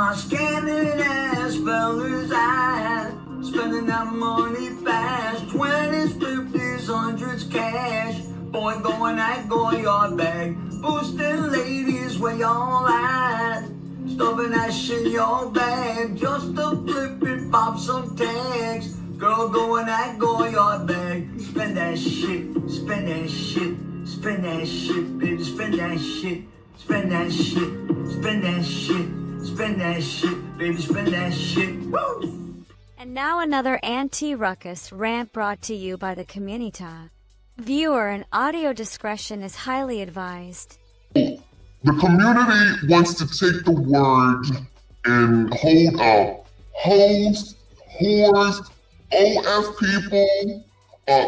my scanning ass fellas eyes, spending that money fast, 20s, 50s, 100s cash. Boy, going that Goyard bag, boosting ladies where y'all at, stuffing that shit in your bag, just to flip it, pop some tags. Girl, going that Goyard bag, spend that shit, spend that shit, spend that shit, baby, spend that shit, spend that shit, spend that shit, spend that shit, baby, spend that shit. Woo! And now another anti-ruckus rant brought to you by the community. Viewer and audio discretion is highly advised. The community wants to take the word and hold up hoes, whores, OF people,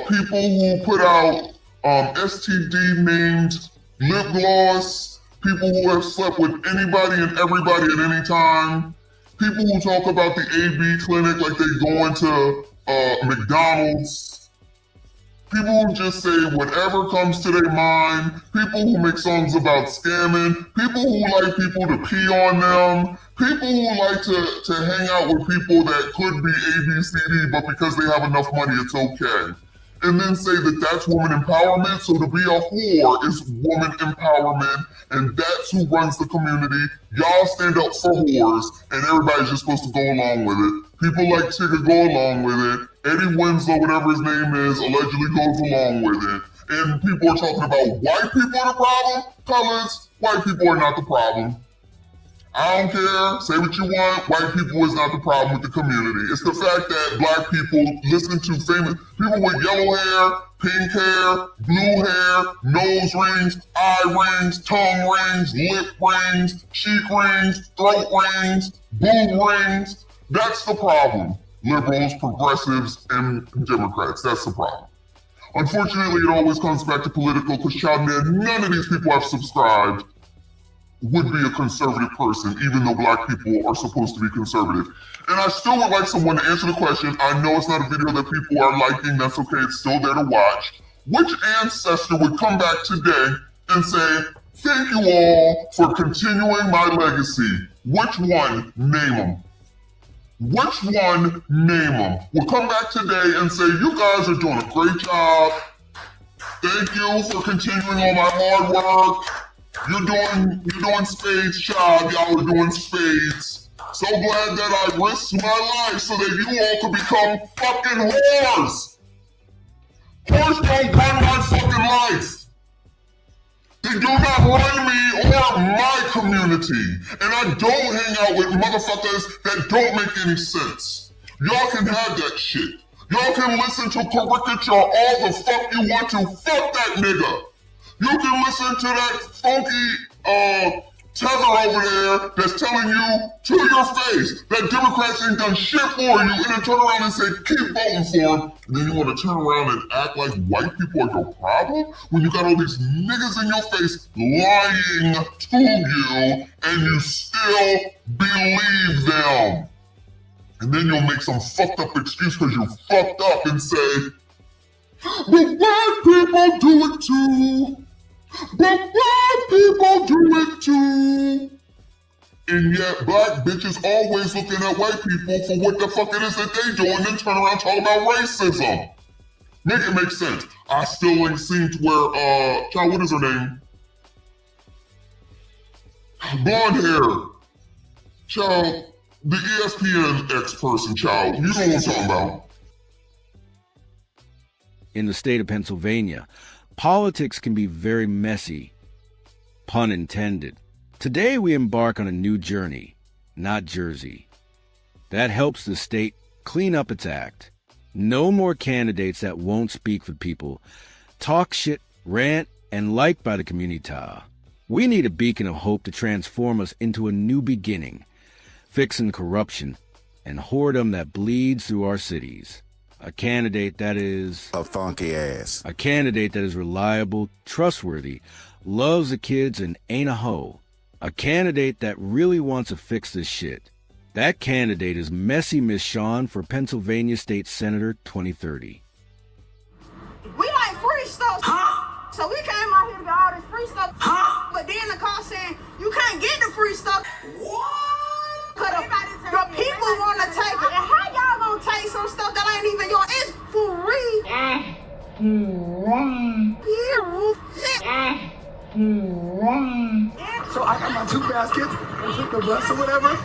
people who put out STD-named lip gloss, people who have slept with anybody and everybody at any time, people who talk about the AB clinic like they go into McDonald's, people who just say whatever comes to their mind, people who make songs about scamming, people who like people to pee on them, people who like to hang out with people that could be ABCD, but because they have enough money, it's okay. And then say that that's woman empowerment, so to be a whore is woman empowerment, and that's who runs the community. Y'all stand up for whores, and everybody's just supposed to go along with it. People like Tigger go along with it. Eddie Winslow, whatever his name is, allegedly goes along with it. And people are talking about white people are the problem. Colors, white people are not the problem. I don't care, say what you want, white people is not the problem with the community. It's the fact that black people listen to famous people with yellow hair, pink hair, blue hair, nose rings, eye rings, tongue rings, lip rings, cheek rings, throat rings, boob rings. That's the problem. Liberals, progressives, and Democrats, that's the problem. Unfortunately, it always comes back to political, because child man, none of these people have subscribed would be a conservative person, even though black people are supposed to be conservative. And I still would like someone to answer the question. I know it's not a video that people are liking, that's okay, it's still there to watch. Which ancestor would come back today and say, thank you all for continuing my legacy? Which one? Name them. Which one? Name them. Will come back today and say, you guys are doing a great job. Thank you for continuing all my hard work. You're doing spades, child. Y'all are doing spades. So glad that I risked my life so that you all could become fucking whores. Whores don't run my fucking life. They do not run me or my community. And I don't hang out with motherfuckers that don't make any sense. Y'all can have that shit. Y'all can listen to caricature all the fuck you want to. Fuck that nigga. You can listen to that funky tether over there that's telling you to your face that Democrats ain't done shit for you, and then turn around and say, keep voting for them. And then you want to turn around and act like white people are your problem when you got all these niggas in your face lying to you, and you still believe them. And then you'll make some fucked up excuse because you fucked up and say, but black people do it too. But white people do it too. And yet black bitches always looking at white people for what the fuck it is that they do and then turn around talking about racism. Make it make sense. I still ain't seen to where, child, what is her name? Blonde hair. Child, the ESPN ex-person, child. You know what I'm talking about. In the state of Pennsylvania, politics can be very messy, pun intended. Today we embark on a new journey, not Jersey. That helps the state clean up its act. No more candidates that won't speak for people, talk shit, rant, and liked by the community. We need a beacon of hope to transform us into a new beginning, fixing corruption and whoredom that bleeds through our cities. A candidate that is a funky ass. A candidate that is reliable, trustworthy, loves the kids, and ain't a hoe. A candidate that really wants to fix this shit. That candidate is Messy Miss Shawn for Pennsylvania State Senator 2030. We like free stuff. Huh? So we came out here to get all this free stuff. Huh? But then the car saying, you can't get the free stuff. What? Cause the people want to take it. And how y'all gonna take some stuff that ain't even yours? It's for real. So I got my 2 baskets and took the bus or whatever.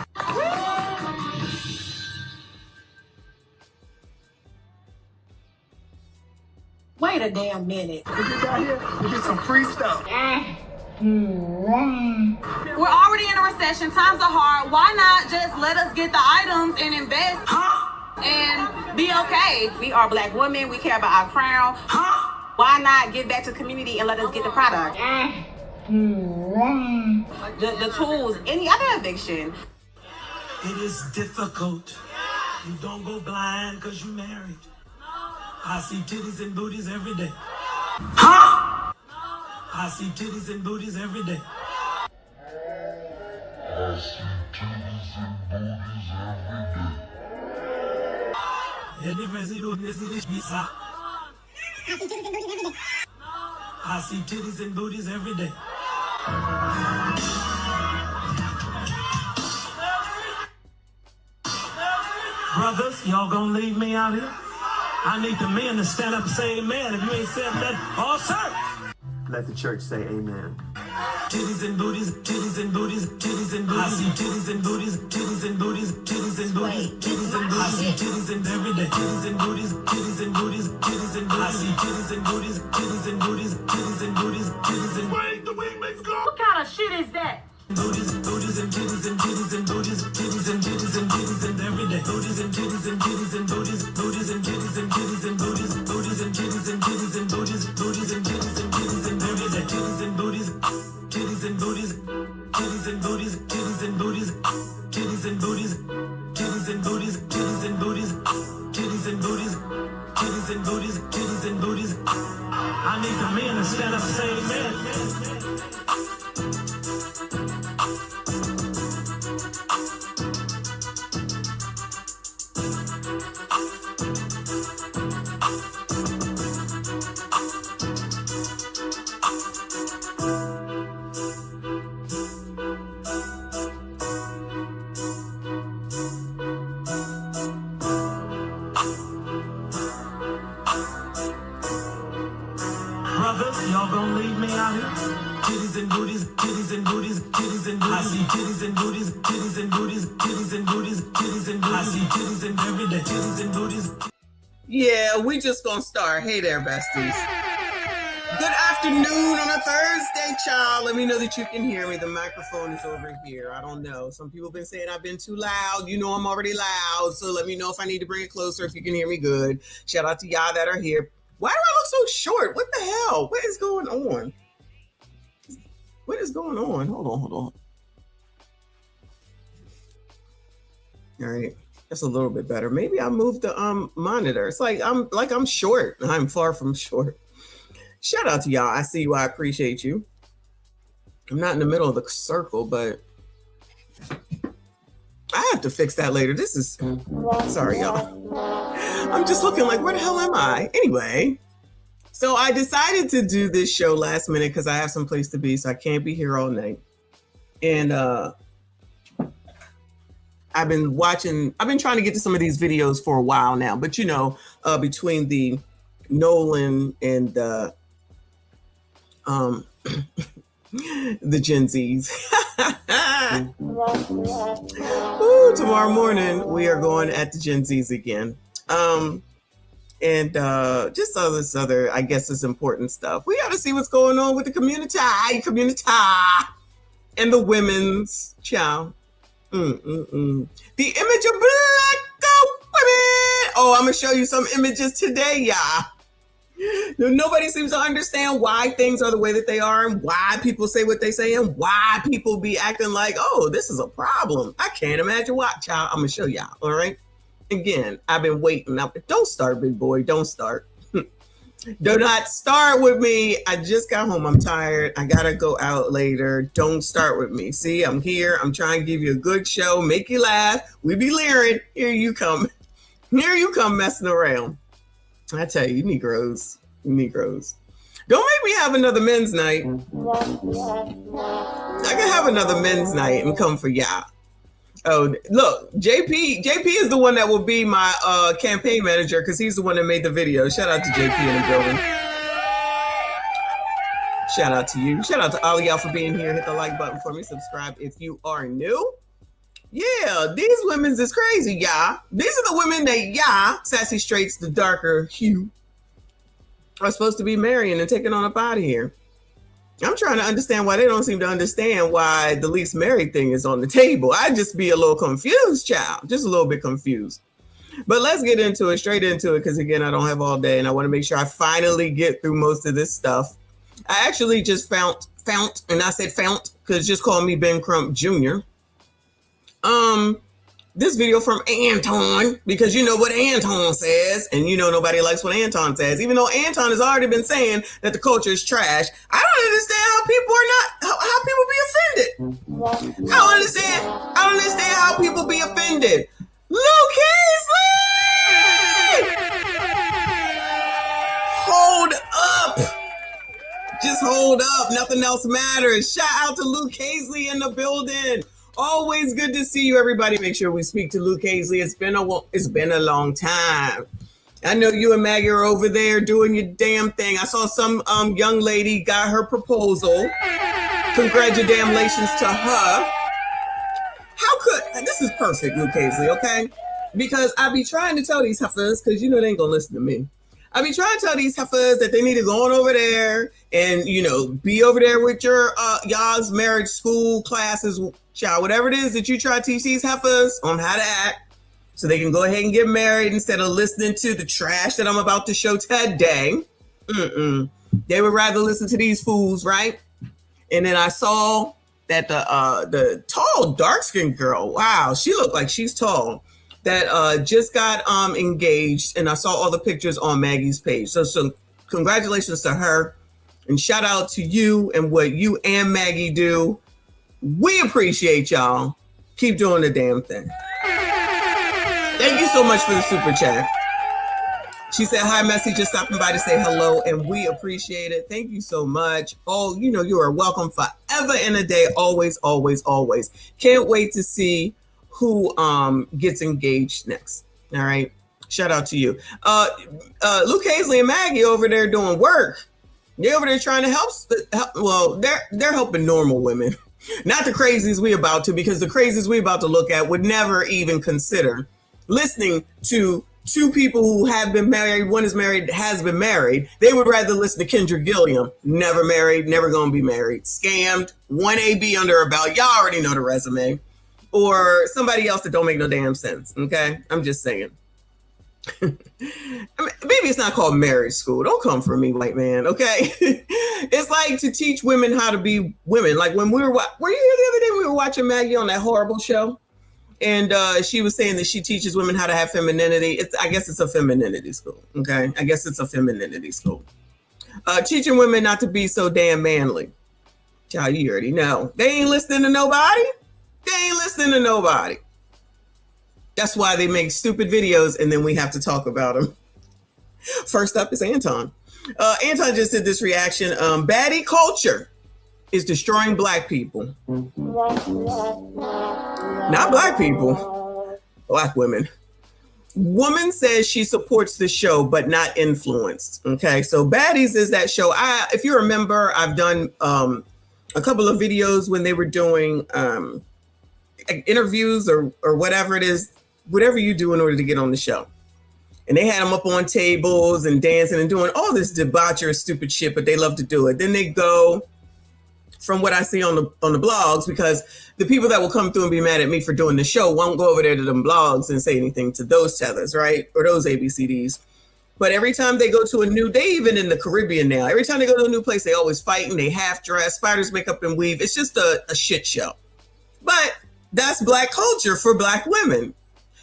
Wait a damn minute. We get down here, we get some free stuff. We're already in a recession. Times are hard. Why not just let us get the items and invest and be okay? We are Black women. We care about our crown. Why not give back to the community and let us get the product? The tools, any other eviction. It is difficult. You don't go blind because you married. I see titties and booties every day. I see titties and booties every day. I see titties and booties every day. I see titties and booties every day. Brothers, y'all gonna leave me out here? I need the men to stand up and say amen. If you ain't said that, all sir. Let the church say amen. Titties and booties, titties and booties, titties and booties. I see titties and booties, titties and booties, titties and booties, titties and booties. I see titties and every day. Titties and booties, titties and booties, titties and booties. I see titties and booties, titties and booties, titties and booties, titties and booties. The wing makes go. What kind of shit is that? Booties, booties and titties and titties and booties, titties and titties and titties and every day. Booties and titties and titties and booties, booties and titties and titties and booties, booties and titties and titties and booties, booties and titties and titties and every day. Titties and booties, titties and booties, titties and booties, titties and booties, titties and booties, titties and booties, titties and booties, titties and booties, titties and booties, titties and booties. I need the men to stand up and say amen. Brothers, y'all gonna leave me out here? Titties and booties, titties and booties, titties and booties. I see titties and booties, titties and booties, titties and booties, titties and booties. I see titties and every day, titties and booties. Yeah, we just gonna start. Hey there, besties. Good afternoon on a Thursday, child. Let me know that you can hear me. The microphone is over here. I don't know. Some people have been saying I've been too loud. You know I'm already loud, so let me know if I need to bring it closer, if you can hear me good. Shout out to y'all that are here. Why do I look so short? What the hell? What is going on? What is going on? Hold on. All right. That's a little bit better. Maybe I moved the monitor. It's like I'm short. I'm far from short. Shout out to y'all. I see you. I appreciate you. I'm not in the middle of the circle, but I have to fix that later. This is sorry, y'all. I'm just looking like, where the hell am I? Anyway, so I decided to do this show last minute because I have some place to be, so I can't be here all night. And I've been trying to get to some of these videos for a while now, but you know, between the Nolan and the Gen Zs. Ooh, tomorrow morning we are going at the Gen Zs again. And just all this other, I guess, is important stuff. We got to see what's going on with the community and the women's child. The image of Black women. Oh, I'm gonna show you some images today, y'all. Nobody seems to understand why things are the way that they are and why people say what they say and why people be acting like, oh, this is a problem. I can't imagine why, child. I'm gonna show y'all, all right? Again, I've been waiting. Don't start, big boy. Don't start. Do not start with me. I just got home. I'm tired. I gotta go out later. Don't start with me. See, I'm here. I'm trying to give you a good show, make you laugh. We be leering. Here you come. Here you come messing around. I tell you, Negroes. Don't make me have another men's night. I can have another men's night and come for y'all. Oh, look, JP is the one that will be my campaign manager because he's the one that made the video. Shout out to JP in the building. Shout out to you. Shout out to all of y'all for being here. Hit the like button for me. Subscribe if you are new. Yeah, these women's is crazy, y'all. These are the women that Sassy Straights, the darker hue, are supposed to be marrying and taking on up out of here. I'm trying to understand why they don't seem to understand why the least married thing is on the table. I'd just be a little confused, child. Just a little bit confused. But let's get into it, straight into it, because again, I don't have all day and I want to make sure I finally get through most of this stuff. I actually just found, and I said found because just call me Ben Crump Jr. This video from Anton, because you know what Anton says, and you know nobody likes what Anton says, even though Anton has already been saying that the culture is trash. I don't understand how people be offended. I don't understand how people be offended. Luke Keesley! Hold up. Just hold up. Nothing else matters. Shout out to Luke Hazley in the building. Always good to see you, everybody. Make sure we speak to Luke Hazley. It's been a long time. I know you and Maggie are over there doing your damn thing. I saw some young lady got her proposal. Congratulations to her. This is perfect, Luke Hazley, okay? Because I be trying to tell these heifers, because you know they ain't gonna listen to me. I be trying to tell these heifers that they need to go on over there and, you know, be over there with your y'all's marriage school classes, child, whatever it is that you try to teach these heifers on how to act so they can go ahead and get married instead of listening to the trash that I'm about to show today. They would rather listen to these fools, right? And then I saw that the tall, dark-skinned girl, wow, she looked like she's tall, that just got engaged, and I saw all the pictures on Maggie's page. So congratulations to her, and shout out to you and what you and Maggie do. We appreciate y'all. Keep doing the damn thing. Thank you so much for the super chat. She said, hi, Messy, just stopping by to say hello, and we appreciate it. Thank you so much. Oh, you know, you are welcome forever and a day. Always, always, always. Can't wait to see who gets engaged next. All right. Shout out to you. Luke Hazley and Maggie over there doing work. They're over there trying to help. Well, they're helping normal women, not the crazies we about to, because the crazies we about to look at would never even consider listening to two people who have been married. One is married, has been married. They would rather listen to Kendra Gilliam, never married, never going to be married, scammed, 1 AB under her belt. Y'all already know the resume. Or somebody else that don't make no damn sense. Okay, I'm just saying. I mean, maybe it's not called marriage school. Don't come for me, white man. Okay, it's like to teach women how to be women. Like when were you here the other day? We were watching Maggie on that horrible show, and she was saying that she teaches women how to have femininity. I guess it's a femininity school. Okay, I guess it's a femininity school. Teaching women not to be so damn manly. Child, you already know. They ain't listening to nobody. They ain't listening to nobody. That's why they make stupid videos and then we have to talk about them. First up is Anton. Anton just did this reaction. Baddie culture is destroying black people. Not black people, black women. Woman says she supports the show, but not influenced. Okay, so Baddies is that show. If you remember, I've done a couple of videos when they were doing interviews or whatever it is, whatever you do in order to get on the show. And they had them up on tables and dancing and doing all this debaucherous stupid shit, but they love to do it. Then they go, from what I see on the blogs, because the people that will come through and be mad at me for doing the show won't go over there to them blogs and say anything to those tethers, right? Or those ABCDs. But every time they go to they even in the Caribbean now, every time they go to a new place, they always fighting, they half dress, spiders makeup and weave. It's just a shit show. But that's black culture for black women.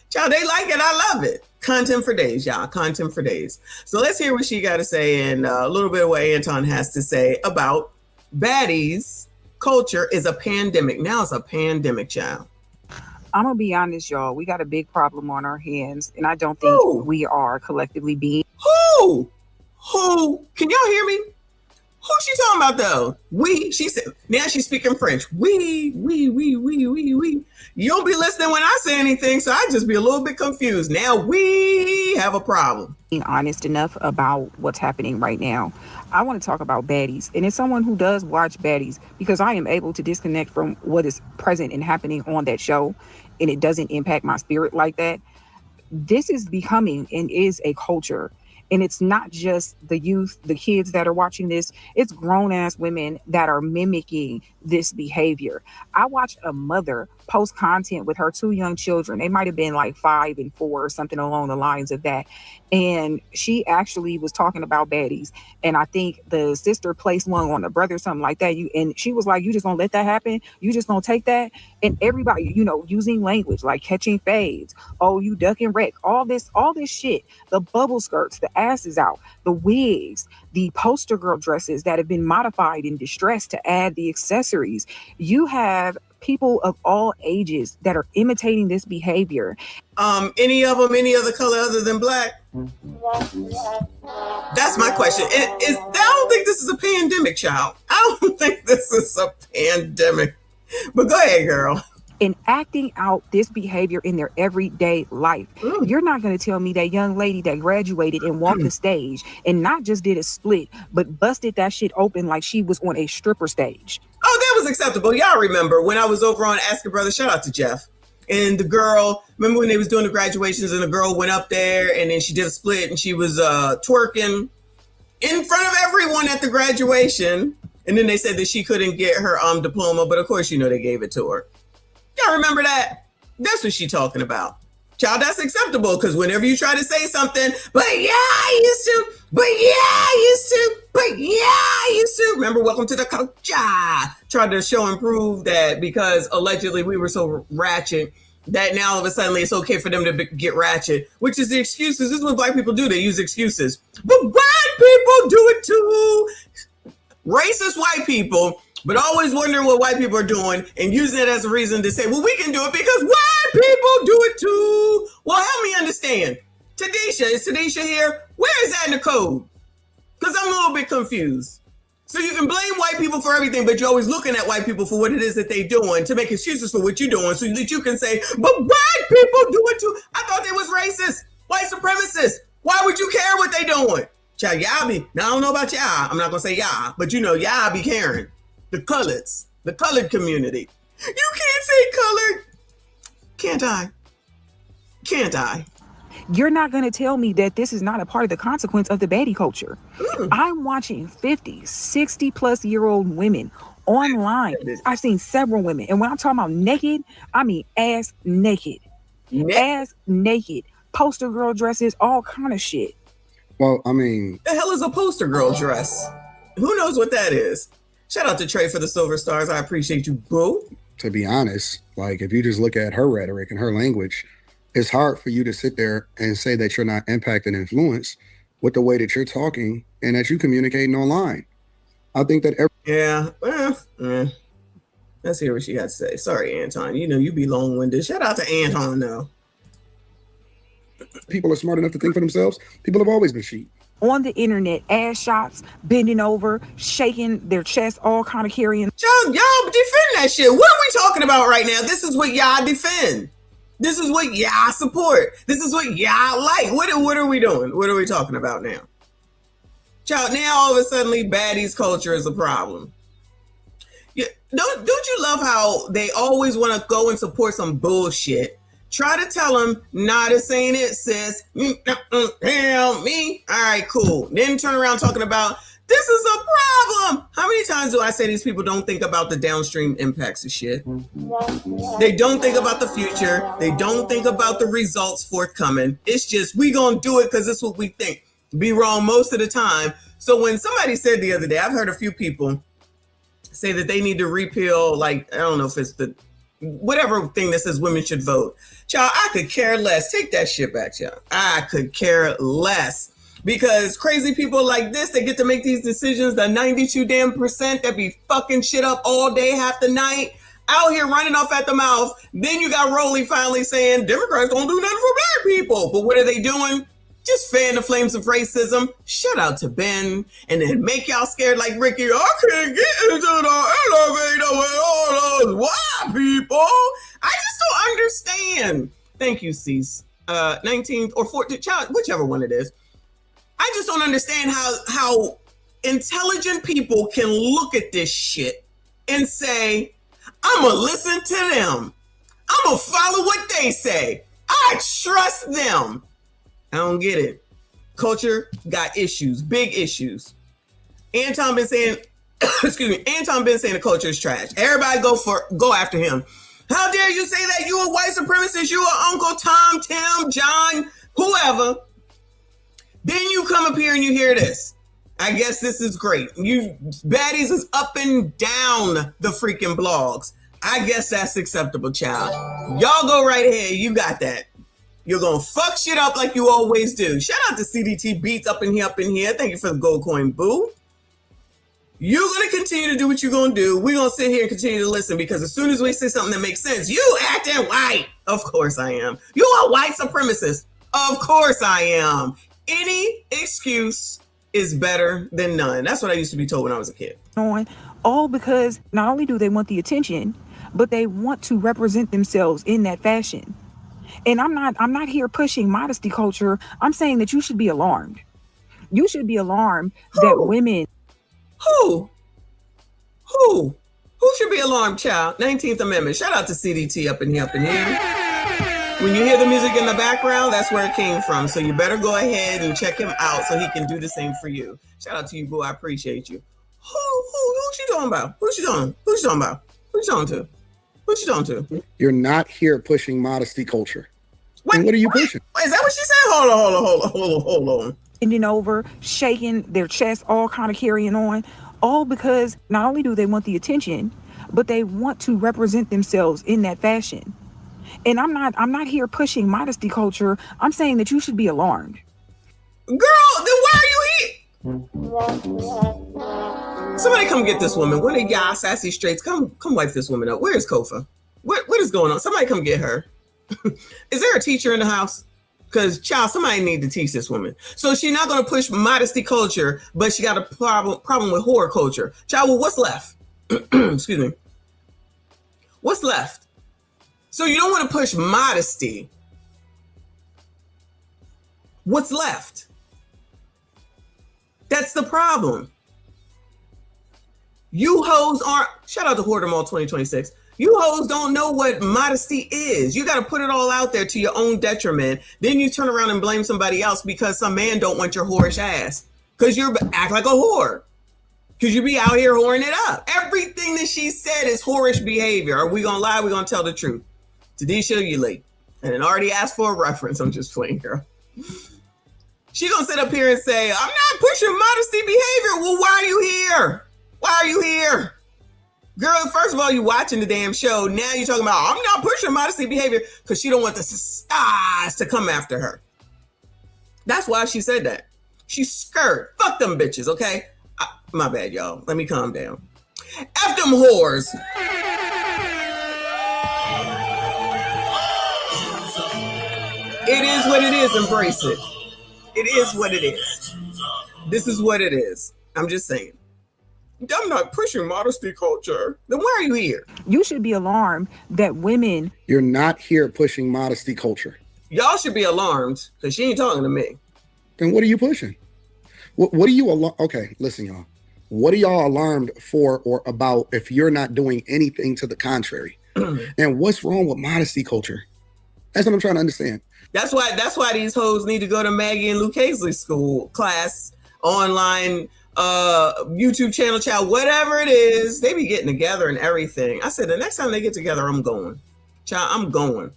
Child, they like it. I love it. Content for days, y'all. Content for days. So let's hear what she got to say and a little bit of what Anton has to say about Baddies culture is a pandemic. Now it's a pandemic, child. I'm going to be honest, y'all. We got a big problem on our hands, and I don't think we are collectively being. Who? Can y'all hear me? Who's she talking about though? We, she said, now she's speaking French. We. You don't be listening when I say anything, so I just be a little bit confused. Now we have a problem. Being honest enough about what's happening right now. I want to talk about baddies. And as someone who does watch baddies, because I am able to disconnect from what is present and happening on that show, and it doesn't impact my spirit like that. This is becoming and is a culture. And it's not just the youth, the kids that are watching this. It's grown ass women that are mimicking this behavior. I watched a mother post content with her 2 young children. They might have been like 5 and 4 or something along the lines of that. And she actually was talking about baddies. And I think the sister placed one on the brother, something like that. And she was like, you just gonna let that happen? You just gonna take that? And everybody, using language like catching fades. Oh, you duck and wreck. All this shit. The bubble skirts, the asses out, the wigs, the poster girl dresses that have been modified and distressed to add the accessories. You have people of all ages that are imitating this behavior. Any of them any other color other than black? That's my question. I don't think this is a pandemic, child. I don't think this is a pandemic. But go ahead, girl. And acting out this behavior in their everyday life. You're not going to tell me that young lady that graduated and walked the stage and not just did a split, but busted that shit open like she was on a stripper stage. Oh, that was acceptable. Y'all remember when I was over on Ask Your Brother, shout out to Jeff. And the girl, remember when they was doing the graduations and the girl went up there and then she did a split and she was twerking in front of everyone at the graduation. And then they said that she couldn't get her diploma, but of course, they gave it to her. Y'all remember that? That's what she talking about. Child, that's acceptable because whenever you try to say something, but yeah, I used to, but yeah, I used to, but yeah, I used to. Remember, welcome to the culture. Tried to show and prove that because allegedly we were so ratchet that now all of a sudden it's okay for them to get ratchet, which is the excuses. This is what black people do. They use excuses. But white people do it too. Racist white people, but always wondering what white people are doing and using it as a reason to say, well, we can do it because white people do it too. Well, help me understand. Is Tanisha here? Where is that in the code? Because I'm a little bit confused. So you can blame white people for everything, but you're always looking at white people for what it is that they're doing to make excuses for what you're doing so that you can say, but white people do it too. I thought they was racist, white supremacists. Why would you care what they doing? Child, y'all be, now I don't know about y'all. I'm not going to say y'all, but y'all be caring. The colored community. You can't say colored. Can't I? You're not going to tell me that this is not a part of the consequence of the baddie culture. I'm watching 50, 60 plus year old women online. I've seen several women. And when I'm talking about naked, I mean ass naked. Ass naked. Poster girl dresses, all kind of shit. Well, I mean, the hell is a poster girl dress? Who knows what that is? Shout out to Trey for the silver stars. I appreciate you, boo. To be honest, like if you just look at her rhetoric and her language, it's hard for you to sit there and say that you're not impacted and influenced with the way that you're talking and that you communicating online. I think that let's hear what she got to say. Sorry, Anton. You be long-winded. Shout out to Anton, though. People are smart enough to think for themselves. People have always been sheep. On the internet, ass shots, bending over, shaking their chest, all kind of carrying. Y'all defend that shit. What are we talking about right now? This is what y'all defend. This is what y'all support. This is what y'all like. What are we doing? What are we talking about now? Child, now all of a sudden baddies culture is a problem. Yeah, don't you love how they always want to go and support some bullshit? Try to tell them, nah, this ain't it, sis. Help me. All right, cool. Then turn around talking about, this is a problem. How many times do I say these people don't think about the downstream impacts of shit? They don't think about the future. They don't think about the results forthcoming. It's just, we gonna do it because it's what we think. Be wrong most of the time. So when somebody said the other day, I've heard a few people say that they need to repeal, like, I don't know if it's the whatever thing that says women should vote. Child, I could care less. Take that shit back, child. I could care less. Because crazy people like this, they get to make these decisions, the 92% that be fucking shit up all day, half the night, out here running off at the mouth. Then you got Rowley finally saying, Democrats don't do nothing for black people. But what are they doing? Just fan the flames of racism. Shout out to Ben. And then make y'all scared like Ricky. I can't get into the elevator with all those white people. I just don't understand. Thank you, Cease. 19th or 14th, child, whichever one it is. I just don't understand how intelligent people can look at this shit and say, I'm going to listen to them. I'm going to follow what they say. I trust them. I don't get it. Culture got issues, big issues. Anton been saying, Anton been saying the culture is trash. Everybody go after him. How dare you say that? You a white supremacist, you a Uncle Tom, Tim, John, whoever. Then you come up here and you hear this. I guess this is great. You baddies is up and down the freaking blogs. I guess that's acceptable, child. Y'all go right ahead. You got that. You're going to fuck shit up like you always do. Shout out to CDT Beats up in here. Thank you for the gold coin, boo. You're going to continue to do what you're going to do. We're going to sit here and continue to listen because as soon as we say something that makes sense, you acting white. Of course I am. You a white supremacist. Of course I am. Any excuse is better than none. That's what I used to be told when I was a kid. All because not only do they want the attention, but they want to represent themselves in that fashion. And I'm not here pushing modesty culture. I'm saying that you should be alarmed. You should be alarmed that women. Who should be alarmed, child? 19th Amendment. Shout out to CDT up in here. When you hear the music in the background, that's where it came from. So you better go ahead and check him out so he can do the same for you. Shout out to you, boo. I appreciate you. Who you talking about? Who you talking about? Who you talking to? What you talking to? You're not here pushing modesty culture. And what are you pushing? Is that what she said? Hold on. Bending over, shaking their chest, all kind of carrying on. All because not only do they want the attention, but they want to represent themselves in that fashion. And I'm not here pushing modesty culture. I'm saying that you should be alarmed. Girl, then why are you here? Somebody come get this woman. One of y'all sassy straights, come wipe this woman up. Where is Kofa? What is going on? Somebody come get her. Is there a teacher in the house? Because, child, somebody need to teach this woman. So she's not going to push modesty culture, but she got a problem with horror culture. Child, well, what's left? Excuse me. What's left? So you don't want to push modesty. What's left? That's the problem. You hoes aren't, shout out to Hoarder Mall 2026. You hoes don't know what modesty is. You got to put it all out there to your own detriment. Then you turn around and blame somebody else because some man don't want your whorish ass. Because you act like a whore. Because you be out here whoring it up. Everything that she said is whorish behavior. Are we going to lie? We're going to tell the truth. Tadisha, you late. And it already asked for a reference. I'm just playing, girl. She going to sit up here and say, I'm not pushing modesty behavior. Well, why are you here? Why are you here? Girl, first of all, you watching the damn show. Now you're talking about, I'm not pushing modesty behavior because she don't want the stars to come after her. That's why she said that. She's scared. Fuck them bitches, okay? My bad, y'all. Let me calm down. F them whores. It is what it is. Embrace it. It is what it is. This is what it is. I'm just saying. I'm not pushing modesty culture. Then why are you here? You should be alarmed that women. You're not here pushing modesty culture. Y'all should be alarmed because she ain't talking to me. Then what are you pushing? What are you okay, listen, y'all. What are y'all alarmed for or about if you're not doing anything to the contrary? And what's wrong with modesty culture? That's what I'm trying to understand. That's why these hoes need to go to Maggie and Luke Hazley's school, class, online, YouTube channel, child, whatever it is. They be getting together and everything. I said, the next time they get together, I'm going. Child, I'm going.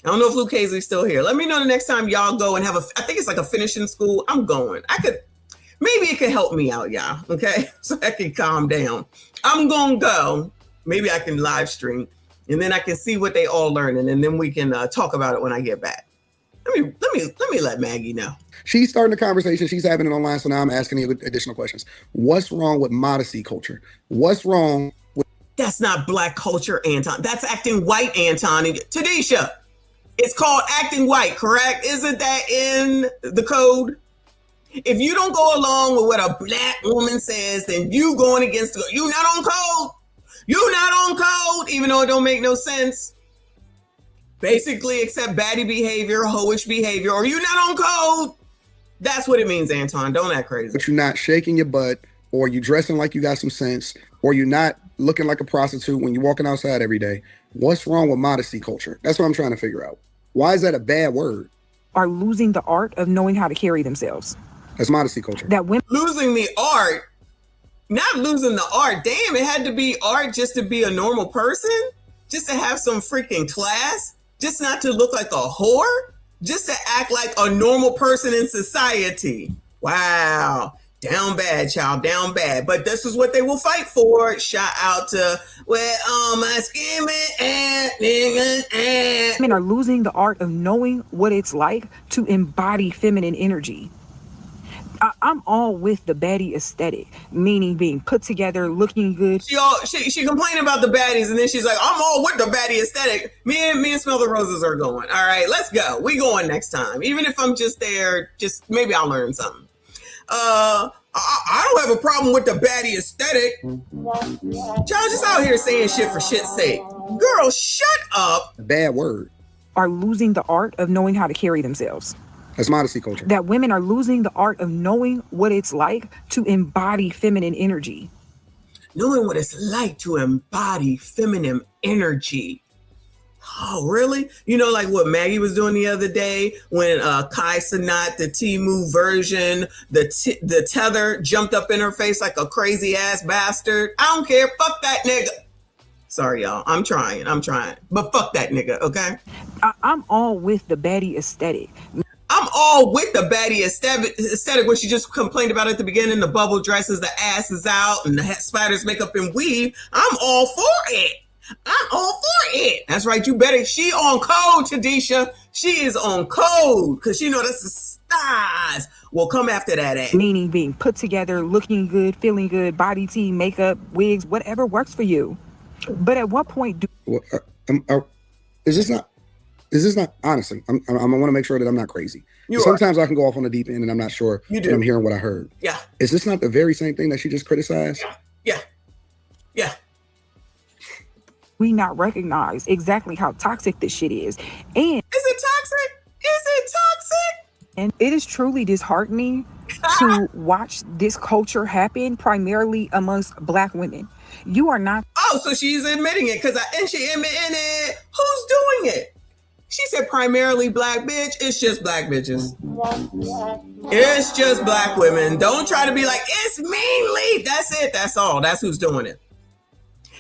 I don't know if Luke Hazley's still here. Let me know the next time y'all go and have I think it's like a finishing school. I'm going. Maybe it could help me out, y'all. Okay. So I can calm down. I'm going to go. Maybe I can live stream and then I can see what they all learning. And then we can talk about it when I get back. Let me let Maggie know. She's starting the conversation. She's having it online. So now I'm asking you additional questions. What's wrong with modesty culture? What's wrong with... That's not black culture, Anton. That's acting white, Anton. Tadisha, It's called acting white, correct? Isn't that in the code? If you don't go along with what a black woman says, then you going against the, you not on code. You not on code, even though it don't make no sense. Basically, accept baddie behavior, hoish behavior, or you not on code. That's what it means, Anton. Don't act crazy. But you're not shaking your butt, or you dressing like you got some sense, or you're not looking like a prostitute when you're walking outside every day. What's wrong with modesty culture? That's what I'm trying to figure out. Why is that a bad word? Are losing the art of knowing how to carry themselves. That's modesty culture. That women losing the art, not losing the art. Damn, it had to be art just to be a normal person, just to have some freaking class, just not to look like a whore, just to act like a normal person in society. Wow. Down bad, child, down bad. But this is what they will fight for. Shout out to where all my skimming and niggas and. women are losing the art of knowing what it's like to embody feminine energy. I'm all with the baddie aesthetic, meaning being put together, looking good. She complained about the baddies, and then she's like, I'm all with the baddie aesthetic. Me and Smell the Roses are going. All right, let's go. We going next time. Even if I'm just there, just maybe I'll learn something. I don't have a problem with the baddie aesthetic. Y'all just out here saying shit for shit's sake. Girl, shut up. Bad word. Are losing the art of knowing how to carry themselves. That's modesty culture. That women are losing the art of knowing what it's like to embody feminine energy. Knowing what it's like to embody feminine energy. Oh, really? You know, like what Maggie was doing the other day when Kai Cenat, the Temu version, the tether jumped up in her face like a crazy ass bastard. I don't care. Fuck that nigga. Sorry, y'all. I'm trying. But fuck that nigga, okay? I'm all with the baddie aesthetic. I'm all with the baddie aesthetic when she just complained about at the beginning, the bubble dresses, the ass is out, and the spiders makeup and weave. I'm all for it. That's right. You better. She on code, Tadisha. She is on code because she know that's the stars will come after that ass. Meaning being put together, looking good, feeling good, body tea, makeup, wigs, whatever works for you. But at what point do... Is this not, honestly, I want to make sure that I'm not crazy. Sometimes I can go off on the deep end and I'm not sure that I'm hearing what I heard. Yeah. Is this not the very same thing that she just criticized? Yeah. We not recognize exactly how toxic this shit is. And is it toxic? And it is truly disheartening to watch this culture happen primarily amongst Black women. You are not. Oh, so she's admitting it and she admitting it. Who's doing it? She said primarily Black bitch. It's just Black bitches. It's just Black women. Don't try to be like, it's mainly. That's it. That's all. That's who's doing it.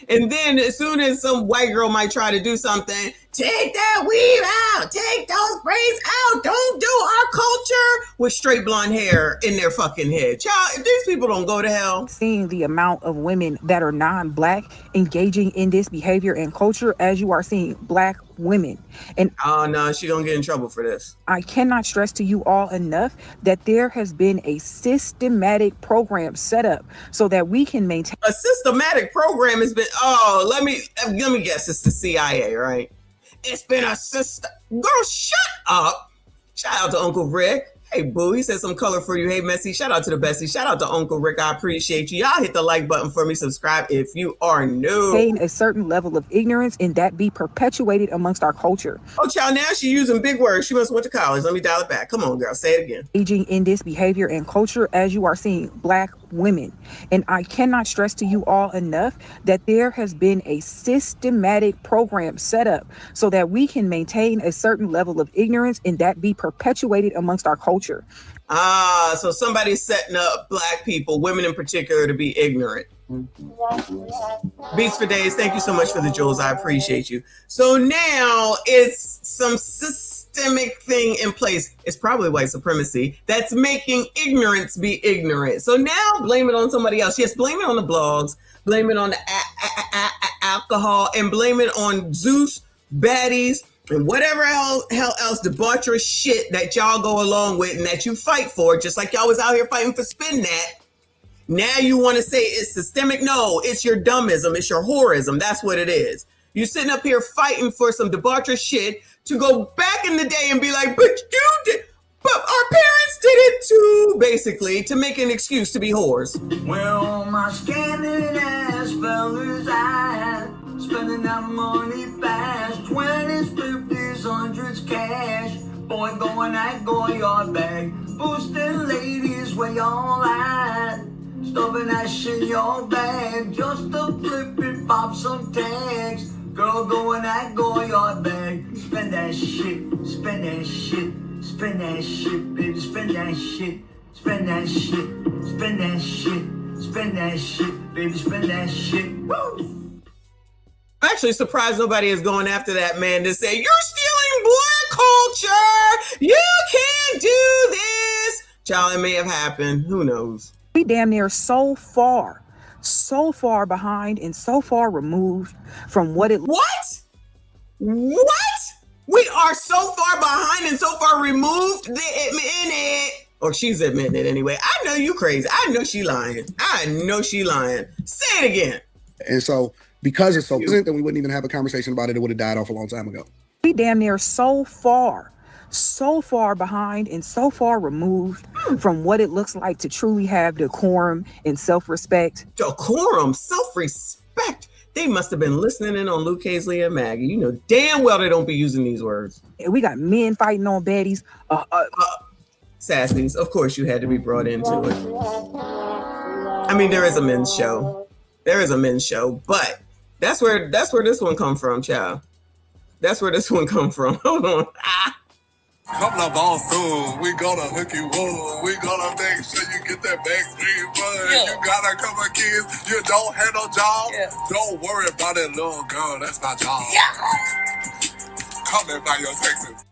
And then as soon as some white girl might try to do something, take that weave out, take those braids out. Don't do our culture with straight blonde hair in their fucking head. Child, if these people don't go to hell. Seeing the amount of women that are non-Black engaging in this behavior and culture as you are seeing Black women. And oh no, she gonna get in trouble for this. I cannot stress to you all enough that there has been a systematic program set up so that we can maintain. A systematic program has been, let me guess, it's the CIA, right? It's been a system. Girl, shut up. Shout out to Uncle Rick. Hey, boo, he said some color for you. Hey, Messy, shout out to the bestie. Shout out to Uncle Rick. I appreciate you. Y'all hit the like button for me. Subscribe if you are new. Maintain a certain level of ignorance and that be perpetuated amongst our culture. Oh, child, now she's using big words. She must have went to college. Let me dial it back. Come on, girl. Say it again. Engaging in this behavior and culture as you are seeing Black women. And I cannot stress to you all enough that there has been a systematic program set up so that we can maintain a certain level of ignorance and that be perpetuated amongst our culture. So somebody's setting up Black people, women in particular, to be ignorant. Beats for Days, thank you so much for the jewels. I appreciate you. So now it's some systemic thing in place. It's probably white supremacy that's making ignorance be ignorant. So now blame it on somebody else. Yes, blame it on the blogs, blame it on the alcohol, and blame it on Zeus, baddies, and whatever hell else debaucherous shit that y'all go along with and that you fight for, just like y'all was out here fighting for Spin That. Now you want to say it's systemic? No, it's your dummism. It's your whorism. That's what it is. You sitting up here fighting for some debaucherous shit to go back in the day and be like, but you did, but our parents did it too, basically, to make an excuse to be whores. Well, my scanning ass fellas, I spending that money fast, 20s, 50s, 100s cash. Boy, going at Goyard bag, boosting ladies where y'all at. Stuffing that shit in your bag, just to flip it, pop some tags. Girl, going at Goyard bag, spend that shit, spend that shit, spend that shit, baby, spend that shit, spend that shit, spend that shit, spend that shit, baby, spend that shit. Woo! I'm actually surprised nobody is going after that man to say, you're stealing black culture. You can't do this. Child, it may have happened. Who knows? We damn near so far behind and so far removed from what it... What? We are so far behind and so far removed. They admitting it. Or she's admitting it anyway. I know you crazy. I know she lying. Say it again. And so, because it's so present, then we wouldn't even have a conversation about it. It would have died off a long time ago. We damn near so far behind and so far removed from what it looks like to truly have decorum and self-respect. Decorum, self-respect. They must have been listening in on Luke Hazley and Maggie. You know damn well they don't be using these words. And we got men fighting on baddies. Sassies, of course you had to be brought into it. I mean, there is a men's show. But that's where this one come from, child. That's where this one come from. Hold on. Couple of balls soon, we gonna hook you up. We gonna make sure you get that backstreet fun. Yeah. You got a couple of kids, you don't have no job. Yeah. Don't worry about it, little girl. That's my job. Yeah. Coming by your Texas.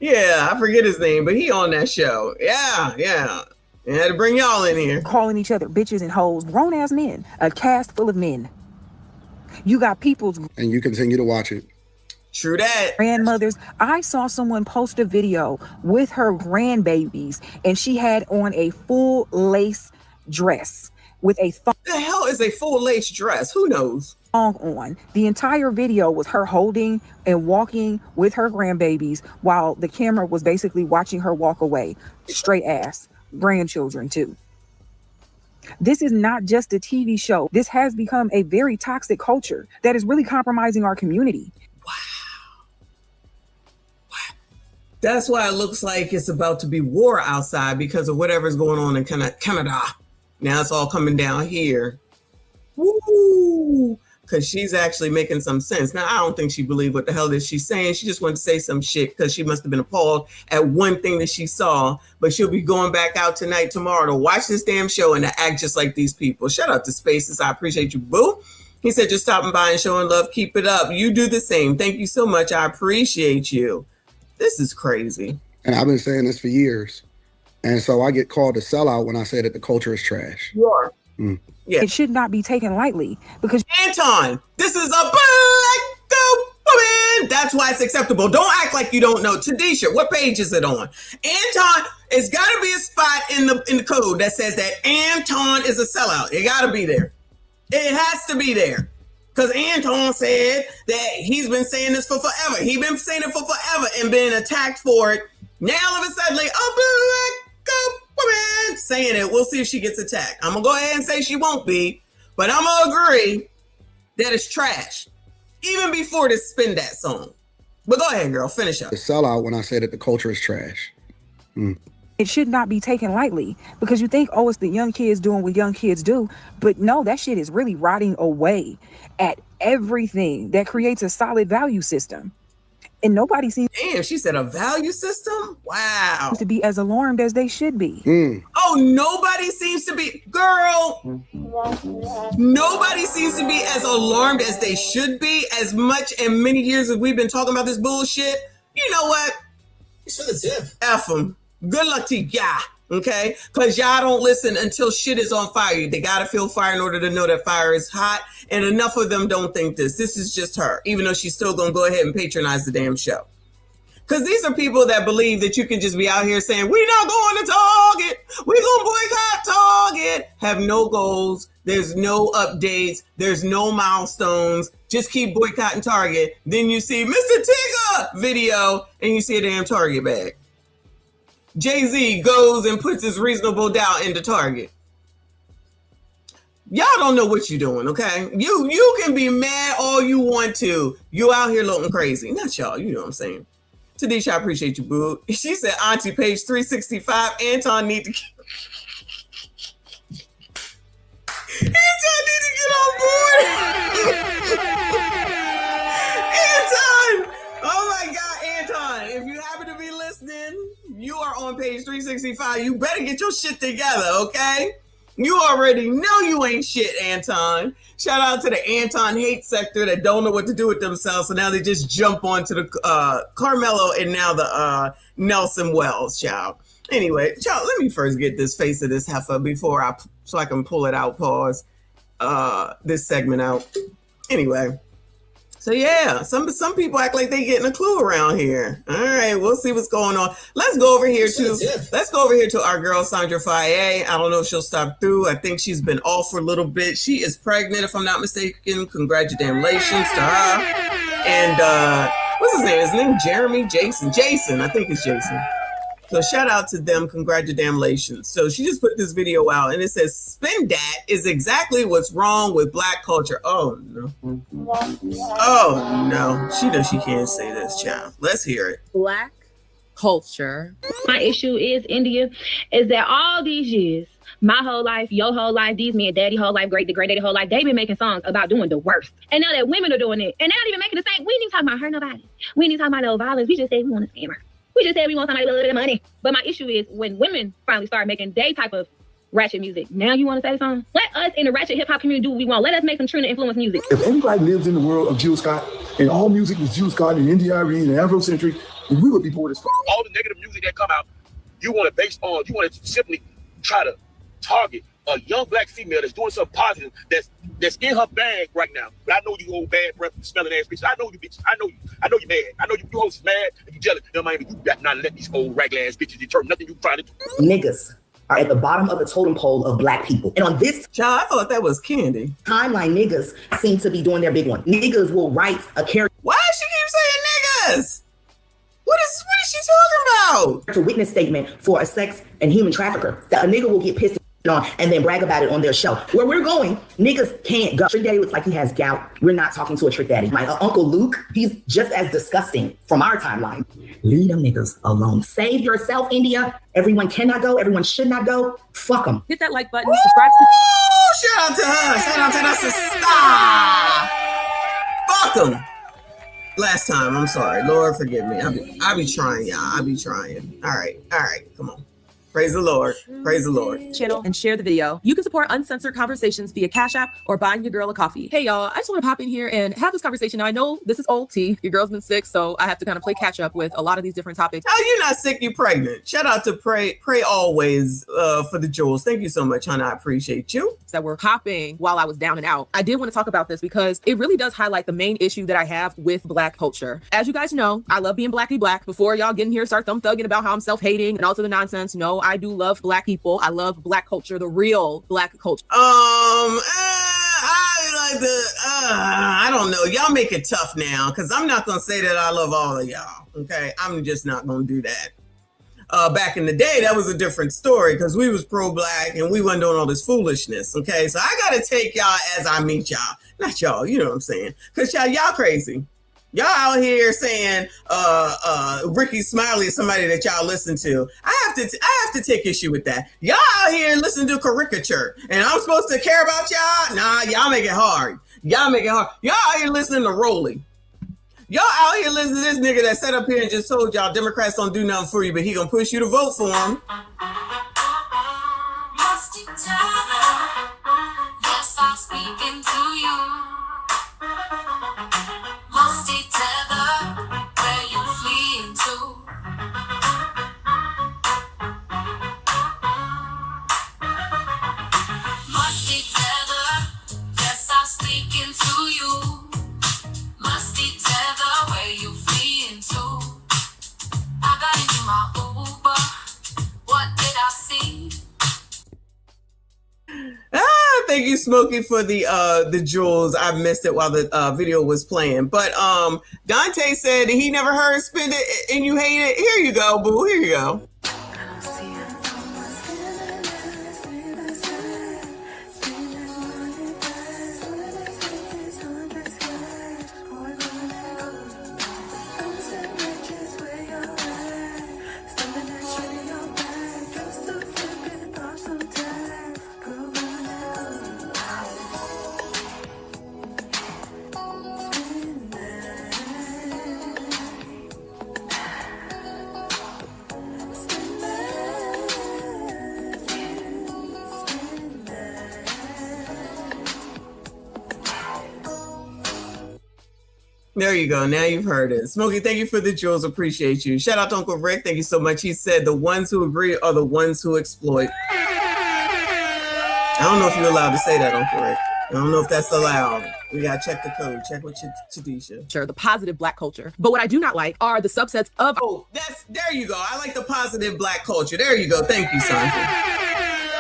Yeah, I forget his name, but he on that show. Yeah. I had to bring y'all in here. Calling each other bitches and hoes, grown ass men, a cast full of men. You got people's... And you continue to watch it. True that. Grandmothers. I saw someone post a video with her grandbabies and she had on a full lace dress with a thong. The hell is a full lace dress? Who knows? On. The entire video was her holding and walking with her grandbabies while the camera was basically watching her walk away. Straight ass. Grandchildren too. This is not just a TV show. This has become a very toxic culture that is really compromising our community. Wow. That's why it looks like it's about to be war outside because of whatever's going on in Canada. Now it's all coming down here. Woo! Because she's actually making some sense. Now, I don't think she believed what the hell is she saying. She just wanted to say some shit because she must have been appalled at one thing that she saw. But she'll be going back out tonight, tomorrow to watch this damn show and to act just like these people. Shout out to Spaces. I appreciate you, boo. He said, just stopping by and showing love. Keep it up. You do the same. Thank you so much. I appreciate you. This is crazy. And I've been saying this for years. And so I get called a sellout when I say that the culture is trash. You are. Yeah. It should not be taken lightly because Anton, this is a black woman. That's why it's acceptable. Don't act like you don't know. Tadisha, what page is it on? Anton, it's got to be a spot in the code that says that Anton is a sellout. It got to be there. It has to be there. Because Anton said that he's been saying this for forever. He's been saying it for forever and been attacked for it. Now all of a sudden, like, a black woman saying it. We'll see if she gets attacked. I'm going to go ahead and say she won't be. But I'm going to agree that it's trash. Even before this Spin That song. But go ahead, girl. Finish up. The sellout when I say that the culture is trash. It should not be taken lightly because you think, oh, it's the young kids doing what young kids do. But no, that shit is really rotting away at everything that creates a solid value system. And nobody seems... Damn, she said a value system? Wow. ...to be as alarmed as they should be. Oh, nobody seems to be... Girl. Nobody seems to be as alarmed as they should be. As much and many years as we've been talking about this bullshit. You know what? It's for the tip. F them. Good luck to y'all, okay? Because y'all don't listen until shit is on fire. They got to feel fire in order to know that fire is hot. And enough of them don't think this. This is just her, even though she's still going to go ahead and patronize the damn show. Because these are people that believe that you can just be out here saying, we're not going to Target. We're going to boycott Target. Have no goals. There's no updates. There's no milestones. just keep boycotting Target. Then you see Mr. Tigger video and you see a damn Target bag. Jay-Z goes and puts his reasonable doubt into Target. Y'all don't know what you're doing, okay? You can be mad all you want to. You out here looking crazy. Not y'all, you know what I'm saying. Tadisha, I appreciate you, boo. She said, Auntie, page 365, Anton need to get on board. Anton! Oh my God, Anton. If you happen to be listening, you are on page 365. You better get your shit together, okay? You already know you ain't shit, Anton. Shout out to the Anton hate sector that don't know what to do with themselves. So now they just jump onto the Carmelo and now the Nelson Wells, child. Anyway, child, let me first get this face of this heifer before so I can pull it out, pause this segment out. Anyway. So yeah, some people act like they getting a clue around here. All right, we'll see what's going on. Let's go over here to our girl Sandra Faye. I don't know if she'll stop through. I think she's been off for a little bit. She is pregnant, if I'm not mistaken. Congratulations to her. And what's his name? His name Jeremy, Jason. I think it's Jason. So shout out to them. Congratulations. So she just put this video out and it says, spin dat is exactly what's wrong with Black culture. Oh, no. Oh, no. She knows she can't say this, child. Let's hear it. Black culture. My issue is, India, is that all these years, my whole life, your whole life, these men, daddy whole life, great daddy whole life, they've been making songs about doing the worst. And now that women are doing it, and they're not even making the same. We ain't even talking about hurt nobody. We ain't even talking about no violence. We just say we want to scam her. We just said we want somebody with a little bit of money. But my issue is when women finally start making their type of ratchet music, now you want to say something? Let us in the ratchet hip hop community do what we want. Let us make some true influence music. If anybody lives in the world of Jill Scott and all music was Jill Scott and Indie Irene and Afrocentric, we would be bored as fuck. All the negative music that come out, you want to simply try to target a young Black female that's doing something positive that's in her bag right now. But I know you old bad breath smelling ass bitches. I know you bitches. I know you mad. I know you hoes is mad and you jealous. You better not let these old raglan ass bitches determine nothing you trying to do. Niggas are at the bottom of the totem pole of Black people. And on this child, I thought that was Candy. Timeline, niggas seem to be doing their big one. Niggas will write a character. Why does she keep saying niggas? What is she talking about? It's a witness statement for a sex and human trafficker that a nigga will get pissed on and then brag about it on their show. Where we're going, niggas can't go. Trick Daddy looks like he has gout. We're not talking to a Trick Daddy. My Uncle Luke, he's just as disgusting from our timeline. Leave them niggas alone. Save yourself, India. Everyone cannot go. Everyone should not go. Fuck them. Hit that like button. Subscribe to shout out to her. Shout out to that sister. Fuck them. Last time, I'm sorry. Lord, forgive me. I be trying, y'all. I be trying. All right. Come on. Praise the Lord. Praise the Lord. Channel and share the video. You can support uncensored conversations via Cash App or buying your girl a coffee. Hey y'all, I just want to pop in here and have this conversation. Now I know this is old tea. Your girl's been sick, so I have to kind of play catch up with a lot of these different topics. Oh, you're not sick, you're pregnant. Shout out to Pray Always for the jewels. Thank you so much, honey. I appreciate you. That were popping while I was down and out. I did want to talk about this because it really does highlight the main issue that I have with Black culture. As you guys know, I love being Blacky Black. Before y'all get in here, start thugging about how I'm self-hating and all the nonsense. No, I do love Black people. I love Black culture, the real Black culture. I don't know. Y'all make it tough now because I'm not going to say that I love all of y'all. Okay. I'm just not going to do that. Back in the day, that was a different story because we was pro-Black and we wasn't doing all this foolishness. Okay. So I got to take y'all as I meet y'all. Not y'all. You know what I'm saying? Because y'all crazy. Y'all out here saying Ricky Smiley is somebody that y'all listen to. I have to take issue with that. Y'all out here listening to caricature, and I'm supposed to care about y'all? Nah, y'all make it hard. Y'all out here listening to Rolly. Y'all out here listening to this nigga that sat up here and just told y'all Democrats don't do nothing for you, but he gonna push you to vote for him. Yes, I'm speaking to you. Musty tether, where you fleeing to? Musty tether, yes, I'm speaking to you. Musty tether, where you fleeing to? I got into my Uber, what did I see? Thank you, Smokey, for the jewels. I missed it while the video was playing. But Dante said he never heard "Spend It" and you hate it. Here you go, boo. Here you go. There you go. Now you've heard it. Smokey, thank you for the jewels. Appreciate you. Shout out to Uncle Rick. Thank you so much. He said the ones who agree are the ones who exploit. I don't know if you're allowed to say that, Uncle Rick. I don't know if that's allowed. We gotta check the code. Check with Chadisha. Sure, the positive Black culture. But what I do not like are the subsets of. Oh, there you go. I like the positive Black culture. There you go. Thank you, son.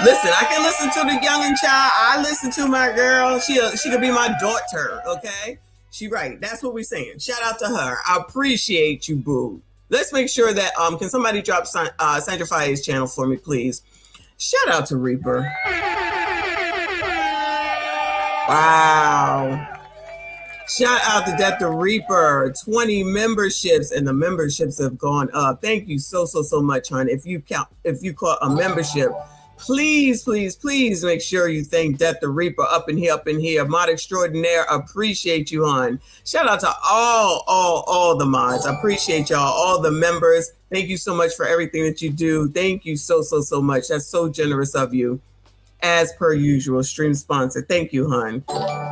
Listen, I can listen to the youngin' child. I listen to my girl. She could be my daughter. Okay. She right. That's what we're saying. Shout out to her. I appreciate you, boo. Let's make sure that can somebody drop Sandra Faye's channel for me, please? Shout out to Reaper. Wow. Shout out to Death the Reaper. 20 memberships, and the memberships have gone up. Thank you so much, hon. If you caught a membership, please make sure you thank Death the Reaper up in here. Mod extraordinaire, appreciate you, hon. Shout out to all the mods. I appreciate y'all, all the members. Thank you so much for everything that you do. Thank you so much. That's so generous of you. As per usual, stream sponsor. Thank you, hon.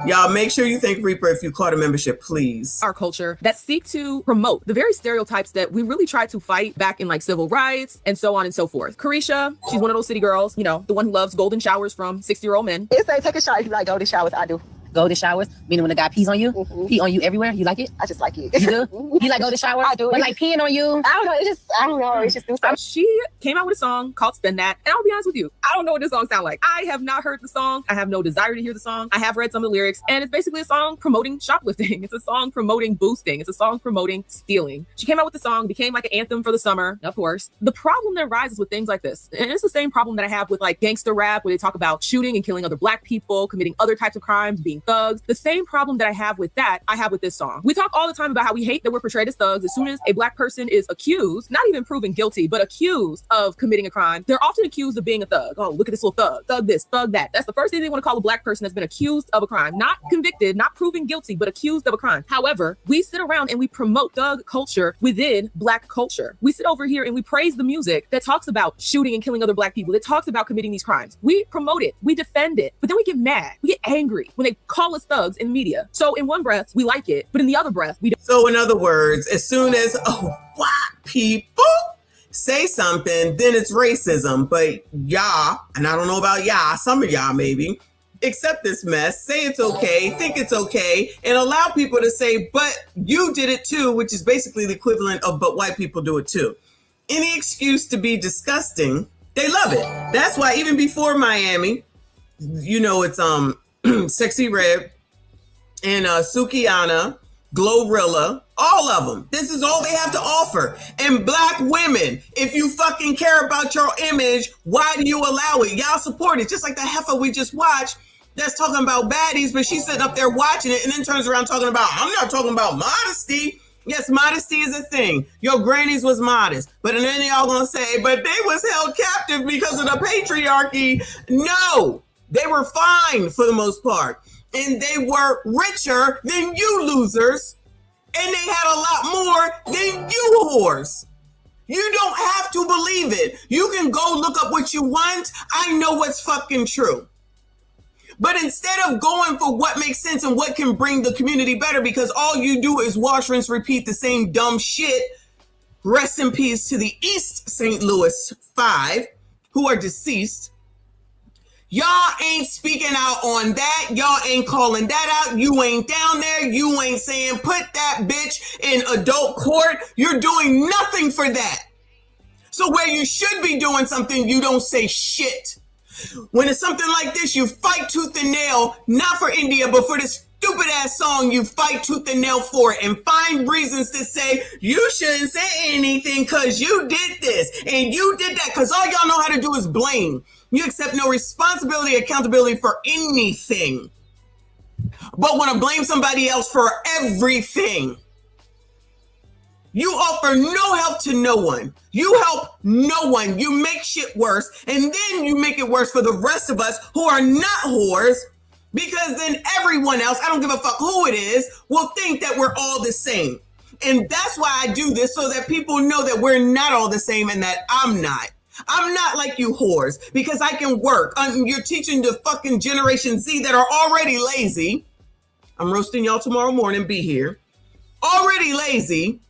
Y'all make sure you thank Reaper if you caught a membership, please. Our culture that seek to promote the very stereotypes that we really tried to fight back in like civil rights and so on and so forth. Carisha, she's one of those city girls, you know, the one who loves golden showers from 60-year-old men. It say take a shower if you like golden showers. I do. Golden showers, meaning when the guy pees on you, pee on you everywhere. You like it? I just like it. You do? You like golden shower? I do. But like peeing on you? I don't know. I don't know. It's just do something. She came out with a song called Spend That. And I'll be honest with you, I don't know what this song sounds like. I have not heard the song. I have no desire to hear the song. I have read some of the lyrics, and it's basically a song promoting shoplifting. It's a song promoting boosting. It's a song promoting stealing. She came out with the song, became like an anthem for the summer, of course. The problem that arises with things like this, and it's the same problem that I have with like gangster rap, where they talk about shooting and killing other Black people, committing other types of crimes, being thugs. The same problem that I have with that, I have with this song. We talk all the time about how we hate that we're portrayed as thugs. As soon as a Black person is accused, not even proven guilty, but accused of committing a crime, they're often accused of being a thug. Oh, look at this little thug. Thug this, thug that. That's the first thing they want to call a Black person that's been accused of a crime. Not convicted, not proven guilty, but accused of a crime. However, we sit around and we promote thug culture within Black culture. We sit over here and we praise the music that talks about shooting and killing other Black people, that talks about committing these crimes. We promote it, we defend it, but then we get mad, we get angry when they call us thugs in media. So in one breath, we like it, but in the other breath, we don't. So in other words, as soon as Black people say something, then it's racism. But y'all, and I don't know about y'all, some of y'all maybe, accept this mess, say it's okay, think it's okay, and allow people to say, but you did it too, which is basically the equivalent of, but white people do it too. Any excuse to be disgusting, they love it. That's why even before Miami, you know, it's Sexy Red and Sukiana, Glorilla, all of them. This is all they have to offer. And Black women, if you fucking care about your image, why do you allow it? Y'all support it. Just like the heifer we just watched that's talking about baddies, but she's sitting up there watching it and then turns around talking about, I'm not talking about modesty. Yes, modesty is a thing. Your grannies was modest. But then y'all gonna say, but they was held captive because of the patriarchy. No, they were fine for the most part. And they were richer than you losers. And they had a lot more than you whores. You don't have to believe it. You can go look up what you want. I know what's fucking true. But instead of going for what makes sense and what can bring the community better, because all you do is wash, rinse, repeat the same dumb shit. Rest in peace to the East St. Louis 5, who are deceased. Y'all ain't speaking out on that. Y'all ain't calling that out. You ain't down there. You ain't saying put that bitch in adult court. You're doing nothing for that. So where you should be doing something, you don't say shit. When it's something like this, you fight tooth and nail, not for India, but for this stupid ass song, you fight tooth and nail for it and find reasons to say you shouldn't say anything because you did this and you did that, because all y'all know how to do is blame. You accept no responsibility, accountability for anything, but want to blame somebody else for everything. You offer no help to no one. You help no one. You make shit worse, and then you make it worse for the rest of us who are not whores, because then everyone else, I don't give a fuck who it is, will think that we're all the same. And that's why I do this, so that people know that we're not all the same and that I'm not. I'm not like you whores, because I can work. You're teaching the fucking Generation Z that are already lazy. I'm roasting y'all tomorrow morning, be here. Already lazy.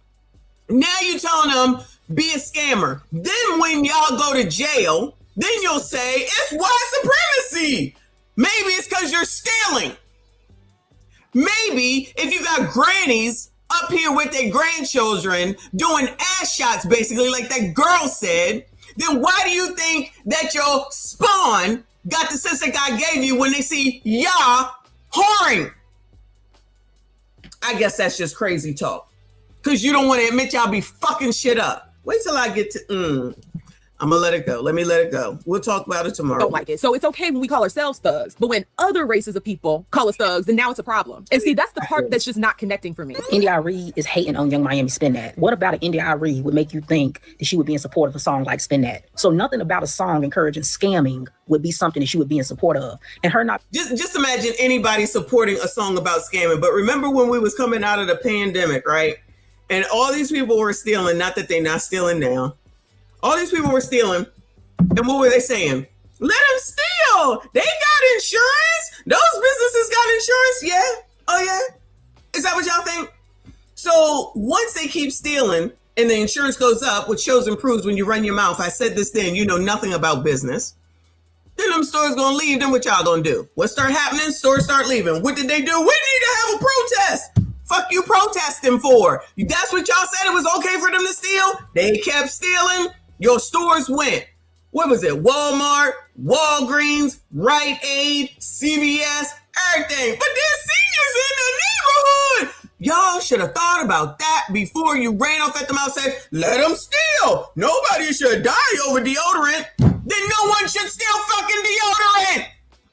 Now you telling them, be a scammer. Then when y'all go to jail, then you'll say, it's white supremacy. Maybe it's because you're stealing. Maybe if you got grannies up here with their grandchildren doing ass shots, basically, like that girl said, then why do you think that your spawn got the sense that God gave you when they see y'all whoring? I guess that's just crazy talk. Because you don't want to admit y'all be fucking shit up. Wait till I get to, I'm going to let it go. Let me let it go. We'll talk about it tomorrow. Don't like it. So it's okay when we call ourselves thugs, but when other races of people call us thugs, then now it's a problem. And see, that's the part that's just not connecting for me. India Reed is hating on Young Miami Spin That. What about an India Reed would make you think that she would be in support of a song like Spin That? So nothing about a song encouraging scamming would be something that she would be in support of. And her not... Just imagine anybody supporting a song about scamming. But remember when we was coming out of the pandemic, right? And all these people were stealing, not that they're not stealing now. All these people were stealing. And what were they saying? Let them steal. They got insurance. Those businesses got insurance. Yeah. Oh, yeah. Is that what y'all think? So once they keep stealing and the insurance goes up, which shows and proves when you run your mouth, I said this then, you know nothing about business. Then them stores going to leave. Then what y'all going to do? What start happening? Stores start leaving. What did they do? We need to have a protest. Fuck you protesting for? That's what y'all said it was okay for them to steal? They kept stealing. Your stores went. What was it? Walmart, Walgreens, Rite Aid, CVS, everything. But there's seniors in the neighborhood. Y'all should have thought about that before you ran off at them and said, let them steal. Nobody should die over deodorant. Then no one should steal fucking deodorant.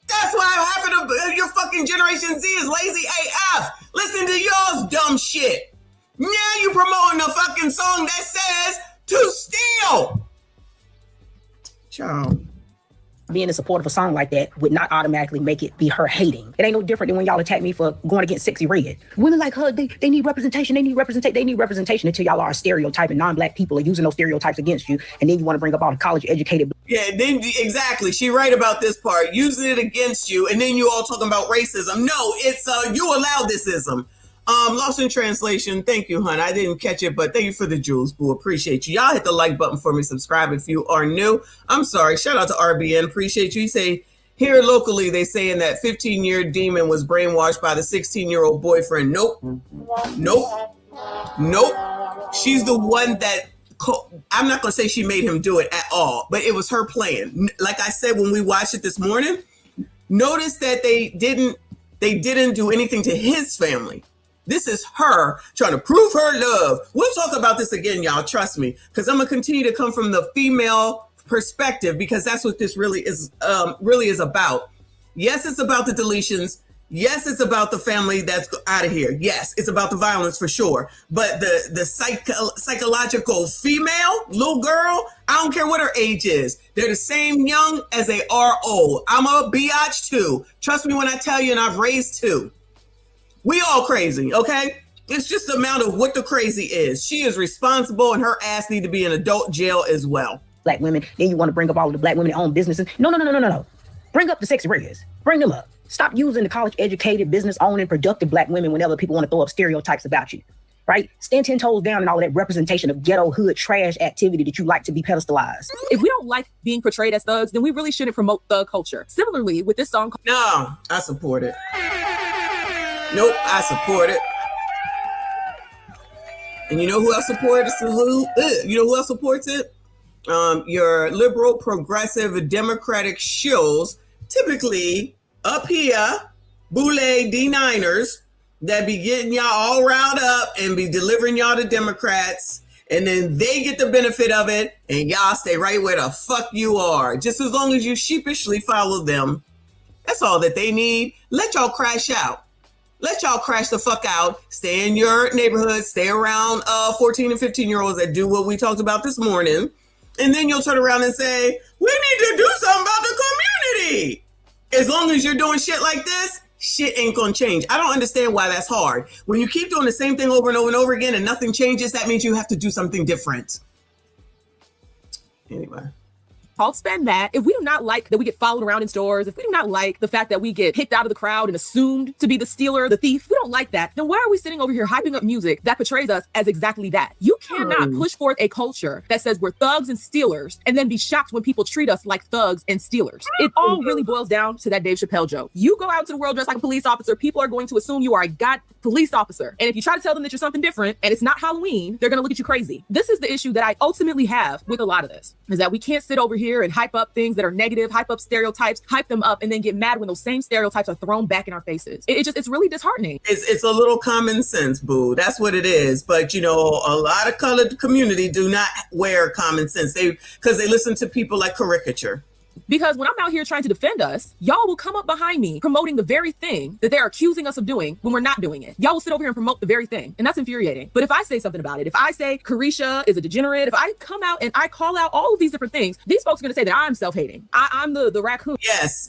That's why half of your fucking Generation Z is lazy AF. Listen to y'all's dumb shit. Now you promoting a fucking song that says to steal. Child. Being in support of a song like that would not automatically make it be her hating. It ain't no different than when y'all attack me for going against Sexy Red. Women like her, they need representation. They need representation until y'all are stereotyping non-black people are using those stereotypes against you. And then you want to bring up all the college educated. Yeah, then exactly. She right about this part, using it against you. And then you all talking about racism. No, it's you allow thisism. Lost in translation. Thank you, hon. I didn't catch it, but thank you for the jewels, boo. Appreciate you. Y'all hit the like button for me. Subscribe if you are new. I'm sorry. Shout out to RBN. Appreciate you. You say here locally, they saying that 15-year demon was brainwashed by the 16-year-old boyfriend. Nope. She's the one that I'm not going to say she made him do it at all, but it was her plan. Like I said, when we watched it this morning, notice that they didn't do anything to his family. This is her trying to prove her love. We'll talk about this again, y'all. Trust me, because I'm gonna continue to come from the female perspective, because that's what this really is about. Yes, it's about the deletions. Yes, it's about the family that's out of here. Yes, it's about the violence for sure. But the psychological female little girl, I don't care what her age is. They're the same young as they are old. I'm a biatch too. Trust me when I tell you, and I've raised two. We all crazy, okay? It's just the amount of what the crazy is. She is responsible, and her ass need to be in adult jail as well. Black women, then you want to bring up all of the black women that own businesses. No. Bring up the Sexy Reds. Bring them up. Stop using the college-educated, business-owning, productive black women whenever people want to throw up stereotypes about you, right? Stand 10 toes down and all of that representation of ghetto hood trash activity that you like to be pedestalized. If we don't like being portrayed as thugs, then we really shouldn't promote thug culture. Similarly, with this song. No, I support it. Nope, I support it. And you know who else supports it? You know who else supports it? your liberal, progressive, democratic shills, typically up here, boule D9ers, that be getting y'all all riled up and be delivering y'all to Democrats, and then they get the benefit of it, and y'all stay right where the fuck you are. Just as long as you sheepishly follow them. That's all that they need. Let y'all crash out. Let y'all crash the fuck out. Stay in your neighborhood. Stay around 14 and 15-year-olds that do what we talked about this morning. And then you'll turn around and say, we need to do something about the community. As long as you're doing shit like this, shit ain't gonna change. I don't understand why that's hard. When you keep doing the same thing over and over and over again and nothing changes, that means you have to do something different. Anyway. I'll spend that. If we do not like that we get followed around in stores, if we do not like the fact that we get picked out of the crowd and assumed to be the stealer, the thief, we don't like that, then why are we sitting over here hyping up music that portrays us as exactly that? You cannot push forth a culture that says we're thugs and stealers and then be shocked when people treat us like thugs and stealers. It all really boils down to that Dave Chappelle joke. You go out to the world dressed like a police officer, people are going to assume you are a god police officer. And if you try to tell them that you're something different and it's not Halloween, they're going to look at you crazy. This is the issue that I ultimately have with a lot of this, is that we can't sit over here and hype up things that are negative, hype up stereotypes, hype them up, and then get mad when those same stereotypes are thrown back in our faces. It's really disheartening. It's a little common sense, boo. That's what it is. But, you know, a lot of colored community do not wear common sense because they listen to people like caricature. Because when I'm out here trying to defend us, y'all will come up behind me promoting the very thing that they're accusing us of doing when we're not doing it. Y'all will sit over here and promote the very thing. And that's infuriating. But if I say something about it, if I say Carisha is a degenerate, if I come out and I call out all of these different things, these folks are going to say that I'm self-hating. I'm the raccoon. Yes.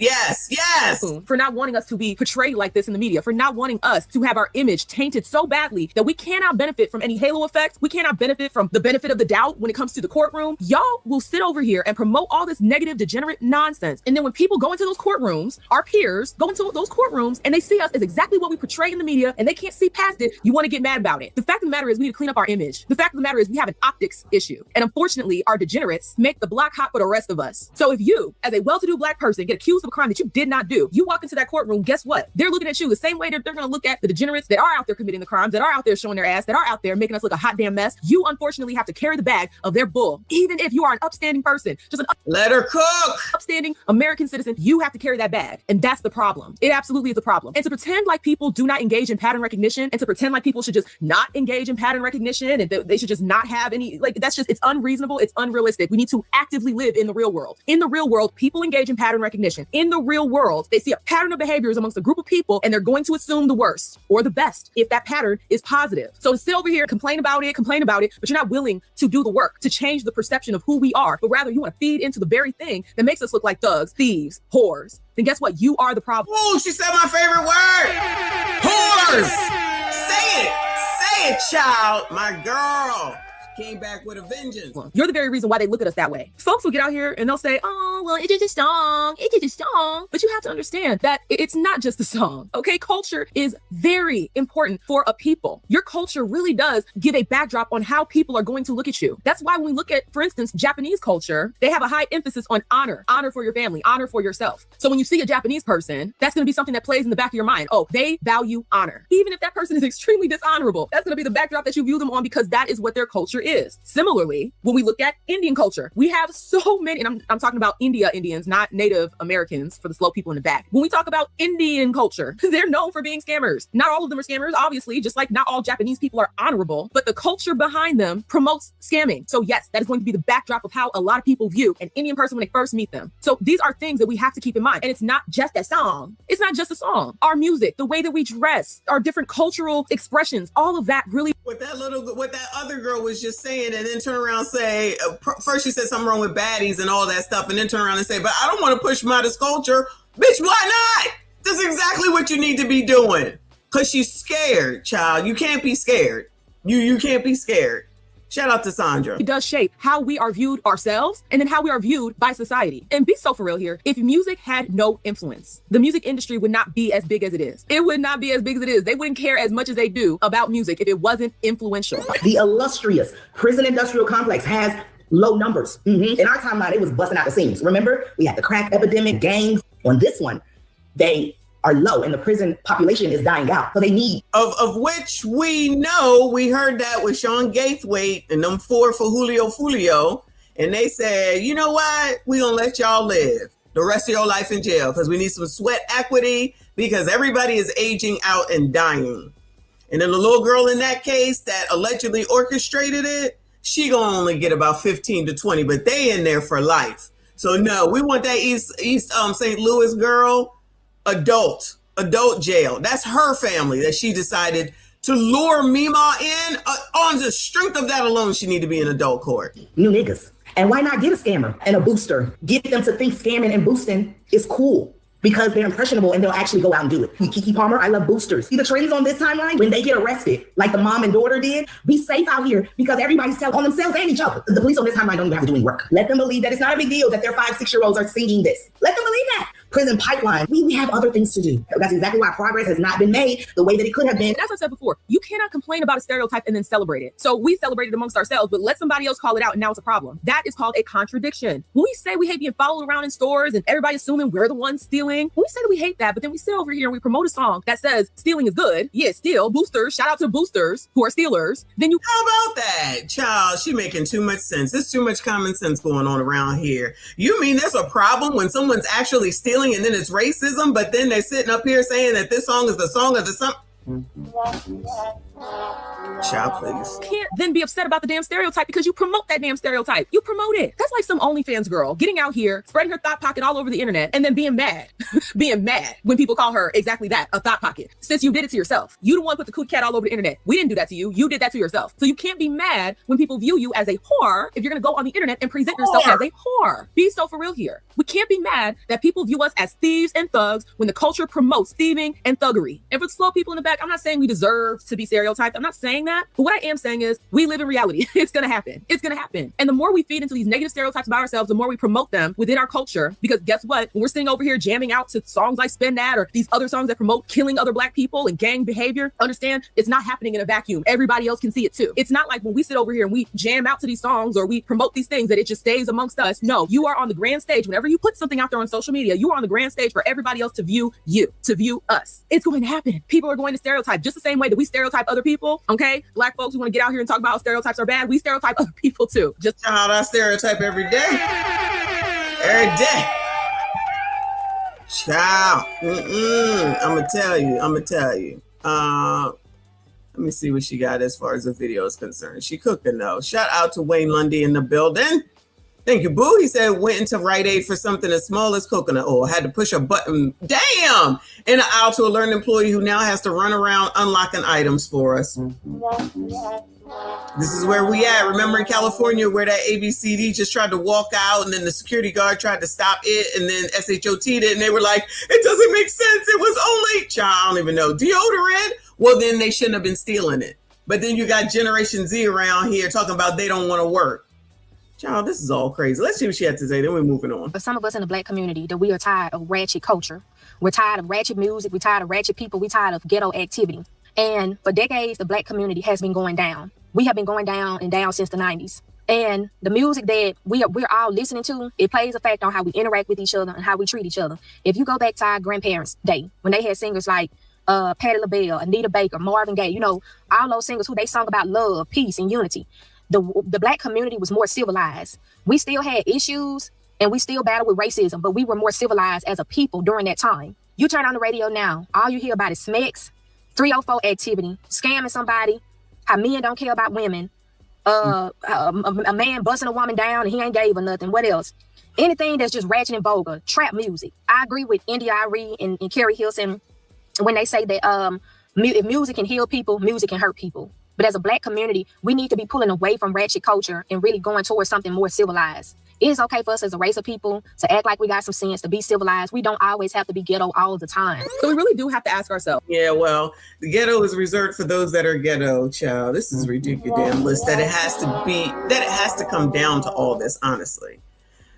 For not wanting us to be portrayed like this in the media, for not wanting us to have our image tainted so badly that we cannot benefit from any halo effects. We cannot benefit from the benefit of the doubt when it comes to the courtroom. Y'all will sit over here and promote all this negative, degenerate nonsense. And then when people go into those courtrooms, our peers go into those courtrooms and they see us as exactly what we portray in the media and they can't see past it, you want to get mad about it. The fact of the matter is we need to clean up our image. The fact of the matter is we have an optics issue. And unfortunately, our degenerates make the block hot for the rest of us. So if you, as a well-to-do Black person, get accused of a crime that you did not do, you walk into that courtroom, guess what? They're looking at you the same way that they're going to look at the degenerates that are out there committing the crimes, that are out there showing their ass, that are out there making us look a hot damn mess. You unfortunately have to carry the bag of their bull. Even if you are an upstanding person, just an let her cook, upstanding American citizen, you have to carry that bag. And that's the problem. It absolutely is a problem. And to pretend like people do not engage in pattern recognition and to pretend like people should just not engage in pattern recognition and they should just not have any, like, that's just, it's unreasonable. It's unrealistic. We need to actively live in the real world. In the real world, people engage in pattern recognition. In the real world, they see a pattern of behaviors amongst a group of people and they're going to assume the worst or the best if that pattern is positive. So to sit over here, complain about it, but you're not willing to do the work to change the perception of who we are, but rather you want to feed into the very thing that makes us look like thugs, thieves, whores, then guess what? You are the problem. Oh, she said my favorite word. Whores. Say it, child. My girl. Came back with a vengeance. You're the very reason why they look at us that way. Folks will get out here and they'll say, oh, well, it's just a song. It's just a song. But you have to understand that it's not just a song, okay? Culture is very important for a people. Your culture really does give a backdrop on how people are going to look at you. That's why when we look at, for instance, Japanese culture, they have a high emphasis on honor for your family, honor for yourself. So when you see a Japanese person, that's going to be something that plays in the back of your mind. Oh, they value honor. Even if that person is extremely dishonorable, that's going to be the backdrop that you view them on because that is what their culture is. Similarly, when we look at Indian culture, we have so many, and I'm talking about Indians, not Native Americans for the slow people in the back. When we talk about Indian culture, they're known for being scammers. Not all of them are scammers, obviously, just like not all Japanese people are honorable, but the culture behind them promotes scamming. So yes, that is going to be the backdrop of how a lot of people view an Indian person when they first meet them. So these are things that we have to keep in mind. And it's not just a song. It's not just a song. Our music, the way that we dress, our different cultural expressions, all of that really. What that other girl was just saying, and then turn around and say, first she said something wrong with baddies and all that stuff, and then turn around and say, but I don't want to push modest culture. Bitch, why not? That's exactly what you need to be doing. Because she's scared, child. You can't be scared. You can't be scared. Shout out to Sandra. It does shape how we are viewed ourselves and then how we are viewed by society. And be so for real here. If music had no influence, the music industry would not be as big as it is. It would not be as big as it is. They wouldn't care as much as they do about music if it wasn't influential. The illustrious prison industrial complex has low numbers. In our timeline, it was busting out the seams. Remember, we had the crack epidemic, gangs. On this one, they are low and the prison population is dying out. So they need. Of which we know, we heard that with Sean Gaithwaite and them 4 for Julio. and they said, you know what? We're going to let y'all live the rest of your life in jail because we need some sweat equity because everybody is aging out and dying. And then the little girl in that case that allegedly orchestrated it, she gonna only get about 15 to 20, but they in there for life. So no, we want that East St. Louis girl, adult jail. That's her family that she decided to lure Mima in. On the strength of that alone, she need to be in adult court. New niggas. And why not get a scammer and a booster? Get them to think scamming and boosting is cool. Because they're impressionable and they'll actually go out and do it. Kiki Palmer, I love boosters. See the trends on this timeline? When they get arrested, like the mom and daughter did, be safe out here because everybody's telling on themselves and each other. The police on this timeline don't even have to do any work. Let them believe that it's not a big deal that their 5-6-year-olds are singing this. Let them believe that. Prison pipeline. We have other things to do. That's exactly why progress has not been made the way that it could have been. As I said before, you cannot complain about a stereotype and then celebrate it. So we celebrate it amongst ourselves, but let somebody else call it out and now it's a problem. That is called a contradiction. When we say we hate being followed around in stores and everybody assuming we're the ones stealing, when we say that we hate that, but then we sit over here and we promote a song that says stealing is good. Yeah, steal, boosters, shout out to boosters who are stealers. Then you... How about that? Child, she making too much sense. There's too much common sense going on around here. You mean there's a problem when someone's actually stealing and then it's racism, but then they're sitting up here saying that this song is the song of the song? Child, please. Can't then be upset about the damn stereotype because you promote that damn stereotype. You promote it. That's like some OnlyFans girl getting out here, spreading her thought pocket all over the internet, and then being mad. Being mad when people call her exactly that, a thought pocket. Since you did it to yourself. You the one put the cootie cat all over the internet. We didn't do that to you. You did that to yourself. So you can't be mad when people view you as a whore if you're gonna go on the internet and present yourself as a whore. Be so for real here. We can't be mad that people view us as thieves and thugs when the culture promotes thieving and thuggery. And for the slow people in the back, I'm not saying we deserve to be stereotyped. I'm not saying that. But what I am saying is we live in reality. It's going to happen. It's going to happen. And the more we feed into these negative stereotypes about ourselves, the more we promote them within our culture. Because guess what? When we're sitting over here jamming out to songs like Spend That or these other songs that promote killing other Black people and gang behavior, understand it's not happening in a vacuum. Everybody else can see it too. It's not like when we sit over here and we jam out to these songs or we promote these things that it just stays amongst us. No, you are on the grand stage. Whenever you put something out there on social media, you are on the grand stage for everybody else to view you, to view us. It's going to happen. People are going to stereotype just the same way that we stereotype other people. Okay, Black folks who want to get out here and talk about how stereotypes are bad, we stereotype other people too. Just child, I stereotype every day. Every day. Child. I'm gonna tell you. Let me see what she got as far as the video is concerned. She cooking though. Shout out to Wayne Lundy in the building. Thank you, boo. He said went into Rite Aid for something as small as coconut oil. Had to push a button, damn, in the aisle to alert an employee who now has to run around unlocking items for us. This is where we at. Remember in California where that ABCD just tried to walk out and then the security guard tried to stop it and then SHOT'd it and they were like, it doesn't make sense. It was only, child, I don't even know, deodorant. Well, then they shouldn't have been stealing it. But then you got Generation Z around here talking about they don't want to work. Child, this is all crazy. Let's see what she had to say. Then we're moving on. For some of us in the Black community, that we are tired of ratchet culture. We're tired of ratchet music. We're tired of ratchet people. We're tired of ghetto activity. And for decades, the Black community has been going down. We have been going down and down since the 90s. And the music that we're all listening to, it plays a fact on how we interact with each other and how we treat each other. If you go back to our grandparents' day, when they had singers like Patti LaBelle, Anita Baker, Marvin Gaye, you know, all those singers who they sung about love, peace, and unity. The Black community was more civilized. We still had issues and we still battle with racism, but we were more civilized as a people during that time. You turn on the radio now, all you hear about is smacks, 304 activity, scamming somebody, how men don't care about women, a man busting a woman down and he ain't gave her nothing. What else? Anything that's just ratchet and vulgar, trap music. I agree with India Arie and Carrie Hilson when they say that if music can heal people, music can hurt people. But as a Black community, we need to be pulling away from ratchet culture and really going towards something more civilized. It is okay for us as a race of people to act like we got some sense, to be civilized. We don't always have to be ghetto all the time. So we really do have to ask ourselves. Yeah, well, the ghetto is reserved for those that are ghetto, child. This is ridiculous that it has to come down to all this, honestly.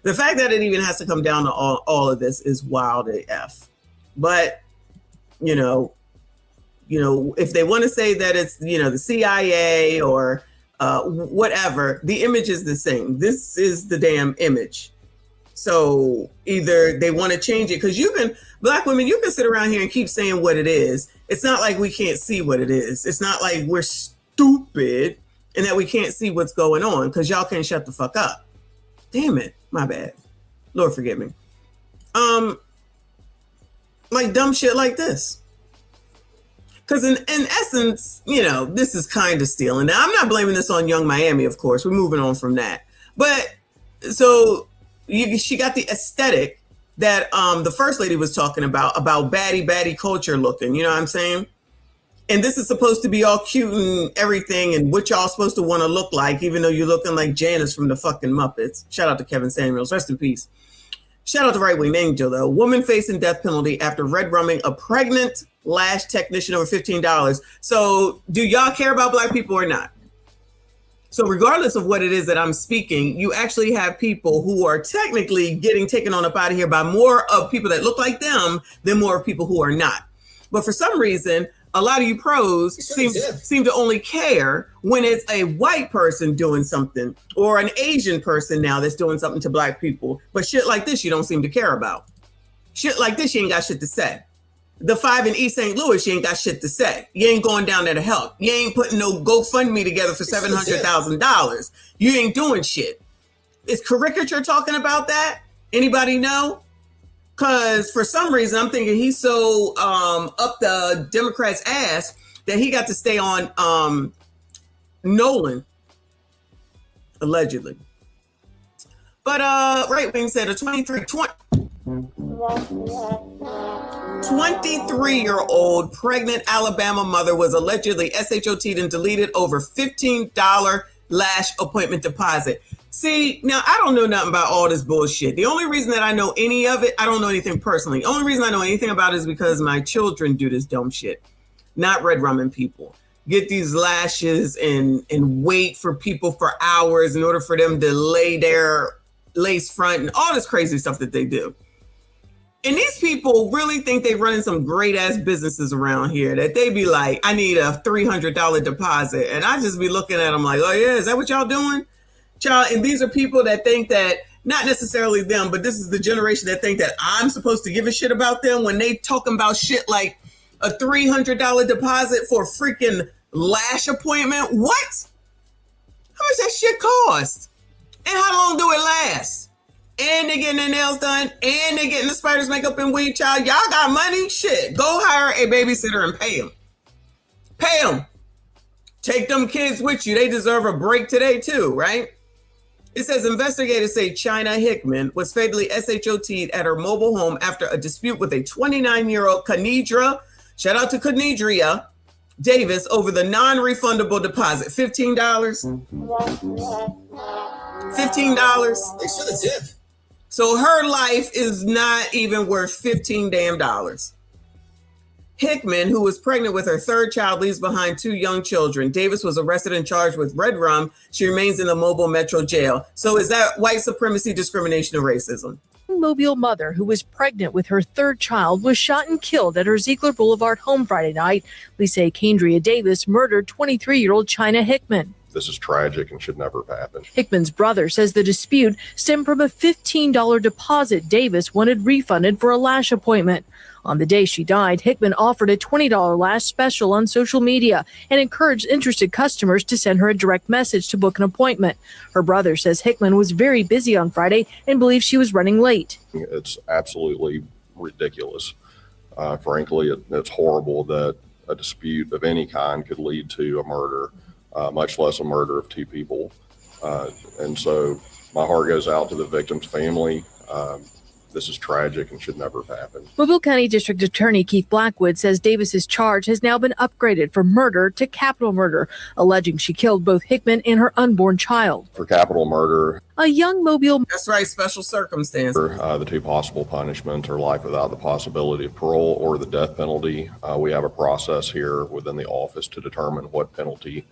The fact that it even has to come down to all of this is wild AF. But, you know, if they want to say that it's, the CIA or whatever, the image is the same. This is the damn image. So either they want to change it, because Black women, you can sit around here and keep saying what it is. It's not like we can't see what it is. It's not like we're stupid and that we can't see what's going on, because y'all can't shut the fuck up. Damn it. My bad. Lord forgive me. Like dumb shit like this. Because in essence, you know, this is kind of stealing. Now, I'm not blaming this on Young Miami, of course. We're moving on from that. But so she got the aesthetic that the first lady was talking about baddie culture looking. You know what I'm saying? And this is supposed to be all cute and everything and what y'all supposed to want to look like, even though you're looking like Janice from the fucking Muppets. Shout out to Kevin Samuels. Rest in peace. Shout out to Right Wing Angel, though. Woman facing death penalty after red rumming a pregnant lash technician over $15. So do y'all care about black people or not? So regardless of what it is that I'm speaking, you actually have people who are technically getting taken on up out of here by more of people that look like them than more of people who are not. But for some reason, a lot of you pros seem to only care when it's a white person doing something or an Asian person now that's doing something to black people. But shit like this, you don't seem to care about. Shit like this, you ain't got shit to say. The 5 in East St. Louis, you ain't got shit to say. You ain't going down there to help. You ain't putting no GoFundMe together for $700,000. You ain't doing shit. Is Caricature talking about that? Anybody know? Because for some reason, I'm thinking he's so up the Democrats' ass that he got to stay on Nolan, allegedly. But Right Wing said a 23-year-old pregnant Alabama mother was allegedly SHOT'd and deleted over $15 lash appointment deposit. See, now I don't know nothing about all this bullshit. The only reason that I know any of it, I don't know anything personally. The only reason I know anything about it is because my children do this dumb shit. Not red rumming people. Get these lashes and wait for people for hours in order for them to lay their lace front and all this crazy stuff that they do. And these people really think they running some great ass businesses around here that they be like, I need a $300 deposit. And I just be looking at them like, oh yeah, is that what y'all doing? Child, and these are people that think that, not necessarily them, but this is the generation that think that I'm supposed to give a shit about them when they talking about shit like a $300 deposit for a freaking lash appointment. What? How much that shit cost? And how long do it last? And they getting their nails done, and they getting the spider's makeup and weave. Child, y'all got money? Shit, go hire a babysitter and pay them. Pay them. Take them kids with you. They deserve a break today too, right? It says investigators say China Hickman was fatally SHOT'd at her mobile home after a dispute with a 29-year-old Kanidra, shout out to Kanidria Davis, over the non-refundable deposit. $15? $15? They should have tipped. So her life is not even worth $15 damn. Hickman, who was pregnant with her third child, leaves behind 2 young children. Davis was arrested and charged with red rum. She remains in the Mobile Metro Jail. So is that white supremacy, discrimination, and racism? Mobile mother who was pregnant with her third child was shot and killed at her Ziegler Boulevard home Friday night. Police say Kendria Davis murdered 23-year-old China Hickman. This is tragic and should never have happened. Hickman's brother says the dispute stemmed from a $15 deposit Davis wanted refunded for a lash appointment. On the day she died, Hickman offered a $20 lash special on social media and encouraged interested customers to send her a direct message to book an appointment. Her brother says Hickman was very busy on Friday and believes she was running late. It's absolutely ridiculous. Frankly, it's horrible that a dispute of any kind could lead to a murder, much less a murder of 2 people. And so my heart goes out to the victim's family. This is tragic and should never have happened. Mobile County District Attorney Keith Blackwood says Davis's charge has now been upgraded from murder to capital murder, alleging she killed both Hickman and her unborn child. For capital murder, a young Mobile... That's right, special circumstance. The 2 possible punishments are life without the possibility of parole or the death penalty. We have a process here within the office to determine what penalty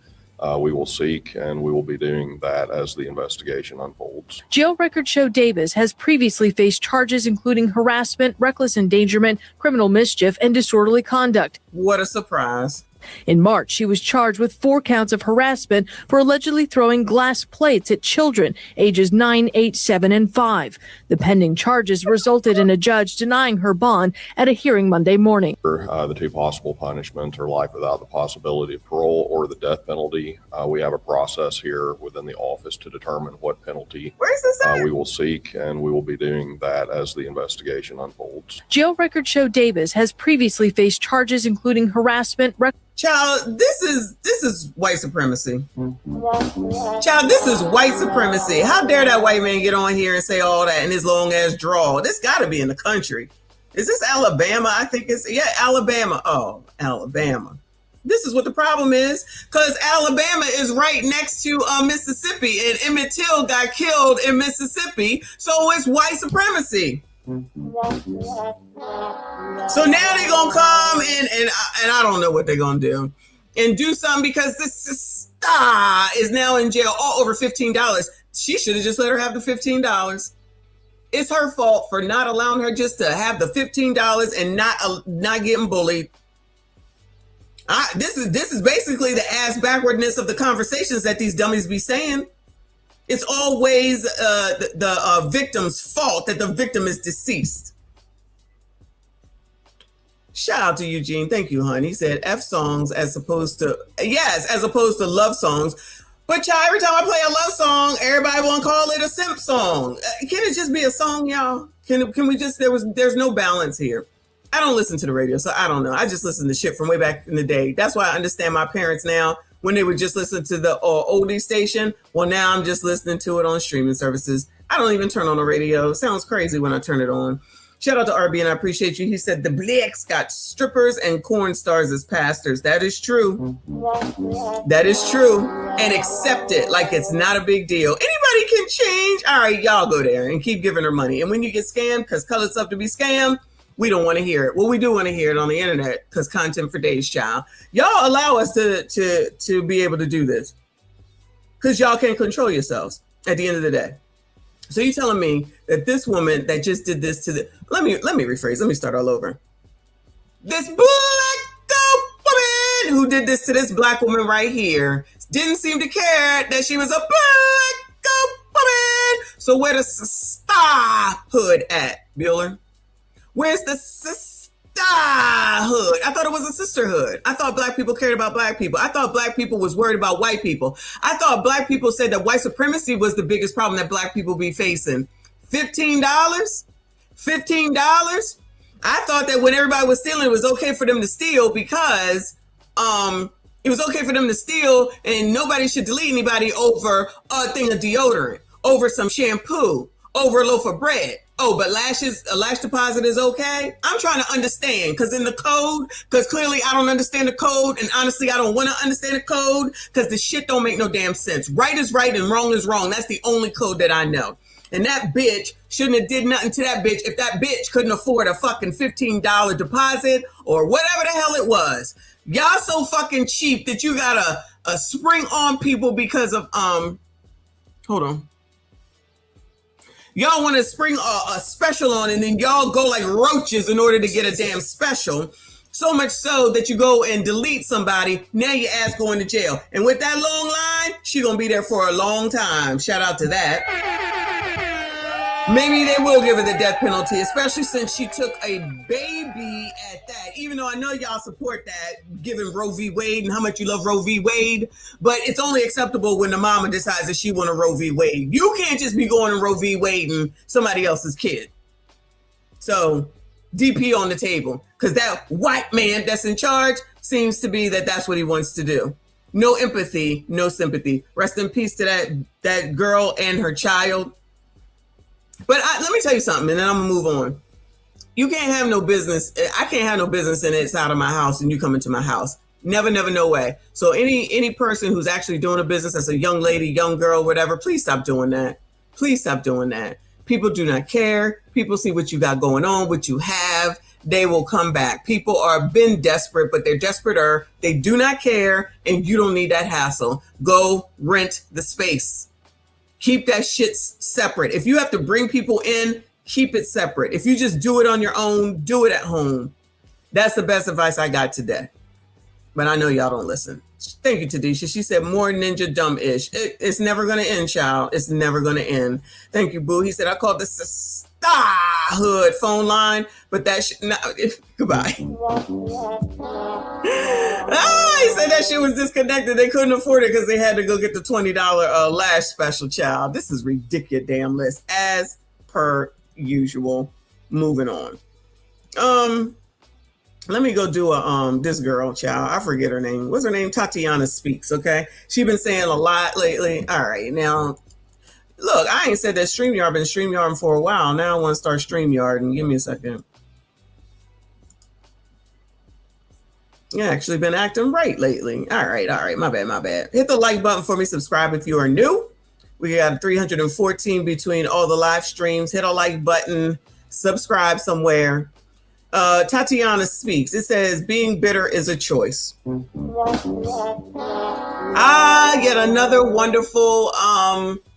we will seek, and we will be doing that as the investigation unfolds. Jail records show Davis has previously faced charges including harassment, reckless endangerment, criminal mischief, and disorderly conduct. What a surprise. In March, she was charged with 4 counts of harassment for allegedly throwing glass plates at children ages 9, 8, 7, and 5. The pending charges resulted in a judge denying her bond at a hearing Monday morning. The 2 possible punishments are life without the possibility of parole or the death penalty. We have a process here within the office to determine what penalty we will seek, and we will be doing that as the investigation unfolds. Jail records show Davis has previously faced charges including harassment. Child, this is white supremacy. Child, this is white supremacy. How dare that white man get on here and say all that in his long ass drawl? This got to be in the country. Is this Alabama? I think it's, yeah, Alabama. Oh, Alabama. This is what the problem is, because Alabama is right next to Mississippi, and Emmett Till got killed in Mississippi, so it's white supremacy. So now they're gonna come and I don't know what they're gonna do and do something, because this is now in jail all over $15. She should have just let her have the $15. It's her fault for not allowing her just to have the $15 and not getting bullied. This is basically the ass backwardness of the conversations that these dummies be saying. It's always the victim's fault that the victim is deceased. Shout out to Eugene. Thank you, hon. He said F songs as opposed to love songs. But y'all, every time I play a love song, everybody want to call it a simp song. Can it just be a song, y'all? Can we just, there's no balance here. I don't listen to the radio, so I don't know. I just listen to shit from way back in the day. That's why I understand my parents now when they would just listen to the oldie station. Well, now I'm just listening to it on streaming services. I don't even turn on the radio. It sounds crazy when I turn it on. Shout out to RB, and I appreciate you. He said the blacks got strippers and corn stars as pastors. That is true. That is true. And accept it like it's not a big deal. Anybody can change. All right, y'all go there and keep giving her money. And when you get scammed because colored stuff to be scammed, we don't want to hear it. Well, we do want to hear it on the internet because content for days, child. Y'all allow us to be able to do this because y'all can't control yourselves at the end of the day. So you telling me that this woman that just did this to the, let me rephrase. Let me start all over. This black woman who did this to this black woman right here didn't seem to care that she was a black woman. So where the sisterhood at, Bueller? Where's the sisterhood? I thought it was a sisterhood. I thought black people cared about black people. I thought black people was worried about white people. I thought black people said that white supremacy was the biggest problem that black people be facing. $15? $15? I thought that when everybody was stealing, it was okay for them to steal because it was okay for them to steal and nobody should delete anybody over a thing of deodorant, over some shampoo, over a loaf of bread. Oh, but a lash deposit is okay? I'm trying to understand because in the code, because clearly I don't understand the code, and honestly, I don't want to understand the code because the shit don't make no damn sense. Right is right and wrong is wrong. That's the only code that I know. And that bitch shouldn't have did nothing to that bitch if that bitch couldn't afford a fucking $15 deposit or whatever the hell it was. Y'all so fucking cheap that you gotta spring on people because of, hold on. Y'all want to spring a special on and then y'all go like roaches in order to get a damn special. So much so that you go and delete somebody. Now your ass going to jail. And with that long line, she gonna be there for a long time. Shout out to that. Maybe they will give her the death penalty, especially since she took a baby at that. Even though I know y'all support that, given Roe v. Wade and how much you love Roe v. Wade. But it's only acceptable when the mama decides that she want a Roe v. Wade. You can't just be going to Roe v. Wade and somebody else's kid. So DP on the table. Because that white man that's in charge seems to be that's what he wants to do. No empathy, no sympathy. Rest in peace to that girl and her child. But let me tell you something, and then I'm gonna move on. You can't have no business. I can't have no business in it's out of my house, and you come into my house. Never, never, no way. So any person who's actually doing a business as a young lady, young girl, whatever, please stop doing that. Please stop doing that. People do not care. People see what you got going on, what you have. They will come back. People are been desperate, but they're desperater. They do not care, and you don't need that hassle. Go rent the space. Keep that shit separate. If you have to bring people in, keep it separate. If you just do it on your own, do it at home. That's the best advice I got today. but I know y'all don't listen. Thank you, Tadisha. She said more ninja dumb-ish. It's never going to end, child. It's never going to end. Thank you, Boo. He said, I called this hood phone line, but that shit, no, goodbye. He said that shit was disconnected. They couldn't afford it because they had to go get the $20 lash special, child. This is ridiculous, damn list, as per usual. Moving on. Let me go do this girl, child. I forget her name. What's her name? Tatiana Speaks, okay? She been saying a lot lately. All right, now, look, I ain't said that StreamYard been StreamYarding for a while. Now I want to start StreamYarding. Give me a second. Yeah, actually been acting right lately. All right. My bad. Hit the like button for me. Subscribe if you are new. We got 314 between all the live streams. Hit a like button. Subscribe somewhere. Tatiana Speaks. It says, being bitter is a choice. Yet another wonderful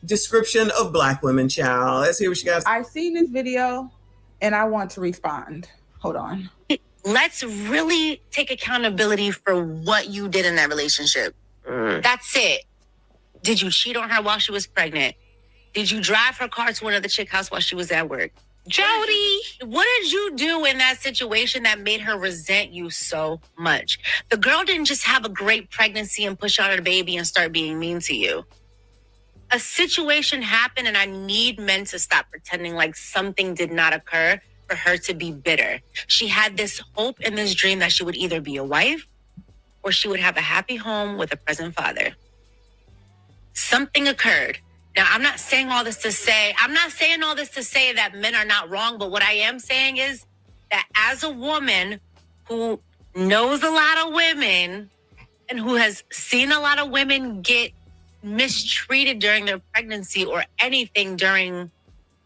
description of Black women, child. Let's hear what you guys. I've seen this video and I want to respond. Hold on. Let's really take accountability for what you did in that relationship. That's it. Did you cheat on her while she was pregnant? Did you drive her car to another chick's house while she was at work? Jody, what did you do in that situation that made her resent you so much? The girl didn't just have a great pregnancy and push out her baby and start being mean to you. A situation happened, and I need men to stop pretending like something did not occur for her to be bitter. She had this hope and this dream that she would either be a wife or she would have a happy home with a present father. Something occurred. Now, I'm not saying all this to say that men are not wrong, but what I am saying is that as a woman who knows a lot of women and who has seen a lot of women get mistreated during their pregnancy or anything during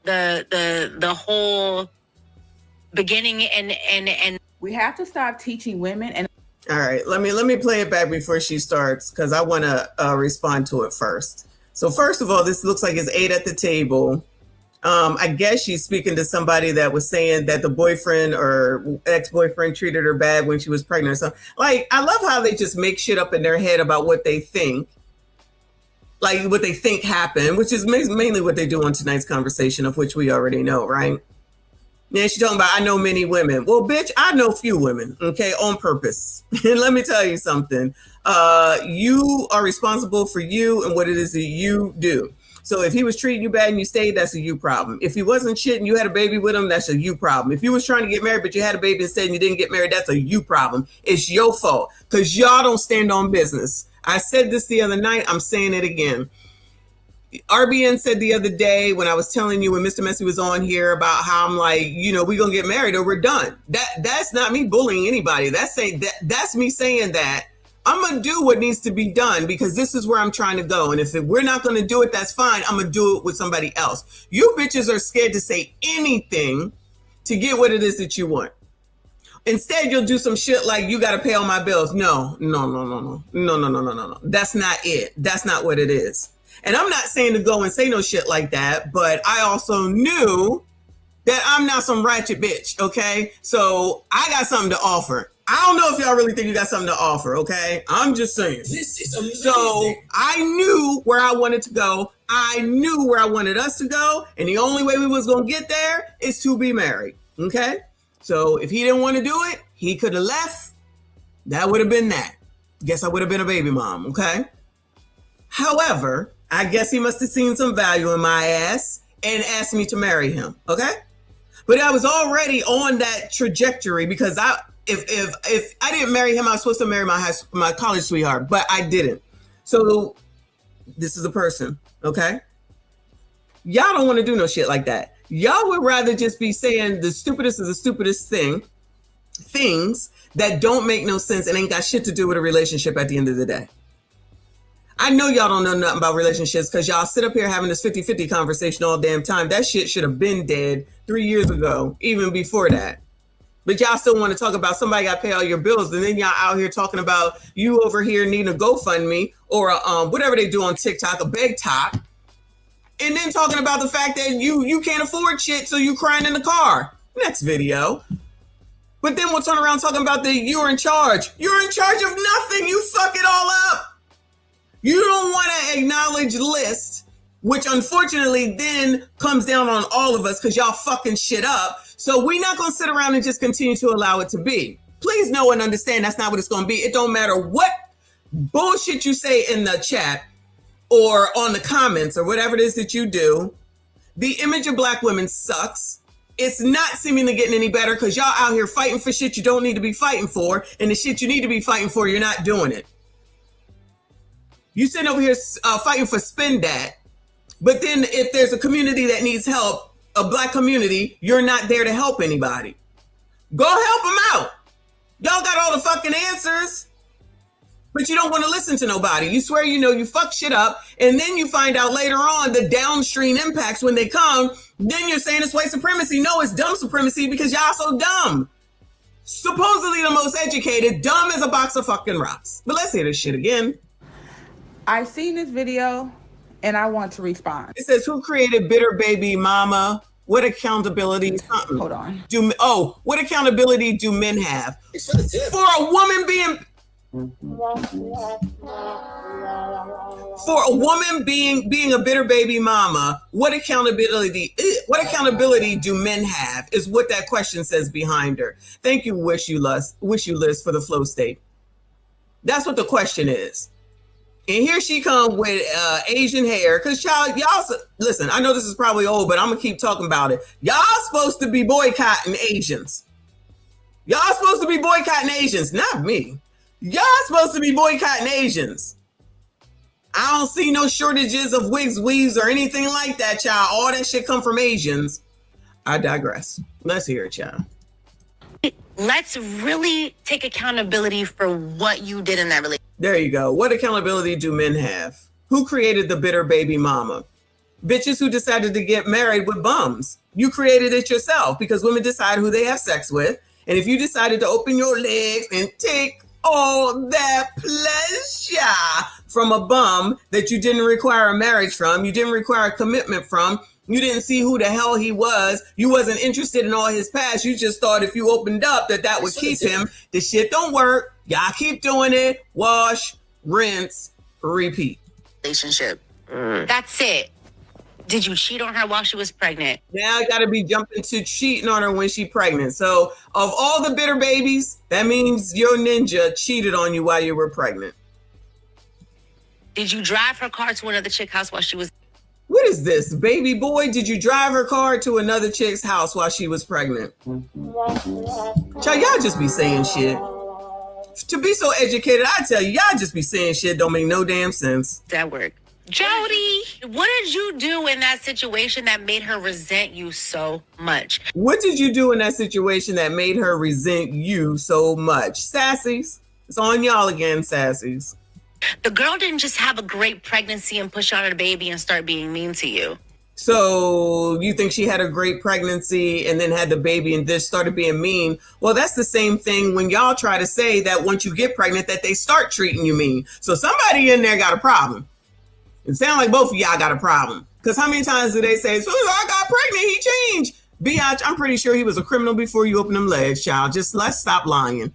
the whole beginning and we have to stop teaching women. And all right, let me play it back before she starts, because I want to respond to it first. So first of all, this looks like it's 8 at the table. I guess she's speaking to somebody that was saying that the boyfriend or ex-boyfriend treated her bad when she was pregnant. So, like, I love how they just make shit up in their head about what they think, like what they think happened, which is mainly what they do on tonight's conversation, of which we already know, right? Yeah, she's talking about, I know many women. Well, bitch, I know few women, okay, on purpose. And let me tell you something. You are responsible for you and what it is that you do. So if he was treating you bad and you stayed, that's a you problem. If he wasn't shit and you had a baby with him, that's a you problem. If you was trying to get married, but you had a baby instead and you didn't get married, that's a you problem. It's your fault because y'all don't stand on business. I said this the other night. I'm saying it again. RBN said the other day when I was telling you when Mr. Messi was on here about how I'm like, you know, we're going to get married or we're done. That's not me bullying anybody. That's me saying that I'm going to do what needs to be done because this is where I'm trying to go. And if we're not going to do it, that's fine. I'm going to do it with somebody else. You bitches are scared to say anything to get what it is that you want. Instead, you'll do some shit like you got to pay all my bills. No. That's not it. That's not what it is. And I'm not saying to go and say no shit like that, but I also knew that I'm not some ratchet bitch, okay? So I got something to offer. I don't know if y'all really think you got something to offer, okay? I'm just saying. This is amazing. So I knew where I wanted to go. I knew where I wanted us to go. And the only way we was going to get there is to be married, okay? So if he didn't want to do it, he could have left. That would have been that. Guess I would have been a baby mom, okay? However, I guess he must have seen some value in my ass and asked me to marry him, okay? But I was already on that trajectory because if I didn't marry him, I was supposed to marry my college sweetheart, but I didn't. So this is a person, okay? Y'all don't want to do no shit like that. Y'all would rather just be saying the stupidest of the stupidest things that don't make no sense and ain't got shit to do with a relationship at the end of the day. I know y'all don't know nothing about relationships because y'all sit up here having this 50-50 conversation all damn time. That shit should have been dead 3 years ago, even before that. But y'all still want to talk about somebody got to pay all your bills. And then y'all out here talking about you over here needing a GoFundMe or whatever they do on TikTok, a beg top. And then talking about the fact that you can't afford shit, so you crying in the car. Next video. But then we'll turn around talking about that you're in charge. You're in charge of nothing. You fuck it all up. You don't want to acknowledge lists, which unfortunately then comes down on all of us because y'all fucking shit up. So we're not going to sit around and just continue to allow it to be. Please know and understand that's not what it's going to be. It don't matter what bullshit you say in the chat or on the comments or whatever it is that you do. The image of black women sucks. It's not seemingly getting any better because y'all out here fighting for shit you don't need to be fighting for, and the shit you need to be fighting for, you're not doing it. You sitting over here fighting for spend that, but then if there's a community that needs help, a black community, you're not there to help anybody. Go help them out. Y'all got all the fucking answers, but you don't want to listen to nobody. You swear you know you fuck shit up, and then you find out later on the downstream impacts when they come. Then you're saying it's white supremacy. No, it's dumb supremacy because y'all so dumb. Supposedly the most educated, dumb as a box of fucking rocks. But let's hear this shit again. I've seen this video and I want to respond. It says, who created Bitter Baby Mama? What accountability? Hold on. What accountability do men have? For a woman being a bitter baby mama, what accountability do men have is what that question says behind her. Thank you, Wish You Liz, for the flow state. That's what the question is. And here she comes with Asian hair. Because child, y'all, listen, I know this is probably old, but I'm going to keep talking about it. Y'all supposed to be boycotting Asians. Y'all supposed to be boycotting Asians, not me. Y'all supposed to be boycotting Asians. I don't see no shortages of wigs, weaves, or anything like that, child. All that shit come from Asians. I digress. Let's hear it, child. Let's really take accountability for what you did in that relationship. There you go. What accountability do men have? Who created the bitter baby mama? Bitches who decided to get married with bums. You created it yourself because women decide who they have sex with. And if you decided to open your legs and take all that pleasure from a bum that you didn't require a marriage from, you didn't require a commitment from, you didn't see who the hell he was, you wasn't interested in all his past, you just thought if you opened up that would keep him. The shit don't work. Y'all keep doing it. Wash, rinse, repeat. Relationship. That's it. Did you cheat on her while she was pregnant? Now you gotta be jumping to cheating on her when she's pregnant. So of all the bitter babies, that means your ninja cheated on you while you were pregnant. Did you drive her car to another chick's house while she was... What is this, baby boy? Did you drive her car to another chick's house while she was pregnant? Child, y'all just be saying shit. To be so educated, I tell you, y'all just be saying shit don't make no damn sense. That work. Jody, what did you do in that situation that made her resent you so much? What did you do in that situation that made her resent you so much? Sassies, it's on y'all again, sassies. The girl didn't just have a great pregnancy and push out her baby and start being mean to you. So you think she had a great pregnancy and then had the baby and just started being mean? Well, that's the same thing when y'all try to say that once you get pregnant that they start treating you mean. So somebody in there got a problem. It sounds like both of y'all got a problem. Because how many times do they say, as soon as I got pregnant, he changed? Biatch, I'm pretty sure he was a criminal before you open them legs, child. Just let's stop lying.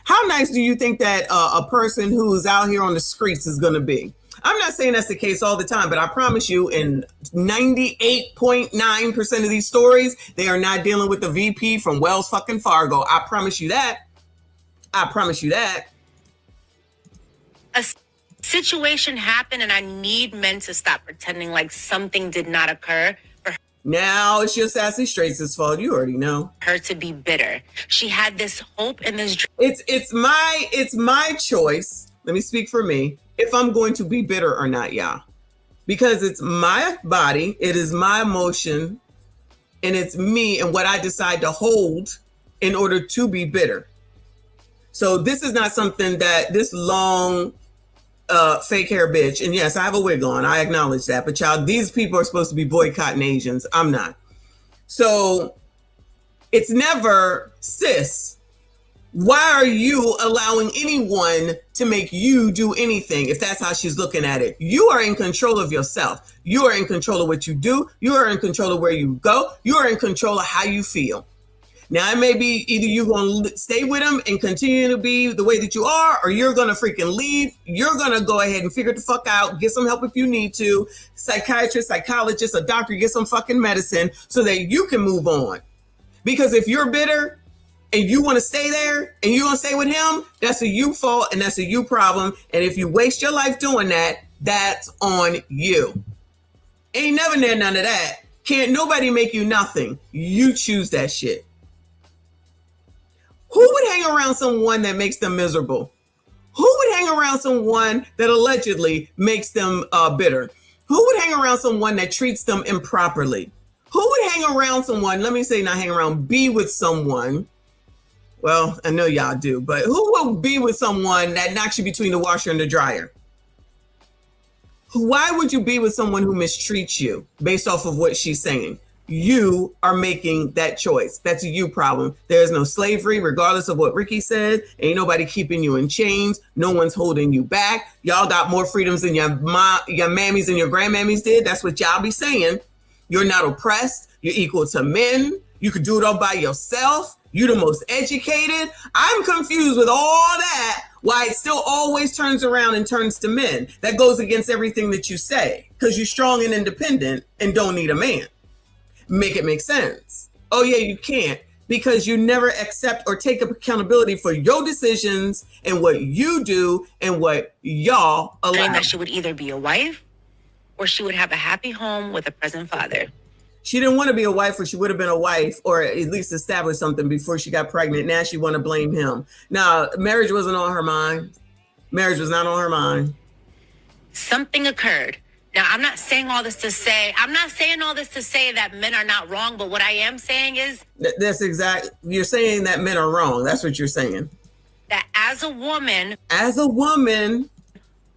How nice do you think that a person who's out here on the streets is going to be? I'm not saying that's the case all the time, but I promise you in 98.9% of these stories, they are not dealing with the VP from Wells fucking Fargo. I promise you that. I promise you that. A situation happened and I need men to stop pretending like something did not occur. Now it's your sassy straights' fault. You already know. Her to be bitter. She had this hope and this dream. It's my choice. Let me speak for me. If I'm going to be bitter or not, y'all. Because it's my body, it is my emotion, and it's me and what I decide to hold in order to be bitter. So this is not something that this long fake hair bitch, and yes, I have a wig on, I acknowledge that, but y'all, these people are supposed to be boycotting Asians. I'm not. So it's never, sis, why are you allowing anyone to make you do anything if that's how she's looking at it? You are in control of yourself. You are in control of what you do. You are in control of where you go. You are in control of how you feel. Now, it may be either you're going to stay with him and continue to be the way that you are, or you're going to freaking leave. You're going to go ahead and figure the fuck out, get some help if you need to, psychiatrist, psychologist, a doctor, get some fucking medicine so that you can move on. Because if you're bitter and you want to stay there and you want to stay with him, that's a you fault and that's a you problem. And if you waste your life doing that, that's on you. Ain't never near none of that. Can't nobody make you nothing. You choose that shit. Who would hang around someone that makes them miserable? Who would hang around someone that allegedly makes them bitter? Who would hang around someone that treats them improperly? Who would hang around someone, let me say not hang around, be with someone. Well, I know y'all do, but who will be with someone that knocks you between the washer and the dryer? Why would you be with someone who mistreats you based off of what she's saying? You are making that choice. That's a you problem. There's no slavery, regardless of what Ricky said. Ain't nobody keeping you in chains. No one's holding you back. Y'all got more freedoms than your mammies and your grandmammies did. That's what y'all be saying. You're not oppressed. You're equal to men. You could do it all by yourself. You're the most educated. I'm confused with all that. Why it still always turns around and turns to men. That goes against everything that you say because you're strong and independent and don't need a man. Make it make sense. Oh yeah, you can't because you never accept or take up accountability for your decisions and what you do and what y'all allow. That she would either be a wife or she would have a happy home with a present father. She didn't want to be a wife, or she would have been a wife, or at least establish something before she got pregnant. Now she want to blame him. Now, marriage wasn't on her mind. Marriage was not on her mind. Something occurred. Now, I'm not saying all this to say that men are not wrong, but what I am saying is... That's exact. You're saying that men are wrong. That's what you're saying. That as a woman...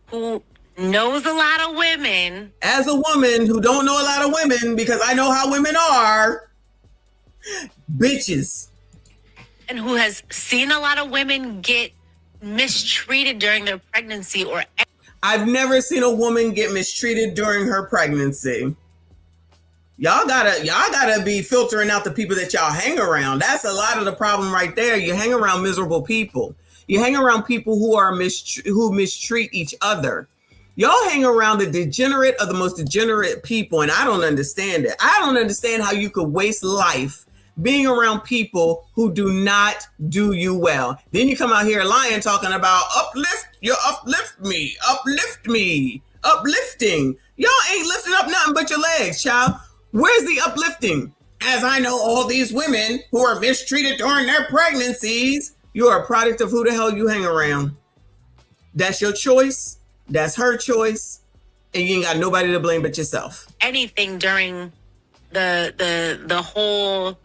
who knows a lot of women... As a woman who don't know a lot of women, because I know how women are... Bitches. And who has seen a lot of women get mistreated during their pregnancy or... I've never seen a woman get mistreated during her pregnancy. Y'all gotta be filtering out the people that y'all hang around. That's a lot of the problem right there. You hang around miserable people. You hang around people who mistreat each other. Y'all hang around the degenerate of the most degenerate people, and I don't understand it. I don't understand how you could waste life being around people who do not do you well. Then you come out here lying, talking about uplifting. Y'all ain't lifting up nothing but your legs, child. Where's the uplifting? As I know all these women who are mistreated during their pregnancies, you're a product of who the hell you hang around. That's your choice. That's her choice. And you ain't got nobody to blame but yourself. Anything during the whole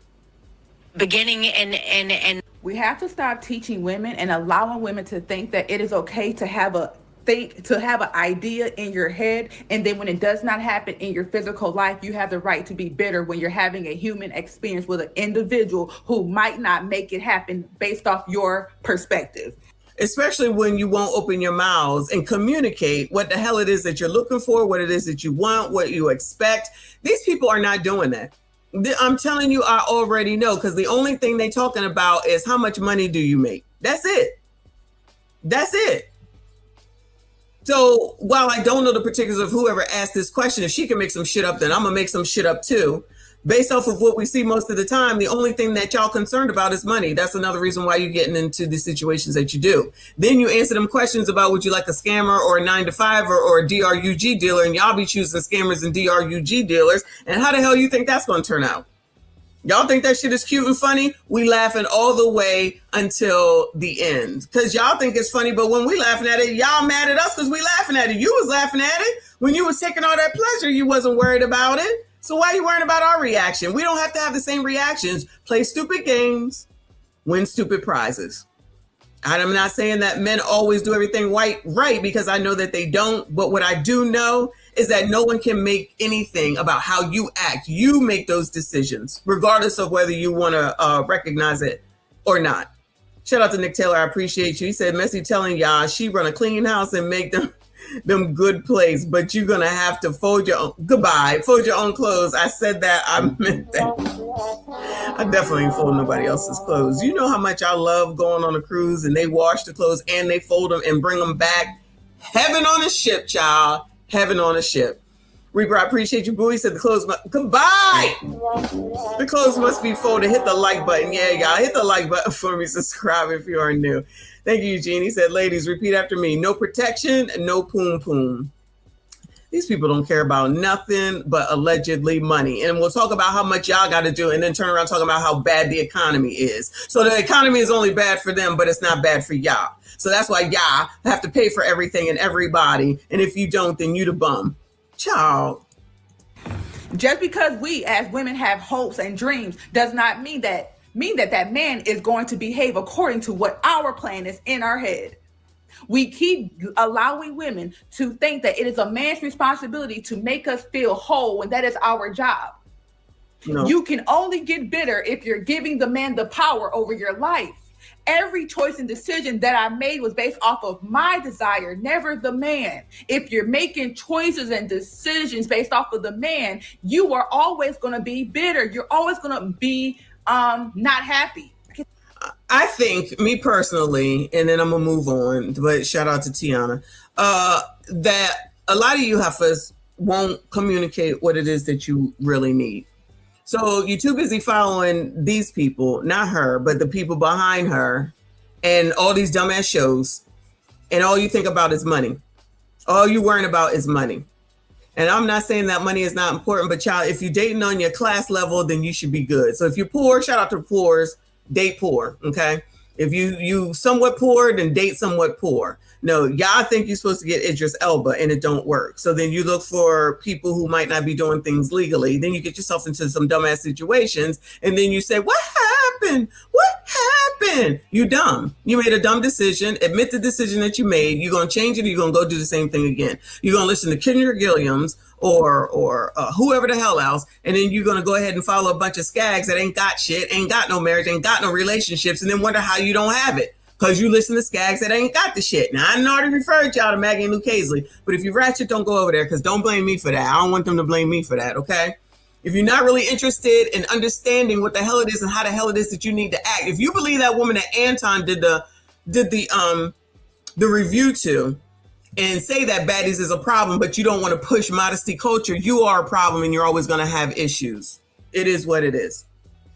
beginning and we have to stop teaching women and allowing women to think that it is okay to have an idea in your head, and then when it does not happen in your physical life, you have the right to be bitter when you're having a human experience with an individual who might not make it happen based off your perspective. Especially when you won't open your mouths and communicate what the hell it is that you're looking for, what it is that you want, what you expect. These people are not doing that. I'm telling you, I already know, because the only thing they're talking about is how much money do you make? That's it. That's it. So while I don't know the particulars of whoever asked this question, if she can make some shit up, then I'm going to make some shit up too. Based off of what we see most of the time, the only thing that y'all concerned about is money. That's another reason why you're getting into the situations that you do. Then you answer them questions about would you like a scammer or a 9-to-5 or a DRUG dealer, and y'all be choosing scammers and DRUG dealers. And how the hell you think that's going to turn out? Y'all think that shit is cute and funny? We laughing all the way until the end. Because y'all think it's funny, but when we laughing at it, y'all mad at us because we laughing at it. You was laughing at it. When you was taking all that pleasure, you wasn't worried about it. So why are you worrying about our reaction? We don't have to have the same reactions. Play stupid games, win stupid prizes. I'm not saying that men always do everything right, because I know that they don't. But what I do know is that no one can make anything about how you act. You make those decisions, regardless of whether you want to recognize it or not. Shout out to Nick Taylor. I appreciate you. He said, Messy telling y'all she run a clean house and make them good plays, but you're gonna have to fold your own clothes. I said that, I meant that. I definitely ain't fold nobody else's clothes. You know how much I love going on a cruise and they wash the clothes and they fold them and bring them back. Heaven on a ship, child. Heaven on a ship. Reaper, I appreciate you, boo. He said the clothes goodbye. The clothes must be folded. Hit the like button. Yeah, y'all. Hit the like button for me. Subscribe if you are new. Thank you, Eugene. He said, ladies, repeat after me. No protection, no poom poom. These people don't care about nothing but allegedly money. And we'll talk about how much y'all got to do and then turn around talking about how bad the economy is. So the economy is only bad for them, but it's not bad for y'all. So that's why y'all have to pay for everything and everybody. And if you don't, then you the bum. Child. Just because we as women have hopes and dreams does not mean that man is going to behave according to what our plan is in our head. We keep allowing women to think that it is a man's responsibility to make us feel whole when that is our job. No. You can only get bitter if you're giving the man the power over your life. Every choice and decision that I made was based off of my desire, never the man. If you're making choices and decisions based off of the man, you are always going to be bitter. You're always going to be not happy. I think, me personally, and then I'm going to move on, but shout out to Tiana, that a lot of you heifers won't communicate what it is that you really need. So you're too busy following these people, not her, but the people behind her and all these dumbass shows. And all you think about is money. All you worrying about is money. And I'm not saying that money is not important, but child, if you're dating on your class level, then you should be good. So if you're poor, shout out to the poors, date poor, okay? If you somewhat poor, then date somewhat poor. No, y'all think you're supposed to get Idris Elba and it don't work. So then you look for people who might not be doing things legally. Then you get yourself into some dumbass situations. And then you say, what happened? What happened? You dumb. You made a dumb decision. Admit the decision that you made. You're going to change it or you're going to go do the same thing again. You're going to listen to Kendrick Williams or whoever the hell else. And then you're going to go ahead and follow a bunch of skags that ain't got shit, ain't got no marriage, ain't got no relationships, and then wonder how you don't have it. Because you listen to skags that ain't got the shit. Now, I already referred y'all to Maggie and Luke Hazley, but if you ratchet, don't go over there because don't blame me for that. I don't want them to blame me for that, okay? If you're not really interested in understanding what the hell it is and how the hell it is that you need to act, if you believe that woman that Anton did the review to and say that baddies is a problem, but you don't want to push modesty culture, you are a problem and you're always going to have issues. It is what it is.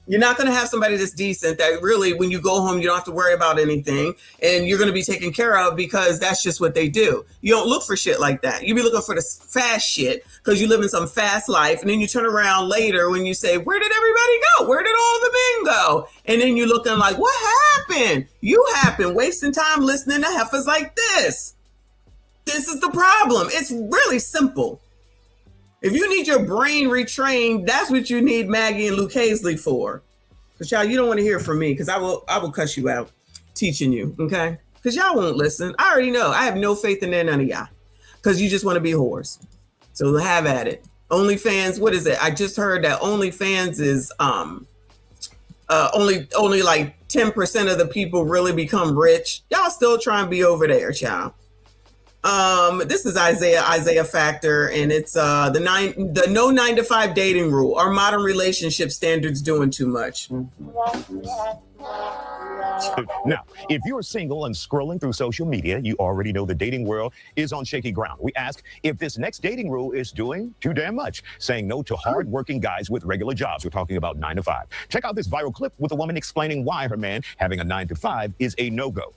You're not going to have somebody that's decent that really, when you go home, you don't have to worry about anything and you're going to be taken care of because that's just what they do. You don't look for shit like that. You be looking for the fast shit because you live in some fast life. And then you turn around later when you say, where did everybody go? Where did all the men go? And then you're looking like, what happened? You happened wasting time listening to heifers like this. This is the problem. It's really simple. If you need your brain retrained, that's what you need Maggie and Luke Hazley for. Because y'all, you don't want to hear from me because I will cuss you out teaching you, okay? Because y'all won't listen. I already know. I have no faith in none of y'all because you just want to be whores. So have at it. OnlyFans, what is it? I just heard that OnlyFans is only like 10% of the people really become rich. Y'all still trying to be over there, child. This is Isaiah Factor, and it's the no 9-to-5 dating rule. Are modern relationship standards doing too much? Now, if you're single and scrolling through social media, you already know the dating world is on shaky ground. We ask if this next dating rule is doing too damn much, saying no to hard-working guys with regular jobs. We're talking about 9 to 5. Check out this viral clip with a woman explaining why her man having a 9 to 5 is a no-go.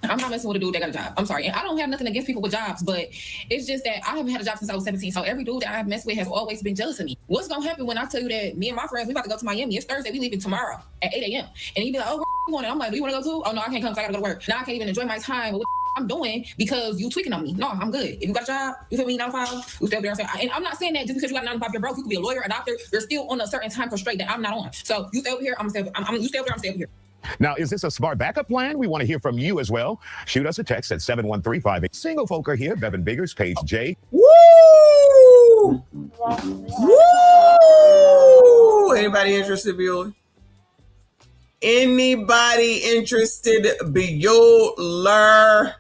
I'm not messing with a dude that got a job. I'm sorry. And I don't have nothing against people with jobs, but it's just that I haven't had a job since I was 17. So every dude that I've messed with has always been jealous of me. What's going to happen when I tell you that me and my friends, we about to go to Miami. It's Thursday. We leaving tomorrow at 8 a.m. And you be like, oh, where you going? I'm like, do you want to go too? Oh, no, I can't come because I got to go to work. Now I can't even enjoy my time with what I'm doing because you tweaking on me. No, I'm good. If you got a job, you feel me, 9 to 5, you stay up there and say, and I'm not saying that just because you got 9 to 5, you're broke. You could be a lawyer, a doctor. You're still on a certain time constraint that I'm not on. So you stay over here, you stay over there, I'm stay over here. Now, is this a smart backup plan? We want to hear from you as well. Shoot us a text at 71358. Single folk are here. Bevan Biggers, Page J. Woo! Woo! Anybody interested, Bueller? Anybody interested, Bueller?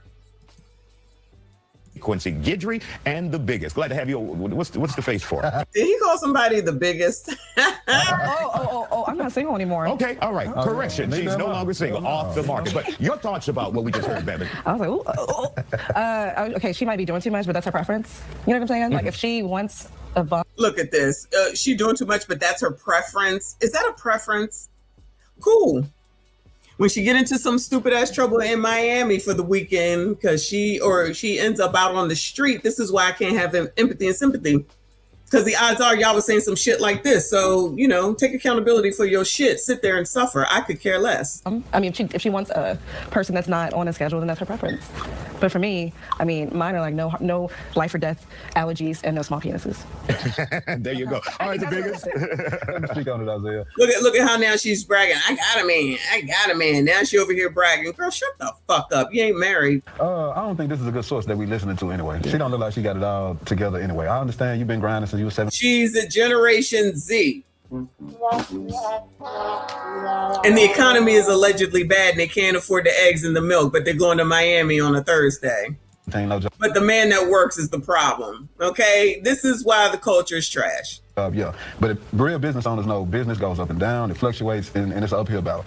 Quincy Guidry, and the biggest. Glad to have you. What's the face for? Did he call somebody the biggest? I'm not single anymore. Okay, all right. Correction. She's no longer single. Off the market. But your thoughts about what we just heard, Bevin? I was like, okay, she might be doing too much, but that's her preference. You know what I'm saying? Like, if she wants a bump. Look at this. She doing too much, but that's her preference. Is that a preference? Cool. When she get into some stupid ass trouble in Miami for the weekend because she ends up out on the street, this is why I can't have empathy and sympathy. Because the odds are y'all was saying some shit like this. So, you know, take accountability for your shit. Sit there and suffer. I could care less. I mean, if she wants a person that's not on a schedule, then that's her preference. But for me, I mean, mine are like no life or death allergies and no small penises. There you go. All right, the biggest. Speak on it, Isaiah. Look at how now she's bragging. I got a man. Now she over here bragging. Girl, shut the fuck up. You ain't married. I don't think this is a good source that we listening to anyway. She don't look like she got it all together anyway. I understand you've been grinding since you were 7. She's a Generation Z. And the economy is allegedly bad and they can't afford the eggs and the milk, but they're going to Miami on a Thursday. But the man that works is the problem. Okay? This is why the culture is trash. Yeah, but if real business owners know business goes up and down, it fluctuates, and it's an uphill battle.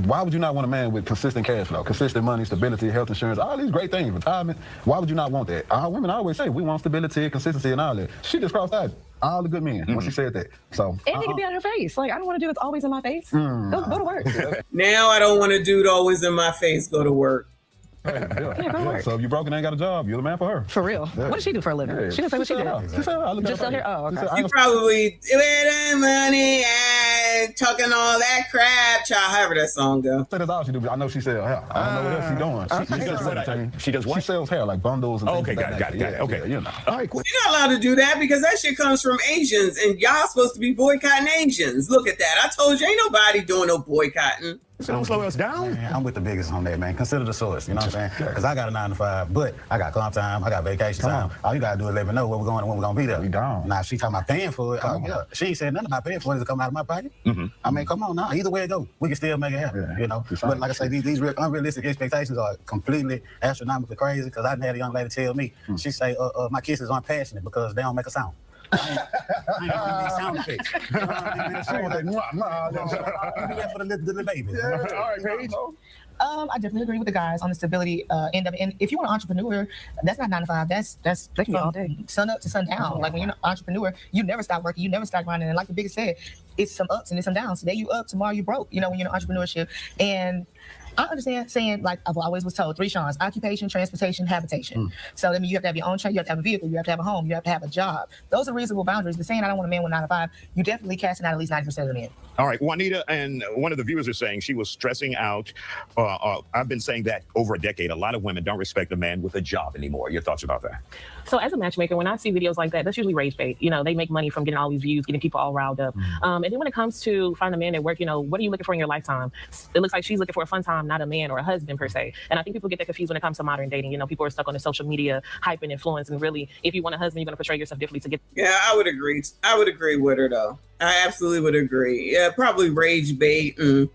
Why would you not want a man with consistent cash flow, consistent money, stability, health insurance, all these great things, retirement? Why would you not want that? Our women always say we want stability, consistency, and all that. She just crossed out all the good men when she said that. So And it can be on her face. Like, I don't want to do it's always in my face. Go to work. Now I don't want to do it always in my face. Go to work. So if you broke and ain't got a job, you're the man for her. For real. What does she do for a living? Yeah. She didn't say what she did. She said, I look Just at sell here? Oh, okay. You probably where the money at, talking all that crap, child. However that song go. That's all she do. But I know she sells hair. I don't know what else she's doing. She does what? She sells hair like bundles and things. Okay, got it. Okay, you know. All right, cool. You're not allowed to do that because that shit comes from Asians, and y'all supposed to be boycotting Asians. Look at that. I told you, ain't nobody doing no boycotting. So don't slow us down. Man, I'm with the biggest on that, man. Consider the source, you know what I'm saying? Because I got a 9 to 5, but I got comp time, I got vacation time. All you got to do is let me know where we're going and when we're going to be there. We don't. Now, she talking about paying for it. Yeah. She ain't said nothing about paying for it. Does it come out of my pocket? I mean, come on now. Either way it go, we can still make it happen, you know? But like I say, these unrealistic expectations are completely astronomically crazy because I had a young lady tell me, she say, my kisses aren't passionate because they don't make a sound. I ain't gonna make sound effects. For the little baby. All right, Paige. I definitely agree with the guys on the stability end of it. And if you want an entrepreneur, that's not 9 to 5. That's That can be all day. sun up to sundown. Like when you're an entrepreneur, you never stop working, you never stop grinding. And like the biggest said, it's some ups and it's some downs. Today you up, tomorrow you broke. You know, when you're in entrepreneurship. And I understand saying, like I've always was told, 3 Sean's: occupation, transportation, habitation. So that means you have to have your own train, you have to have a vehicle, you have to have a home, you have to have a job. Those are reasonable boundaries. But saying I don't want a man with 9 to 5, you definitely casting out at least 90% of the men. All right, Juanita, and one of the viewers are saying she was stressing out. I've been saying that over a decade. A lot of women don't respect a man with a job anymore. Your thoughts about that? So as a matchmaker, when I see videos like that, that's usually rage bait. You know, they make money from getting all these views, getting people all riled up. And then when it comes to finding a man at work, you know, what are you looking for in your lifetime? It looks like she's looking for a fun time, not a man or a husband per se. And I think people get that confused when it comes to modern dating. You know, people are stuck on the social media hype and influence. And really, if you want a husband, you're going to portray yourself differently to get. Yeah, I would agree. I would agree with her though. I absolutely would agree. Yeah, probably rage bait, and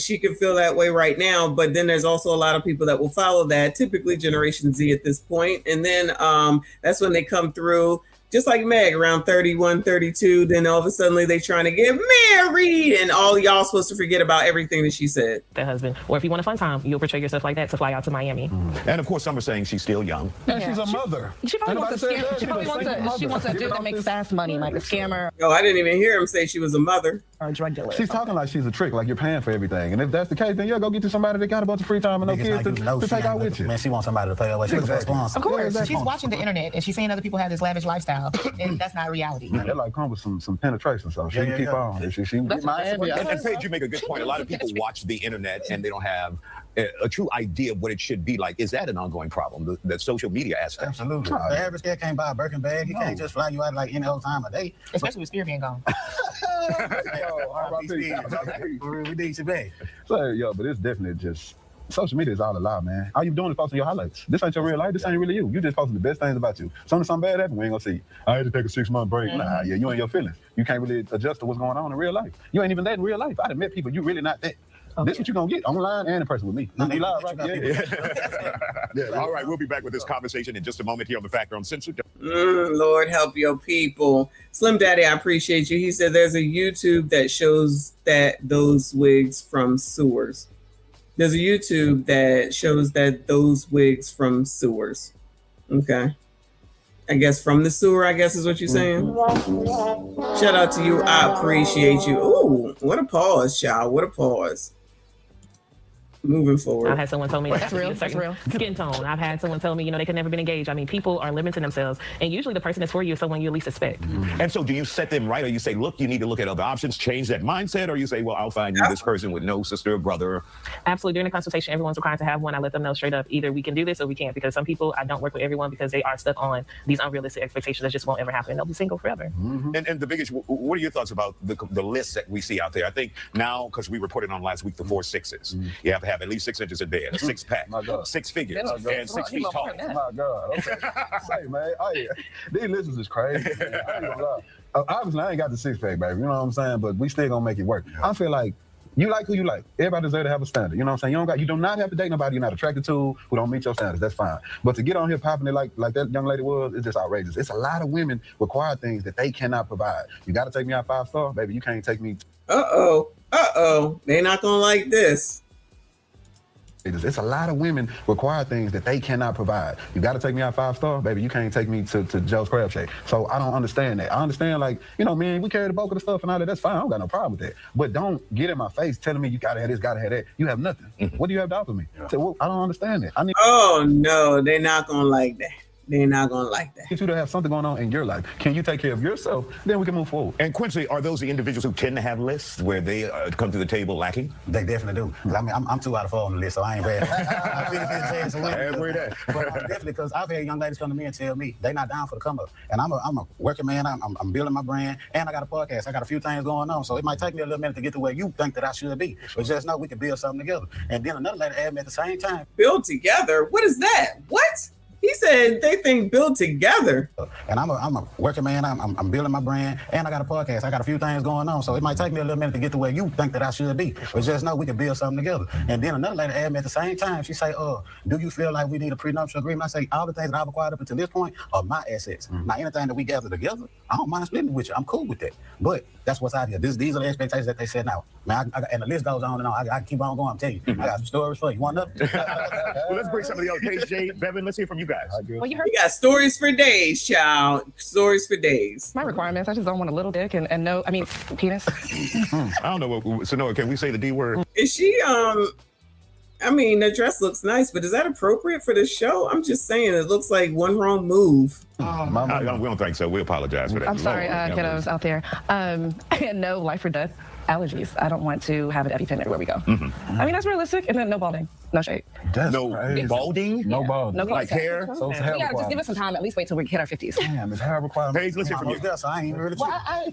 she can feel that way right now. But then there's also a lot of people that will follow that. Typically Generation Z at this point, and then that's when they come through. Just like Meg, around 31, 32, then all of a sudden they trying to get married, and all y'all supposed to forget about everything that she said. That husband, or if you want a fun time, you'll portray yourself like that to fly out to Miami. And of course, some are saying she's still young. And she's a mother. She probably wants a scam. She wants a dude that makes fast money, like a scammer. No, I didn't even hear him say she was a mother. Or a drug dealer. She's talking like she's a trick, like you're paying for everything. And if that's the case, then yeah, go get you somebody that got a bunch of free time and no kids to take out with you. Man, she wants somebody to pay her way. She's a sponsor. Of course, she's watching the internet and she's seeing other people have this lavish lifestyle, and that's not reality. That like comes with some penetration, so she can keep on. She And Paige, you make a good point. A lot of people watch the internet and they don't have a true idea of what it should be like. Is that an ongoing problem, the social media aspect? Absolutely. The average guy can't buy a Birkin bag. He can't just fly you out like any old time of day. Especially with Spear being gone. We need you back. So, yeah, but it's definitely just, social media is all a lie, man. All you doing is posting your highlights. This ain't your real life. This ain't really you. You just posting the best things about you. Something bad happened, we ain't gonna see. I had to take a 6-month break. Nah, you ain't your feelings. You can't really adjust to what's going on in real life. You ain't even that in real life. I done met people, you really not that. This what you gonna get online and in person with me. You live, right? Yeah. All right, we'll be back with this conversation in just a moment here on The Factor Uncensored. Lord help your people. Slim Daddy, I appreciate you. He said there's a YouTube that shows that those wigs from sewers. There's a YouTube that shows that those wigs from sewers. Okay. I guess from the sewer, I guess is what you're saying. Shout out to you. I appreciate you. Ooh, what a pause, child. What a pause. Moving forward. I had someone tell me That's real. That's real. Skin tone. I've had someone tell me, they could never been engaged. I mean, people are limiting themselves, and usually the person that's for you is someone you at least suspect. And so do you set them right, or you say, look, you need to look at other options, change that mindset, or you say, well, I'll find you this person with no sister or brother? Absolutely. During the consultation, everyone's required to have one. I let them know straight up, either we can do this or we can't, because some people, I don't work with everyone because they are stuck on these unrealistic expectations that just won't ever happen. They'll be single forever. And the biggest, what are your thoughts about the lists that we see out there? I think now, because we reported on last week, the 4 6s. You have to have at least 6 inches in bed, a 6-pack, 6 figures, and 6 feet tall. My God. Okay. Say, man, these listeners is crazy. Man. I ain't gonna lie. Obviously, I ain't got the 6-pack, baby. You know what I'm saying? But we still gonna make it work. I feel like you like who you like. Everybody deserves to have a standard. You know what I'm saying? You do not have to date nobody you're not attracted to who don't meet your standards. That's fine. But to get on here popping it like that young lady was, it's just outrageous. It's a lot of women require things that they cannot provide. You got to take me out 5-star, baby. You can't take me. They're not gonna like this. It's a lot of women require things that they cannot provide. You got to take me out 5-star, baby. You can't take me to Joe's Crab Shack. So I don't understand that. I understand, man, we carry the bulk of the stuff and all that. That's fine. I don't got no problem with that. But don't get in my face telling me you got to have this, got to have that. You have nothing. What do you have to offer me? So, well, I don't understand that. Oh, no, they're not going to like that. They're not going to like that. Get you to have something going on in your life. Can you take care of yourself? Then we can move forward. And Quincy, are those the individuals who tend to have lists where they come to the table lacking? They definitely do. I mean, I'm 2 out of 4 on the list, so I ain't bad. But definitely, because I've had young ladies come to me and tell me they're not down for the come up. And I'm a working man. I'm building my brand, and I got a podcast. I got a few things going on, so it might take me a little minute to get to where you think that I should be. But just know we can build something together. And then another lady asked me at the same time. Build together? What is that? What? He said they think build together. And I'm a working man. I'm building my brand, and I got a podcast. I got a few things going on, so it might take me a little minute to get to where you think that I should be. But just know we can build something together. And then another lady asked me at the same time. She say, do you feel like we need a prenuptial agreement? I say, all the things that I've acquired up until this point are my assets. Now, anything that we gather together, I don't mind splitting with you. I'm cool with that. But that's what's out here. These are the expectations that they set now. Man, and the list goes on and on. I keep on going. I'm telling you, I got some stories for you. You want up? Well, let's bring some of the other KJ, Bevan. Let's hear from you guys. Well, you heard. We got stories for days, child. Stories for days. My requirements. I just don't want a little dick and no. I mean, penis. I don't know what. So Noah, can we say the D word? Is she? I mean, the dress looks nice, but is that appropriate for the show? I'm just saying, it looks like one wrong move. We don't think so. We apologize for that. I'm sorry, kiddos out there. And no life or death allergies. I don't want to have an EpiPen everywhere we go. I mean, that's realistic. And then no balding. No shade. No balding? No balding. No like hair? So we gotta just give us some time. At least wait till we hit our 50s. Damn, it's hair requirement. Paige, let's hear from you. So I ain't really Well, I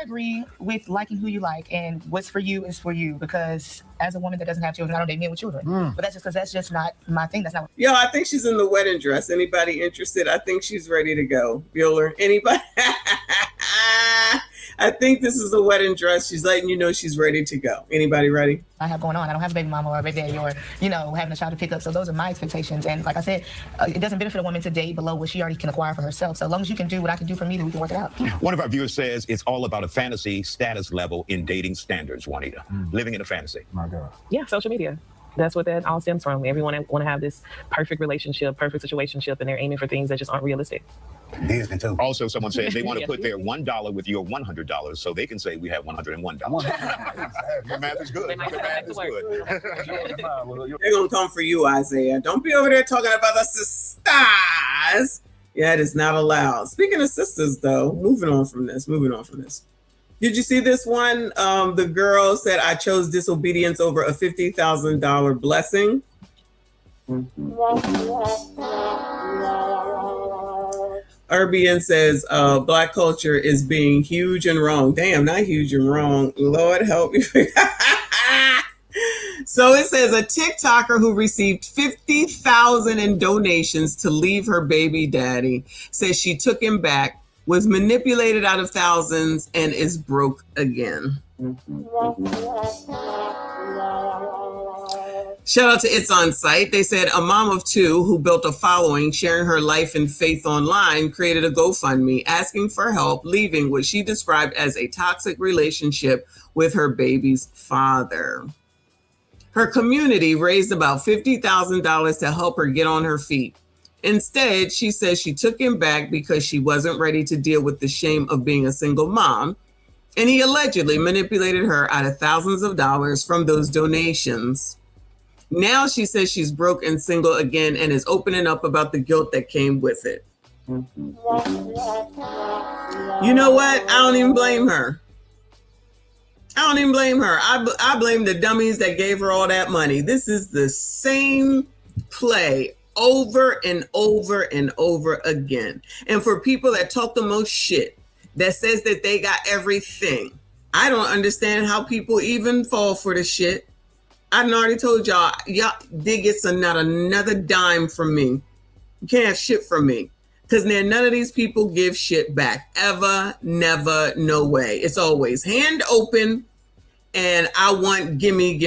agree with liking who you like, and what's for you is for you, because as a woman that doesn't have children, I don't date men with children. But that's just because that's just not my thing. That's not. Yo, I think she's in the wedding dress. Anybody interested? I think she's ready to go. Bueller, anybody? I think this is the wedding dress. She's letting you know she's ready to go. Anybody ready? I have going on. I don't have a baby mama or a baby daddy or, having a child to pick up. So those are my expectations. And like I said, it doesn't benefit a woman to date below what she already can acquire for herself. So as long as you can do what I can do for me, then we can work it out. One of our viewers says it's all about a fantasy status level in dating standards, Juanita. Living in a fantasy. My God. Yeah, social media. That's what that all stems from. Everyone want to have this perfect relationship, perfect situationship, and they're aiming for things that just aren't realistic. Disney too. Also, someone said they want to put their $1 with your $100 so they can say we have $101. Your math is good. Your math is good. They're going to come for you, Isaiah. Don't be over there talking about the sisters. Yeah, it is not allowed. Speaking of sisters, though, moving on from this. Did you see this one? The girl said, I chose disobedience over a $50,000 blessing. RBN says, Black culture is being huge and wrong. Damn, not huge and wrong. Lord help you. So it says a TikToker who received $50,000 in donations to leave her baby daddy says she took him back, was manipulated out of thousands, and is broke again. Shout out to It's On Site. They said a mom of two who built a following sharing her life and faith online created a GoFundMe asking for help leaving what she described as a toxic relationship with her baby's father. Her community raised about $50,000 to help her get on her feet. Instead, she says she took him back because she wasn't ready to deal with the shame of being a single mom, and he allegedly manipulated her out of thousands of dollars from those donations. Now she says she's broke and single again and is opening up about the guilt that came with it. You know what? I don't even blame her. I blame the dummies that gave her all that money. This is the same play over and over and over again. And for people that talk the most shit, that says that they got everything, I don't understand how people even fall for the shit. I already told y'all did get not another dime from me. You can't have shit from me. Because none of these people give shit back. Ever, never, no way. It's always hand open and I want gimme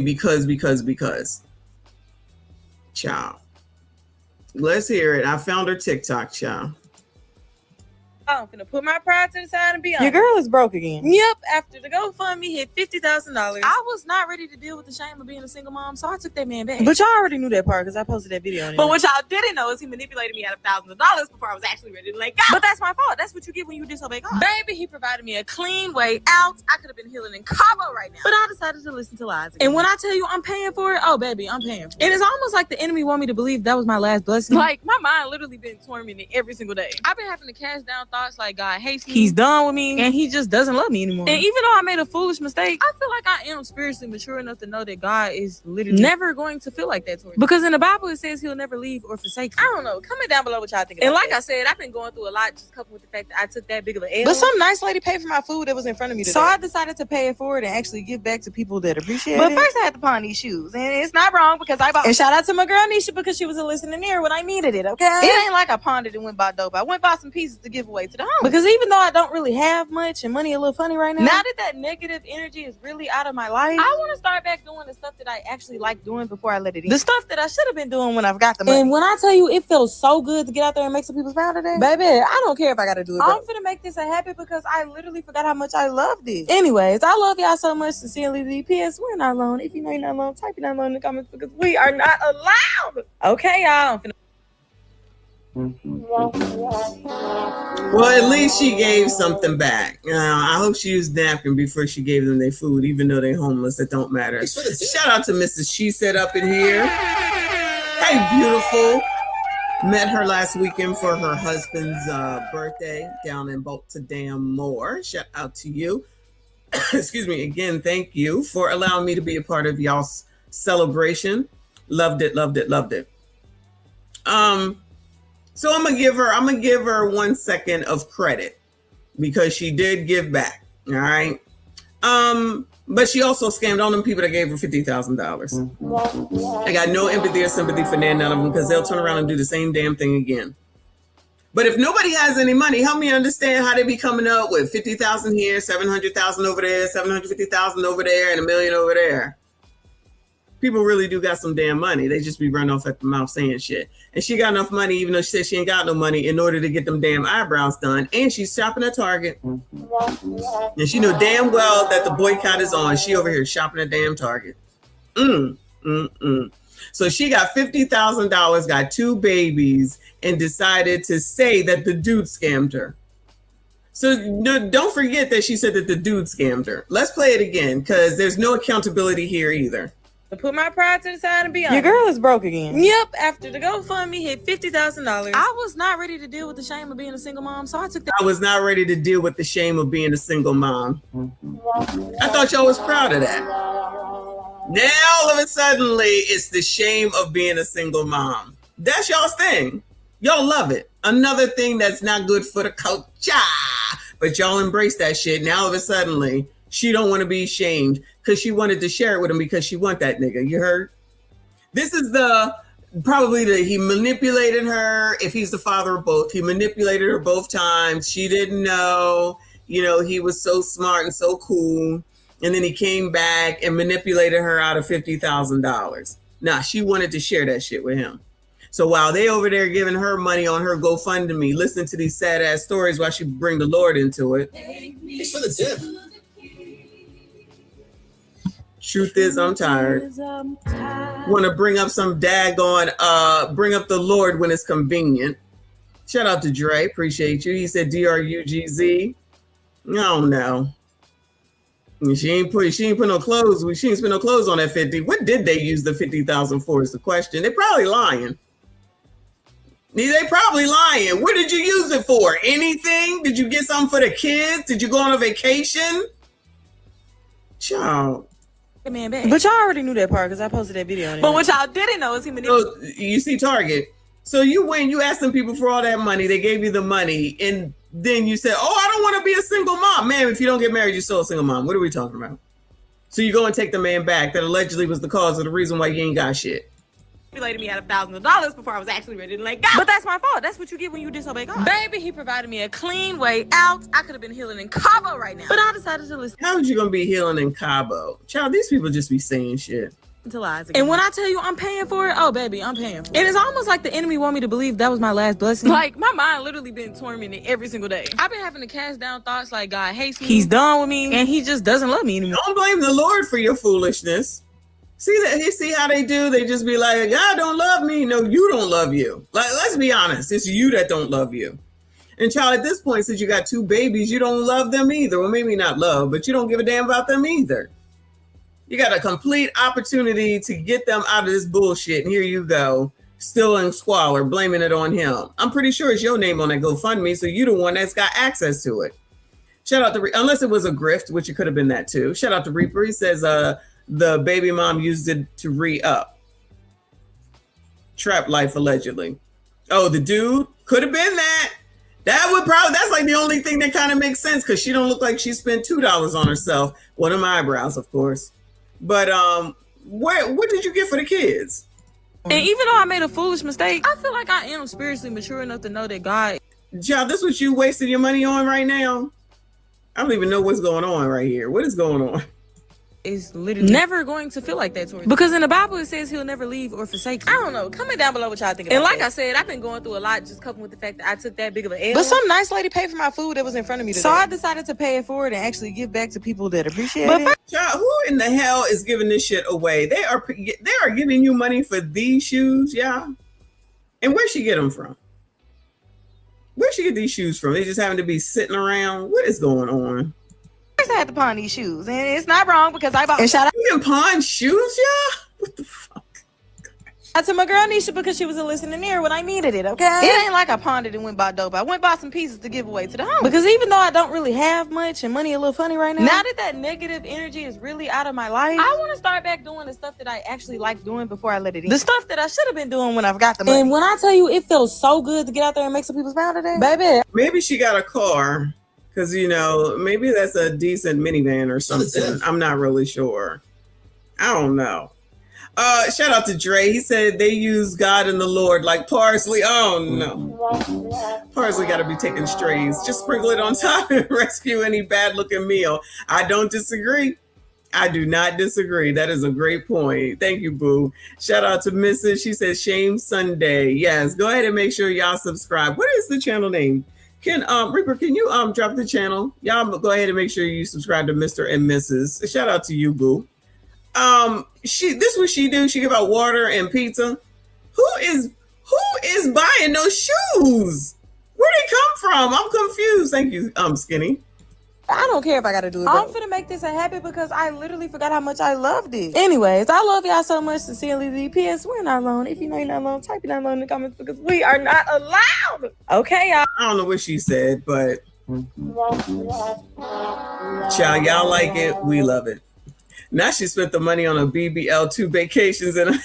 because. Ciao. Let's hear it. I found her TikTok, ciao. I'm gonna put my pride to the side and be honest. Your girl is broke again. Yep. After the GoFundMe hit $50,000, I was not ready to deal with the shame of being a single mom, so I took that man back. But y'all already knew that part because I posted that video on it. But what y'all didn't know is he manipulated me out of thousands of dollars before I was actually ready to let go. But that's my fault. That's what you get when you disobey God. Baby, he provided me a clean way out. I could have been healing in Cabo right now. But I decided to listen to lies again. And when I tell you I'm paying for it, oh baby, I'm paying for it. And it's almost like the enemy want me to believe that was my last blessing. Like my mind literally been tormented every single day. I've been having to cast down thoughts like God hates me. He's done with me. And he just doesn't love me anymore. And even though I made a foolish mistake, I feel like I am spiritually mature enough to know that God is literally never going to feel like that towards me. Because in the Bible, it says he'll never leave or forsake you. I don't know. Comment down below what y'all think about. And like I said, I've been going through a lot just coupled with the fact that I took that big of an L. But some nice lady paid for my food that was in front of me today. So I decided to pay it forward and actually give back to people that appreciate it. But first I had to pawn these shoes. And it's not wrong because I bought. And shout out to my girl Nisha because she was a listening ear when I needed it, okay? It ain't like I pawned it and went bought dope. I went bought some pieces to give away to the homeless. Because even though I don't really have much and money a little funny right now that negative energy is really out of my life, I want to start back doing the stuff that I actually like doing before I let it in. The stuff that I should have been doing when I've got the money. And when I tell you it feels so good to get out there and make some people's pound today, baby, I don't care if I gotta do it. I'm finna make this a habit because I literally forgot how much I loved it. Anyways, I love y'all so much. Sincerely, DPS, we're not alone. If you know you're not alone, type it down below in the comments because we are not allowed. Okay, y'all. I'm finna. Well, at least she gave something back. I hope she used napkin before she gave them their food, even though they're homeless. It don't matter. Shout out to Mrs. She Said up in here. Hey, beautiful. Met her last weekend for her husband's birthday down in Bryn Mawr. Shout out to you. Excuse me. Again, thank you for allowing me to be a part of y'all's celebration. Loved it. So I'm gonna give her 1 second of credit because she did give back. All right. But she also scammed all them people that gave her $50,000. I got no empathy or sympathy for none of them because they'll turn around and do the same damn thing again. But if nobody has any money, help me understand how they be coming up with 50,000 here, 700,000 over there, 750,000 over there, and $1 million over there. People really do got some damn money. They just be running off at the mouth saying shit. And she got enough money, even though she said she ain't got no money, in order to get them damn eyebrows done. And she's shopping at Target. And she knew damn well that the boycott is on. She over here shopping at damn Target. So she got $50,000, got 2 babies, and decided to say that the dude scammed her. So don't forget that she said that the dude scammed her. Let's play it again because there's no accountability here either. To put my pride to the side and be honest. Your girl is broke again. Yep. After the GoFundMe hit $50,000, I was not ready to deal with the shame of being a single mom, so I took that. I was not ready to deal with the shame of being a single mom. I thought y'all was proud of that. Now all of a suddenly it's the shame of being a single mom. That's y'all's thing. Y'all love it. Another thing that's not good for the culture. But y'all embrace that shit. Now all of a suddenly she don't want to be shamed because she wanted to share it with him because she want that nigga. You heard? This is he manipulated her. If he's the father of both, he manipulated her both times. She didn't know, he was so smart and so cool. And then he came back and manipulated her out of $50,000. Nah, she wanted to share that shit with him. So while they over there giving her money on her GoFundMe, listening to these sad ass stories while she bring the Lord into it. Thanks for the tip. Truth is, I'm tired. Want to bring up some daggone, bring up the Lord when it's convenient. Shout out to Dre, appreciate you. He said DRUGZ. I don't know. She ain't put no clothes. She ain't spent no clothes on that 50. What did they use the 50,000 for? Is the question. They're probably lying. They probably lying. What did you use it for? Anything? Did you get something for the kids? Did you go on a vacation? Child. But y'all already knew that part because I posted that video on it. But what y'all didn't know is he manipulated. So you see Target. So you went, you asked them people for all that money. They gave you the money. And then you said, oh, I don't want to be a single mom. Man, if you don't get married, you're still a single mom. What are we talking about? So you go and take the man back that allegedly was the cause of the reason why you ain't got shit. Manipulated me out of $1,000 before I was actually ready to let go. But that's my fault. That's what you get when you disobey God. Baby, he provided me a clean way out. I could have been healing in Cabo right now. But I decided to listen. How was you going to be healing in Cabo? Child, these people just be saying shit. To lies again. And when I tell you I'm paying for it, oh baby, I'm paying for it. And it's almost like the enemy want me to believe that was my last blessing. Like my mind literally been tormented every single day. I've been having to cast down thoughts like God hates me, he's done with me, and he just doesn't love me anymore. Don't blame the Lord for your foolishness. See how they do? They just be like, God don't love me. No, you don't love you. Like, let's be honest. It's you that don't love you. And child, at this point, since you got 2 babies, you don't love them either. Well, maybe not love, but you don't give a damn about them either. You got a complete opportunity to get them out of this bullshit. And here you go, still in squalor, blaming it on him. I'm pretty sure it's your name on that GoFundMe, so you're the one that's got access to it. Shout out to, unless it was a grift, which it could have been that too. Shout out to Reaper. He says the baby mom used it to re-up. Trap life, allegedly. Oh, the dude could have been that. That's like the only thing that kind of makes sense because she don't look like she spent $2 on herself. One of my eyebrows, of course. But what did you get for the kids? And even though I made a foolish mistake, I feel like I am spiritually mature enough to know that God. Child, this what you wasting your money on right now? I don't even know what's going on right here. What is going on? Is literally never going to feel like that towards me. Because in the Bible it says he'll never leave or forsake you. I don't know. Comment down below what y'all think about. And like I said, I've been going through a lot just coping with the fact that I took that big of an L. But some nice lady paid for my food that was in front of me today. So I decided to pay it forward and actually give back to people that appreciate it. Child, who in the hell is giving this shit away? They are giving you money for these shoes, yeah. And where'd she get them from? Where'd she get these shoes from? They just happen to be sitting around. What is going on? I had to pawn these shoes, and it's not wrong because I bought. And shout out, you can pawn shoes, yeah. What the fuck? I told my girl Nisha because she was a listening ear when I needed it. Okay, it ain't like I pawned it and went bought dope. I went bought some pieces to give away to the homies. Because even though I don't really have much and money a little funny right now that negative energy is really out of my life, I want to start back doing the stuff that I actually like doing before I let it in. The stuff that I should have been doing when I've got the money. And when I tell you, it feels so good to get out there and make some people's pound today, baby. Maybe she got a car. Because, maybe that's a decent minivan or something. I'm not really sure. I don't know. Shout out to Dre. He said they use God and the Lord like parsley. Oh, no. Parsley got to be taking strays. Just sprinkle it on top and rescue any bad-looking meal. I don't disagree. I do not disagree. That is a great point. Thank you, boo. Shout out to Mrs. She says, Shame Sunday. Yes, go ahead and make sure y'all subscribe. What is the channel name? Reaper, can you drop the channel? Y'all go ahead and make sure you subscribe to Mr. and Mrs. Shout out to you, boo. This what she do. She give out water and pizza. Who is buying those shoes? Where they come from? I'm confused. Thank you, Skinny. I don't care if I gotta do it. I'm finna make this a habit because I literally forgot how much I loved it. Anyways, I love y'all so much. Sincerely, DPS. We're not alone. If you know you're not alone, type it down below in the comments because we are not allowed. Okay, y'all. I don't know what she said, but child, y'all like it. We love it. Now she spent the money on a BBL, 2 vacations and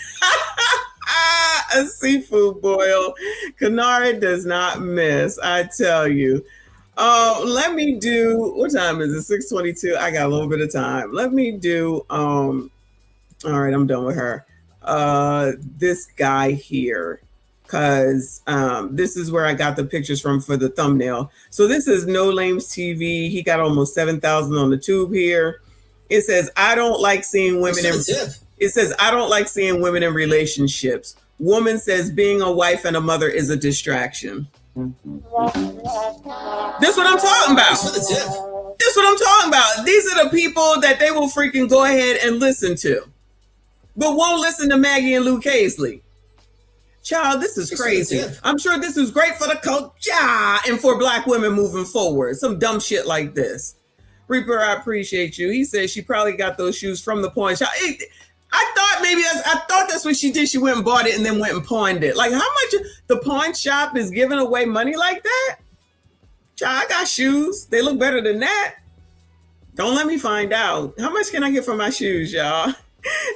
a seafood boil. Kanara does not miss, I tell you. Let me do, what time is it? 6:22. I got a little bit of time. Let me do, all right, I'm done with her. This guy here, because this is where I got the pictures from for the thumbnail. So this is No Lames TV. He got almost 7,000 on the tube here. It says, I don't like seeing women in. It says, I don't like seeing women in relationships. Woman says being a wife and a mother is a distraction. This what I'm talking about. This what I'm talking about. These are the people that they will freaking go ahead and listen to, but won't listen to Maggie and Luke Hazley. Child, this is crazy. I'm sure this is great for the culture and for Black women moving forward. Some dumb shit like this. Reaper, I appreciate you. He says she probably got those shoes from the pawn shop. I thought that's what she did. She went and bought it and then went and pawned it. Like, how much the pawn shop is giving away money like that? Child, I got shoes. They look better than that. Don't let me find out. How much can I get for my shoes, y'all?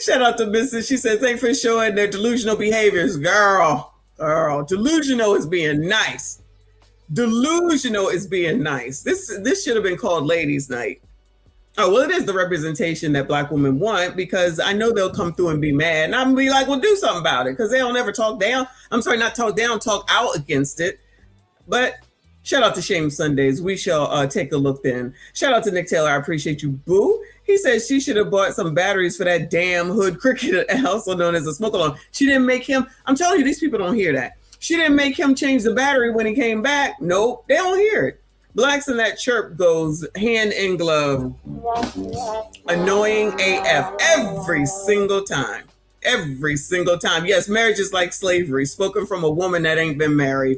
Shout out to Mrs. She said, thanks for showing their delusional behaviors. Girl, delusional is being nice. Delusional is being nice. This should have been called Ladies' Night. Oh, well, it is the representation that Black women want, because I know they'll come through and be mad. And I'm going to be like, well, do something about it, because they don't ever talk down. I'm sorry, not talk down, talk out against it. But shout out to Shame Sundays. We shall take a look then. Shout out to Nick Taylor. I appreciate you, boo. He says she should have bought some batteries for that damn hood cricket, also known as a smoke alarm. She didn't make him. I'm telling you, these people don't hear that. She didn't make him change the battery when he came back. Nope, they don't hear it. Blacks in that chirp goes hand in glove. Annoying AF every single time. Every single time. Yes, marriage is like slavery. Spoken from a woman that ain't been married.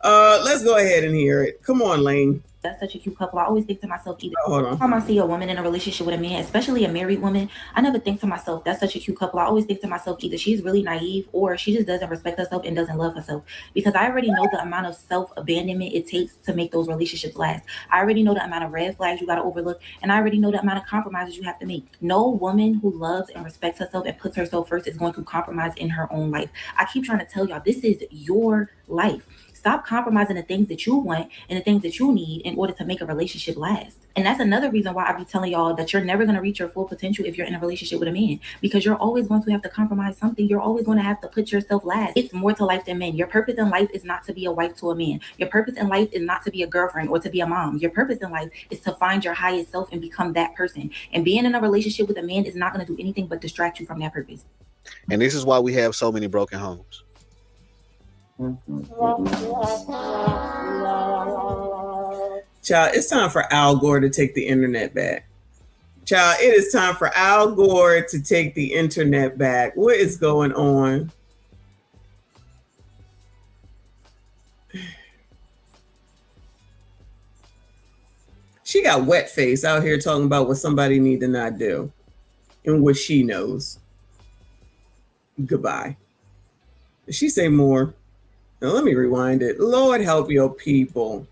Let's go ahead and hear it. Come on, Lane. That's such a cute couple. I always think to myself, either hold on. every time I see a woman in a relationship with a man, especially a married woman, I never think to myself, that's such a cute couple. I always think to myself, either she's really naive or she just doesn't respect herself and doesn't love herself. Because I already know the amount of self-abandonment it takes to make those relationships last. I already know the amount of red flags you got to overlook. And I already know the amount of compromises you have to make. No woman who loves and respects herself and puts herself first is going to compromise in her own life. I keep trying to tell y'all, this is your life. Stop compromising the things that you want and the things that you need in order to make a relationship last. And that's another reason why I be telling y'all that you're never going to reach your full potential if you're in a relationship with a man, because you're always going to have to compromise something. You're always going to have to put yourself last. It's more to life than men. Your purpose in life is not to be a wife to a man. Your purpose in life is not to be a girlfriend or to be a mom. Your purpose in life is to find your highest self and become that person. And being in a relationship with a man is not going to do anything but distract you from that purpose. And this is why we have so many broken homes. Child, it's time for Al Gore to take the internet back. Child, it is time for Al Gore to take the internet back. What is going on? She got wet face out here talking about what somebody need to not do and what she knows. Goodbye. Did she say more? Now, let me rewind it. Lord help your people.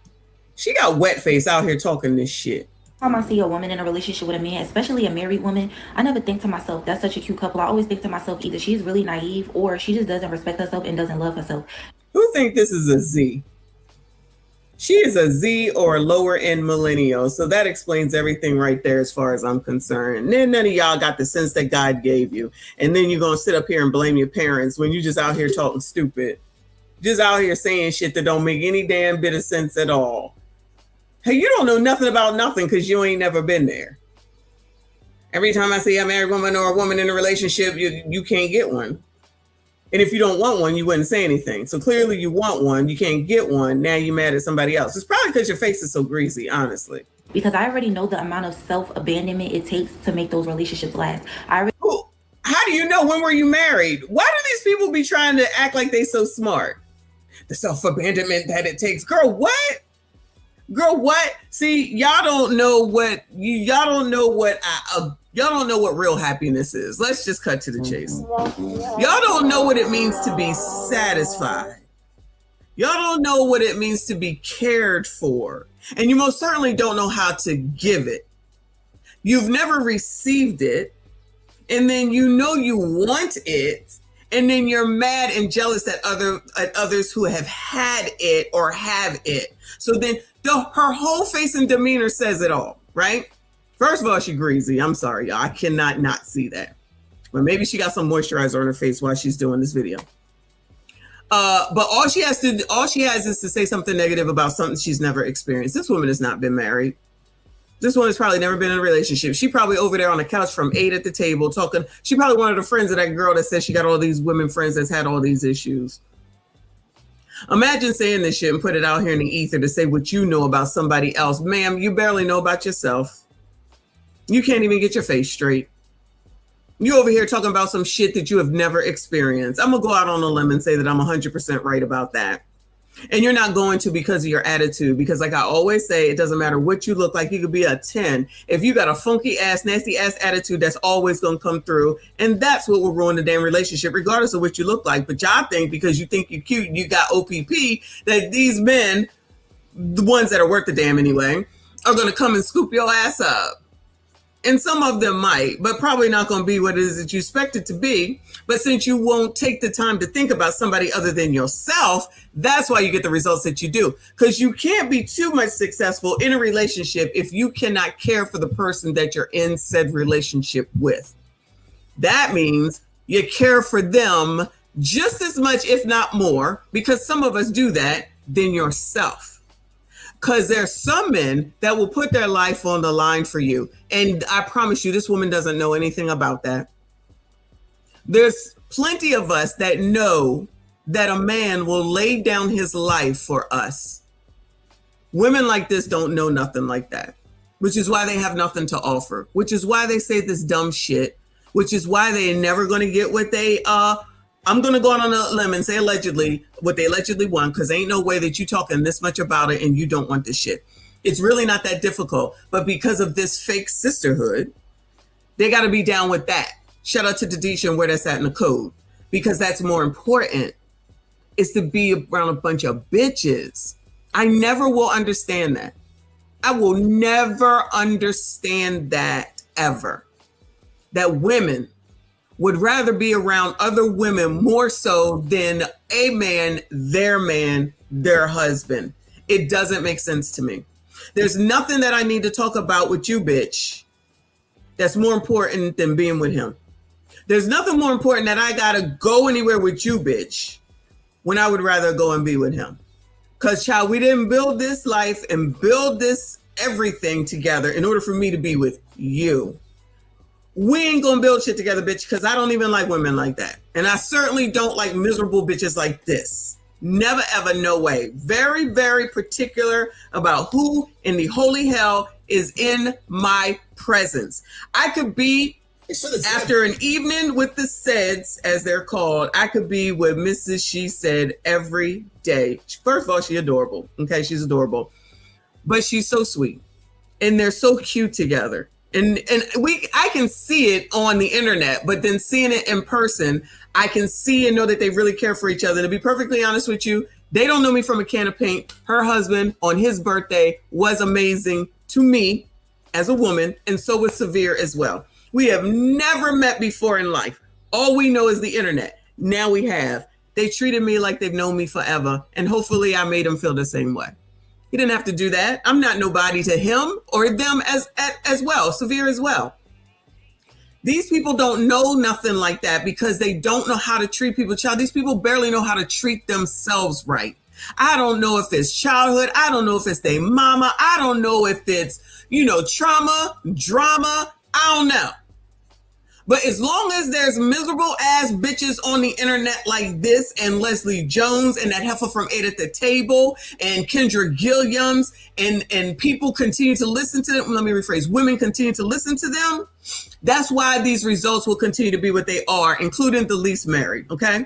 She got wet face out here talking this shit. Time I see a woman in a relationship with a man, especially a married woman, I never think to myself, that's such a cute couple. I always think to myself, either she's really naive or she just doesn't respect herself and doesn't love herself. Who think this is a Z? She is a Z or a lower end millennial. So that explains everything right there as far as I'm concerned. And then none of y'all got the sense that God gave you. And then you're going to sit up here and blame your parents when you just out here talking stupid. Just out here saying shit that don't make any damn bit of sense at all. Hey, you don't know nothing about nothing because you ain't never been there. Every time I see a married woman or a woman in a relationship, you can't get one. And if you don't want one, you wouldn't say anything. So clearly you want one, you can't get one. Now you're mad at somebody else. It's probably because your face is so greasy, honestly. Because I already know the amount of self-abandonment it takes to make those relationships last. How do you know? When were you married? Why do these people be trying to act like they so smart? The self-abandonment that it takes. Girl, what? Girl, what? See, y'all don't know what y'all don't know what real happiness is. Let's just cut to the chase. Y'all don't know what it means to be satisfied. Y'all don't know what it means to be cared for. And you most certainly don't know how to give it. You've never received it. And then you know you want it. And then you're mad and jealous at others who have had it or have it. So then her whole face and demeanor says it all, right? First of all, she greasy. I'm sorry, y'all. I cannot not see that. But maybe she got some moisturizer on her face while she's doing this video. But all she has is to say something negative about something she's never experienced. This woman has not been married. This woman's probably never been in a relationship. She probably over there on the couch from 8 at the table talking. She probably one of the friends of that girl that says she got all these women friends that's had all these issues. Imagine saying this shit and put it out here in the ether to say what you know about somebody else. Ma'am, you barely know about yourself. You can't even get your face straight. You over here talking about some shit that you have never experienced. I'm going to go out on a limb and say that I'm 100% right about that. And you're not going to because of your attitude. Because like I always say, it doesn't matter what you look like. You could be a 10. If you got a funky ass, nasty ass attitude, that's always going to come through. And that's what will ruin the damn relationship, regardless of what you look like. But y'all think because you think you're cute and you got OPP, that these men, the ones that are worth the damn anyway, are going to come and scoop your ass up. And some of them might, but probably not going to be what it is that you expect it to be. But since you won't take the time to think about somebody other than yourself, that's why you get the results that you do. Because you can't be too much successful in a relationship if you cannot care for the person that you're in said relationship with. That means you care for them just as much, if not more, because some of us do that, than yourself. Because there's some men that will put their life on the line for you. And I promise you, this woman doesn't know anything about that. There's plenty of us that know that a man will lay down his life for us. Women like this don't know nothing like that, which is why they have nothing to offer, which is why they say this dumb shit, which is why they're never going to get what they I'm going to go out on a limb and say allegedly what they allegedly want, because ain't no way that you talking this much about it and you don't want this shit. It's really not that difficult. But because of this fake sisterhood, they got to be down with that. Shout out to Dadisha and where that's at in the code, because that's more important, is to be around a bunch of bitches. I never will understand that. I will never understand that ever. That women would rather be around other women more so than a man, their husband. It doesn't make sense to me. There's nothing that I need to talk about with you, bitch, that's more important than being with him. There's nothing more important that I gotta go anywhere with you, bitch, when I would rather go and be with him. Because, child, we didn't build this life and build this everything together in order for me to be with you. We ain't gonna build shit together, bitch, because I don't even like women like that. And I certainly don't like miserable bitches like this. Never, ever, no way. Very, very particular about who in the holy hell is in my presence. I could be, after an evening with the Seds, as they're called, I could be with Mrs. She Said every day. First of all, she's adorable. Okay, she's adorable. But she's so sweet. And they're so cute together. And I can see it on the internet, but then seeing it in person, I can see and know that they really care for each other. To be perfectly honest with you, they don't know me from a can of paint. Her husband on his birthday was amazing to me as a woman, and so was Severe as well. We have never met before in life. All we know is the internet. Now we have. They treated me like they've known me forever, and hopefully I made them feel the same way. He didn't have to do that. I'm not nobody to him or them as well, Severe as well. These people don't know nothing like that because they don't know how to treat people. Child, these people barely know how to treat themselves right. I don't know if it's childhood. I don't know if it's their mama. I don't know if it's, trauma, drama. I don't know. But as long as there's miserable ass bitches on the internet like this, and Leslie Jones and that heifer from 8 at the Table and Kendra Gilliams, and people continue to listen to them, let me rephrase, women continue to listen to them, that's why these results will continue to be what they are, including the least married, okay?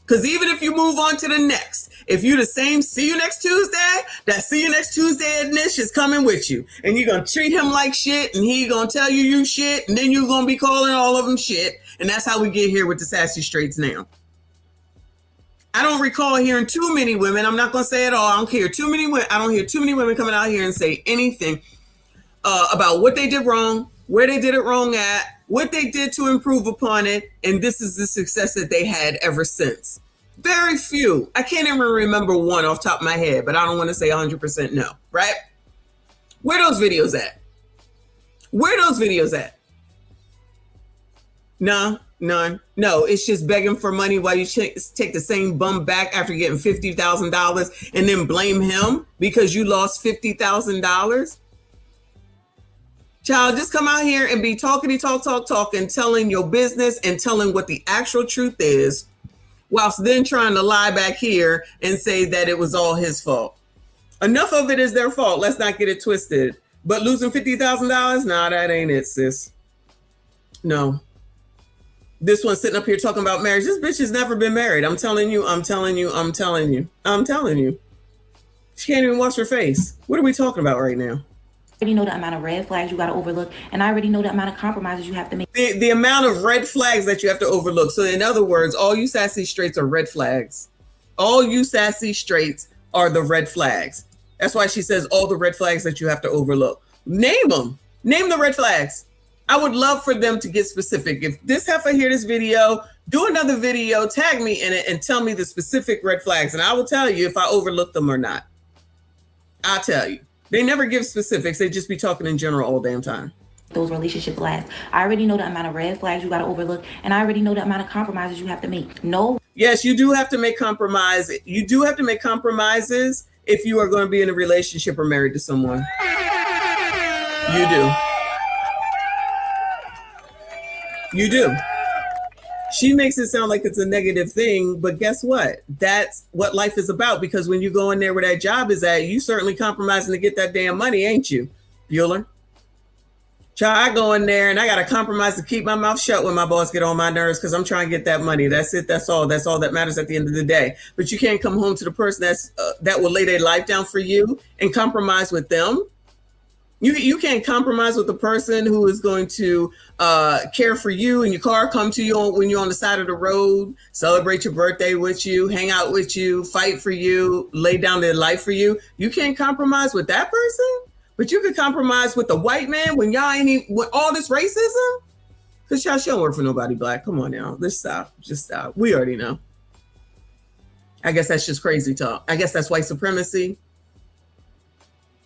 Because even if you move on to the next, if you the same see you next Tuesday, that see you next Tuesday Nish is coming with you. And you're going to treat him like shit, and he going to tell you shit, and then you're going to be calling all of them shit. And that's how we get here with the sassy straights now. I don't recall hearing too many women. I'm not going to say it all. I don't hear too many women. I don't hear too many women coming out here and say anything about what they did wrong, where they did it wrong at, what they did to improve upon it, and this is the success that they had ever since. Very few. I can't even remember one off the top of my head, but I don't want to say 100% no, right? Where those videos at? Where those videos at? No, none. No, it's just begging for money while you take the same bum back after getting $50,000 and then blame him because you lost $50,000. Child, just come out here and be talking, telling your business and telling what the actual truth is, whilst then trying to lie back here and say that it was all his fault. Enough of it is their fault. Let's not get it twisted. But losing $50,000? Nah, that ain't it, sis. No. This one sitting up here talking about marriage. This bitch has never been married. I'm telling you. She can't even wash her face. What are we talking about right now? I already know the amount of red flags you got to overlook, and I already know the amount of compromises you have to make. The amount of red flags that you have to overlook. So in other words, all you sassy straights are red flags. All you sassy straights are the red flags. That's why she says all the red flags that you have to overlook. Name them. Name the red flags. I would love for them to get specific. If this heifer hear this video, do another video, tag me in it, and tell me the specific red flags. And I will tell you if I overlooked them or not. I'll tell you. They never give specifics. They just be talking in general all damn time. Those relationships last. I already know the amount of red flags you got to overlook, and I already know the amount of compromises you have to make. No. Yes, you do have to make compromise. You do have to make compromises if you are going to be in a relationship or married to someone. You do. You do. She makes it sound like it's a negative thing, but guess what? That's what life is about, because when you go in there where that job is at, you certainly compromising to get that damn money, ain't you, Bueller? Child, I go in there and I got to compromise to keep my mouth shut when my boss get on my nerves because I'm trying to get that money. That's it. That's all. That's all that matters at the end of the day. But you can't come home to the person that will lay their life down for you and compromise with them. You can't compromise with the person who is going to care for you in your car, come to you when you're on the side of the road, celebrate your birthday with you, hang out with you, fight for you, lay down their life for you. You can't compromise with that person, but you can compromise with the white man when y'all ain't even, with all this racism. Because y'all don't work for nobody black. Come on now. Let's stop. Just stop. We already know. I guess that's just crazy talk. I guess that's white supremacy.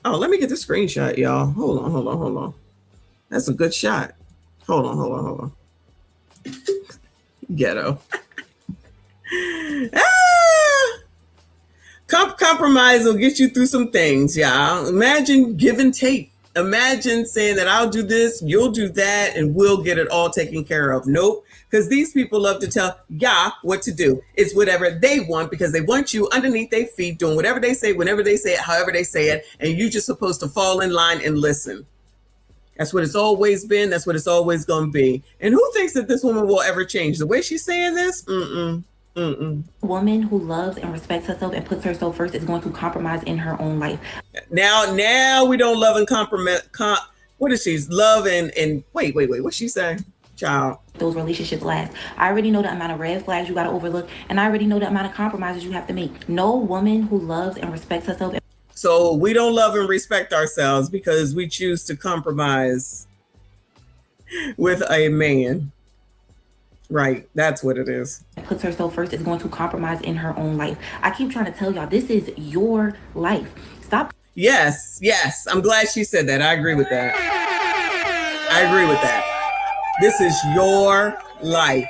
Oh, let me get the screenshot, y'all. Hold on. That's a good shot. Hold on. Ghetto. Compromise will get you through some things, y'all. Imagine give and take. Imagine saying that I'll do this, you'll do that, and we'll get it all taken care of. Nope. Because these people love to tell y'all what to do. It's whatever they want because they want you underneath their feet doing whatever they say, whenever they say it, however they say it. And you're just supposed to fall in line and listen. That's what it's always been. That's what it's always going to be. And who thinks that this woman will ever change? The way she's saying this? A woman who loves and respects herself and puts herself first is going to compromise in her own life. Now we don't love and compromise. What is she? Love and wait. What's she saying? Child. Those relationships last. I already know the amount of red flags you got to overlook, and I already know the amount of compromises you have to make. No woman who loves and respects herself. So we don't love and respect ourselves because we choose to compromise with a man. Right. That's what it is. Puts herself first is going to compromise in her own life. I keep trying to tell y'all, this is your life. Stop. Yes. I'm glad she said that. I agree with that. This is your life.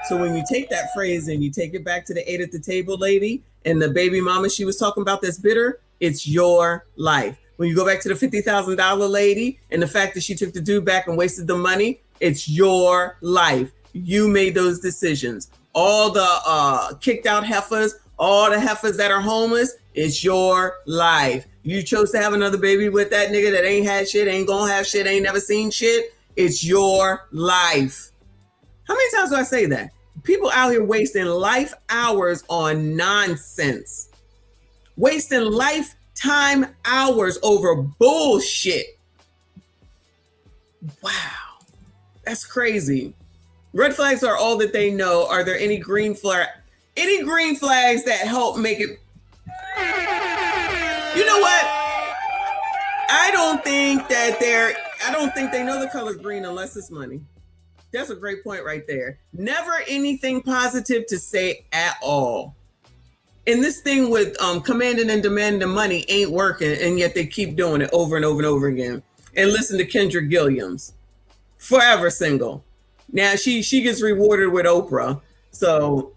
So when you take that phrase and you take it back to the 8 at the table lady and the baby mama she was talking about that's bitter, it's your life. When you go back to the $50,000 lady and the fact that she took the dude back and wasted the money, it's your life. You made those decisions. All the kicked out heifers, all the heifers that are homeless, it's your life. You chose to have another baby with that nigga that ain't had shit, ain't gonna have shit, ain't never seen shit. It's your life. How many times do I say that? People out here wasting life hours on nonsense. Wasting lifetime hours over bullshit. Wow. That's crazy. Red flags are all that they know. Are there any green flags that help make it? You know what? I don't think they know the color green unless it's money. That's a great point right there. Never anything positive to say at all. And this thing with commanding and demanding the money ain't working, and yet they keep doing it over and over and over again. And listen to Kendra Gilliams, forever single. Now she gets rewarded with Oprah, so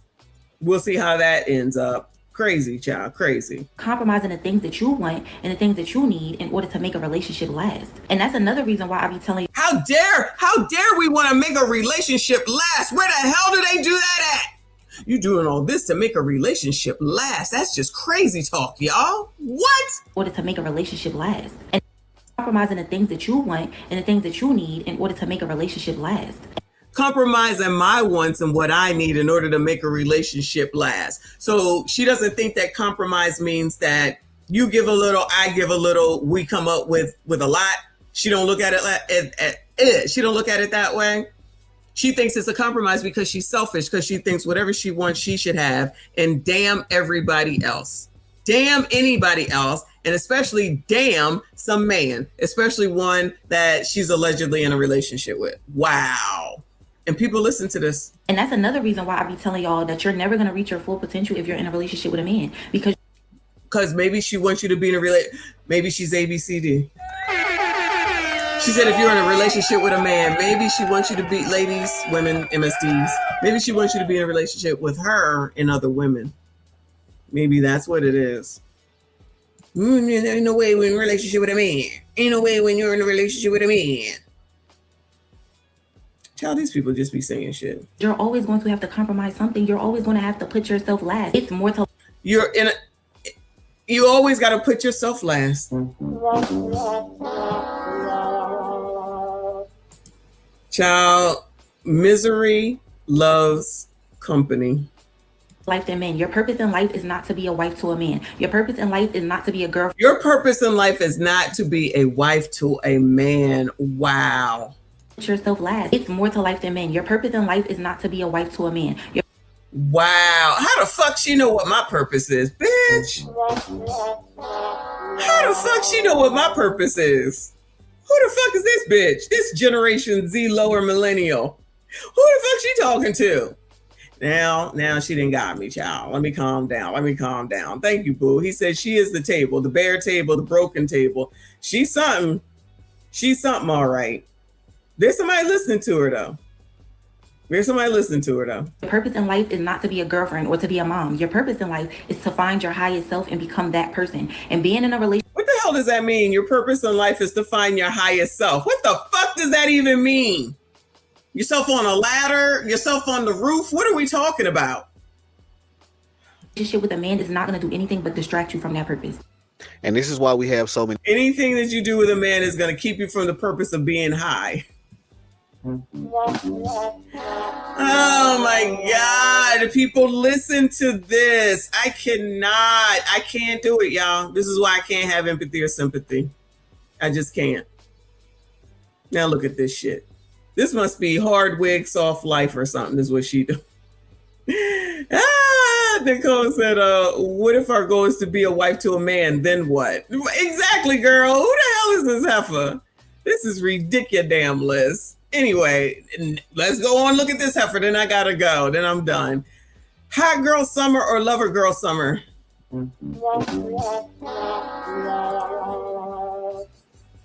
we'll see how that ends up. Crazy, child. Crazy. Compromising the things that you want and the things that you need in order to make a relationship last. And that's another reason why I be telling you. How dare we want to make a relationship last? Where the hell do they do that at? You doing all this to make a relationship last? That's just crazy talk, y'all. What? In order to make a relationship last. And compromising the things that you want and the things that you need in order to make a relationship last. Compromising my wants and what I need in order to make a relationship last. So she doesn't think that compromise means that you give a little, I give a little, we come up with a lot. She don't look at it she don't look at it that way. She thinks it's a compromise because she's selfish, because she thinks whatever she wants, she should have, and damn everybody else. Damn anybody else, and especially damn some man, especially one that she's allegedly in a relationship with. Wow. And people listen to this. And that's another reason why I be telling y'all that you're never going to reach your full potential if you're in a relationship with a man. Because maybe she wants you to be in a relationship. Maybe she's ABCD. She said if you're in a relationship with a man, maybe she wants you to be, ladies, women, MSDs, maybe she wants you to be in a relationship with her and other women. Maybe that's what it is. Ain't no way we're in a relationship with a man. Ain't no way when you're in a relationship with a man. Child, these people just be saying shit. You're always going to have to compromise something. You're always going to have to put yourself last. It's more to... You always got to put yourself last. Child, misery loves company. Life than men. Your purpose in life is not to be a wife to a man. Your purpose in life is not to be a girlfriend. Your purpose in life is not to be a wife to a man. Wow. Yourself last. It's more to life than men. Your purpose in life is not to be a wife to a man. Wow. How the fuck she know what my purpose is, bitch? How the fuck she know what my purpose is? Who the fuck is this bitch? This Generation Z lower millennial. Who the fuck she talking to? Now she done got me, child. Let me calm down. Thank you, boo. He said she is the table, the bare table, the broken table. She's something. All right. There's somebody listening to her, though. Your purpose in life is not to be a girlfriend or to be a mom. Your purpose in life is to find your highest self and become that person. And being in a relationship. What the hell does that mean? Your purpose in life is to find your highest self. What the fuck does that even mean? Yourself on a ladder? Yourself on the roof? What are we talking about? Relationship with a man is not going to do anything but distract you from that purpose. And this is why we have so many. Anything that you do with a man is going to keep you from the purpose of being high. Oh my God. People listen to this. I can't do it, y'all. This is why I can't have empathy or sympathy. I just can't. Now look at this shit. This must be hard wig, soft life or something is what she do. Nicole said, what if our goal is to be a wife to a man? Then what? Exactly, girl. Who the hell is this heifer? This is ridiculous. Anyway, let's go on. Look at this heifer. Then I gotta go. Then I'm done. Hot girl summer or lover girl summer?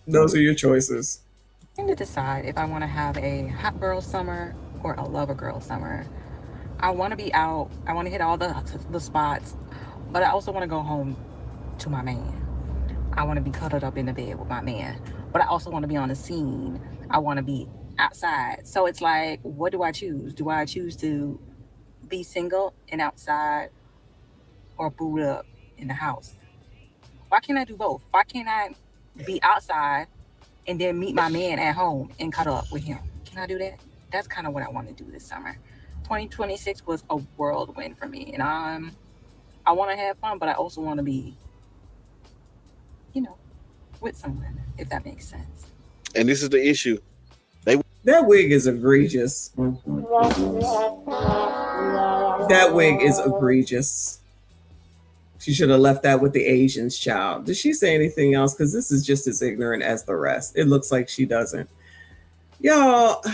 Those are your choices. I need to decide if I want to have a hot girl summer or a lover girl summer. I want to be out. I want to hit all the spots, but I also want to go home to my man. I want to be cuddled up in the bed with my man, but I also want to be on the scene. I want to be outside. So it's like, what do I choose? Do I choose to be single and outside or boot up in the house? Why can't I do both? Why can't I be outside and then meet my man at home and cuddle up with him? Can I do that? That's kind of what I want to do this summer. 2026 was a whirlwind for me, and I want to have fun, but I also want to be, with someone, if that makes sense. And this is the issue. That wig is egregious. That wig is egregious. She should have left that with the Asians, child. Did she say anything else? Because this is just as ignorant as the rest. It looks like she doesn't. Y'all,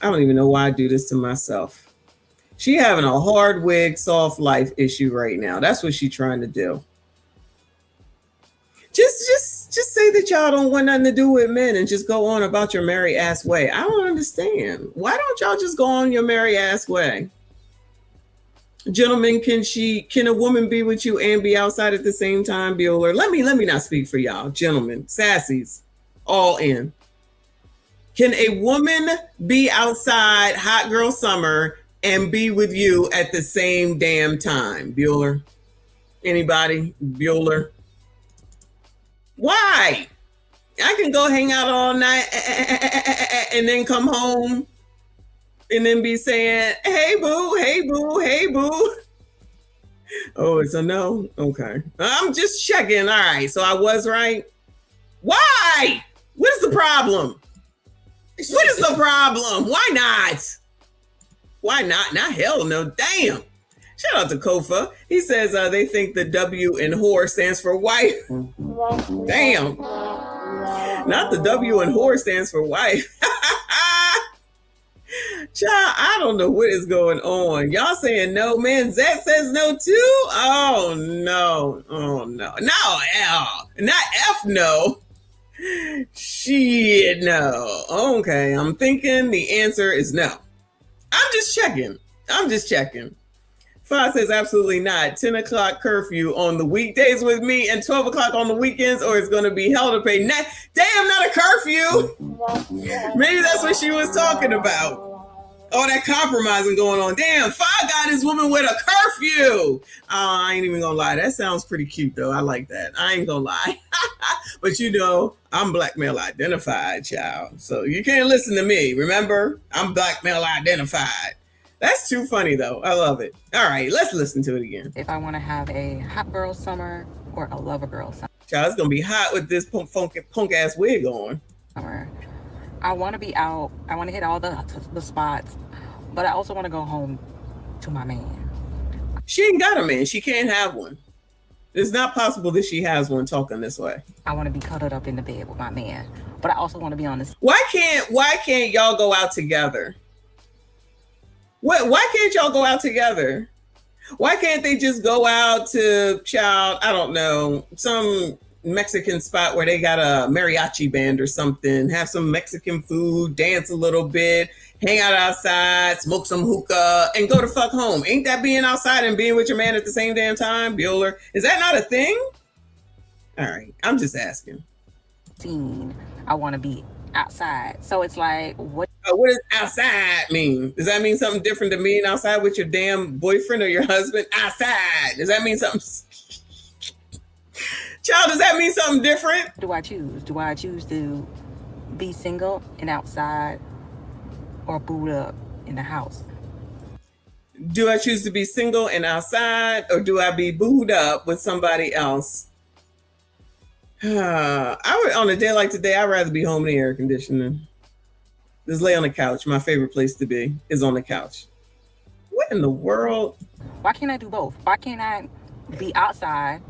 I don't even know why I do this to myself. She having a hard wig, soft life issue right now. That's what she's trying to do. Just say that y'all don't want nothing to do with men and just go on about your merry ass way. I don't understand. Why don't y'all just go on your merry ass way? Gentlemen, can a woman be with you and be outside at the same time, Bueller? Let me not speak for y'all. Gentlemen, sassies, all in. Can a woman be outside hot girl summer and be with you at the same damn time, Bueller? Anybody? Bueller? Why? I can go hang out all night and then come home and then be saying, hey boo, hey boo, hey boo. Oh, it's a no? Okay. I'm just checking. All right. So I was right. Why? What is the problem? What is the problem? Why not? Why not? Not hell no. Damn. Shout out to Kofa. He says they think the W in whore stands for wife. Damn. Not the W in whore stands for wife. Child, I don't know what is going on. Y'all saying no, man. Zach says no too. Oh no. Oh no. No, L. Not F no. Shit, no. Okay, I'm thinking the answer is no. I'm just checking. 5 says absolutely not. 10 o'clock curfew on the weekdays with me and 12 o'clock on the weekends, or it's going to be hell to pay. Damn, not a curfew. Maybe that's what she was talking about. All that compromising going on. Damn, 5 got this woman with a curfew. I ain't even gonna lie. That sounds pretty cute though. I like that. I ain't gonna lie. But you know, I'm black male identified, child. So you can't listen to me. Remember, I'm black male identified. That's too funny though. I love it. All right, let's listen to it again. If I want to have a hot girl summer or a lover girl summer. Child, it's gonna be hot with this punk ass wig on. Summer. I want to be out. I want to hit all the spots, but I also want to go home to my man. She ain't got a man. She can't have one. It's not possible that she has one talking this way. I want to be cuddled up in the bed with my man, but I also want to be on this. Why can't y'all go out together? Why can't y'all go out together? Why can't they just go out to, child, I don't know, some Mexican spot where they got a mariachi band or something, have some Mexican food, dance a little bit, hang out outside, smoke some hookah, and go to fuck home? Ain't that being outside and being with your man at the same damn time, Bueller? Is that not a thing? All right, I'm just asking. I want to be outside. So it's like, what does outside mean? Does that mean something different than being outside with your damn boyfriend or your husband? Outside. Does that mean something? Child, does that mean something different? Do I choose? Do I choose to be single and outside or boot up in the house? Do I choose to be single and outside, or do I be booed up with somebody else? I would, on a day like today, I'd rather be home in the air conditioning. Just lay on the couch. My favorite place to be is on the couch. What in the world? Why can't I do both? Why can't I be outside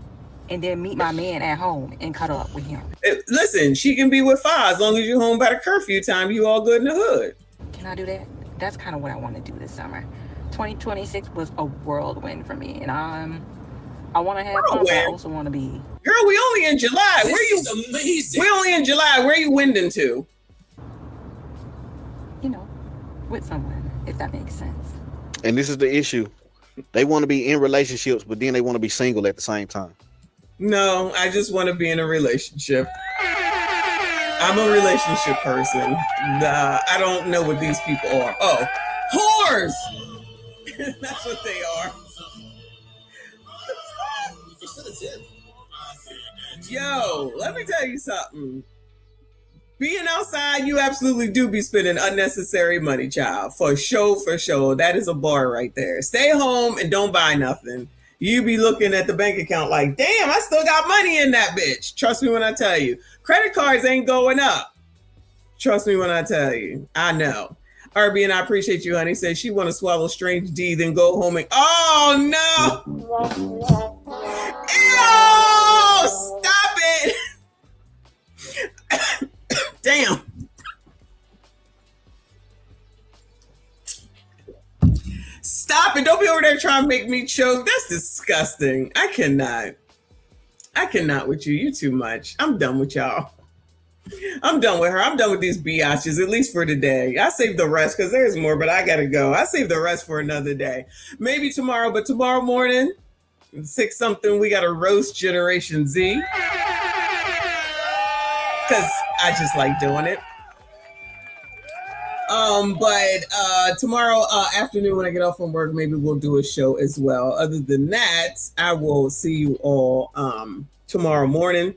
and then meet my man at home and cuddle up with him? Listen, she can be with 5 as long as you're home by the curfew time. You all good in the hood. Can I do that? That's kind of what I want to do this summer. 2026 was a whirlwind for me, and I want to have fun, but I also want to be. Girl, we only in July. This is amazing. We only in July. Where are you winding to? You know, with someone, if that makes sense. And this is the issue. They want to be in relationships, but then they want to be single at the same time. No, I just want to be in a relationship. I'm a relationship person. I don't know what these people are. Oh, whores! That's what they are. Yo, let me tell you something. Being outside, you absolutely do be spending unnecessary money, child. For sure. That is a bar right there. Stay home and don't buy nothing. You be looking at the bank account like, damn, I still got money in that bitch. Trust me when I tell you. Credit cards ain't going up. Trust me when I tell you. I know. RB, and I appreciate you, honey, says she want to swallow strange D, then go home and, oh, no. Ew, stop it. Damn. Stop it. Don't be over there trying to make me choke. That's disgusting. I cannot with you. You too much. I'm done with y'all. I'm done with her. I'm done with these biatches, at least for today. I saved the rest because there's more, but I gotta go. I saved the rest for another day. Maybe tomorrow, but tomorrow morning, 6 something, we got a roast Generation Z. Because I just like doing it. But tomorrow afternoon when I get off from work, maybe we'll do a show as well. Other than that, I will see you all tomorrow morning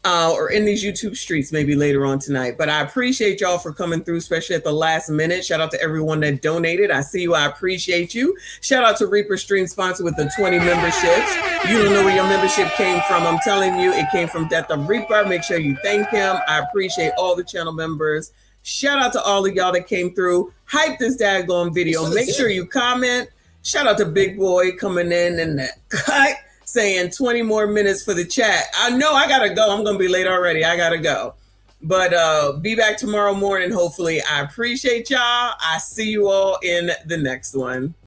or in these YouTube streets maybe later on tonight. But I appreciate y'all for coming through, especially at the last minute. Shout out to everyone that donated. I see you. I appreciate you. Shout out to Reaper Stream, sponsor with the 20 memberships. You don't know where your membership came from. I'm telling you, it came from Death of Reaper. Make sure you thank him. I appreciate all the channel members. Shout out to all of y'all that came through. Hype this daggone video. Make sure you comment. Shout out to Big Boy coming in the cut saying 20 more minutes for the chat. I know I gotta go. I'm gonna be late already. I gotta go. But be back tomorrow morning, hopefully. I appreciate y'all. I see you all in the next one.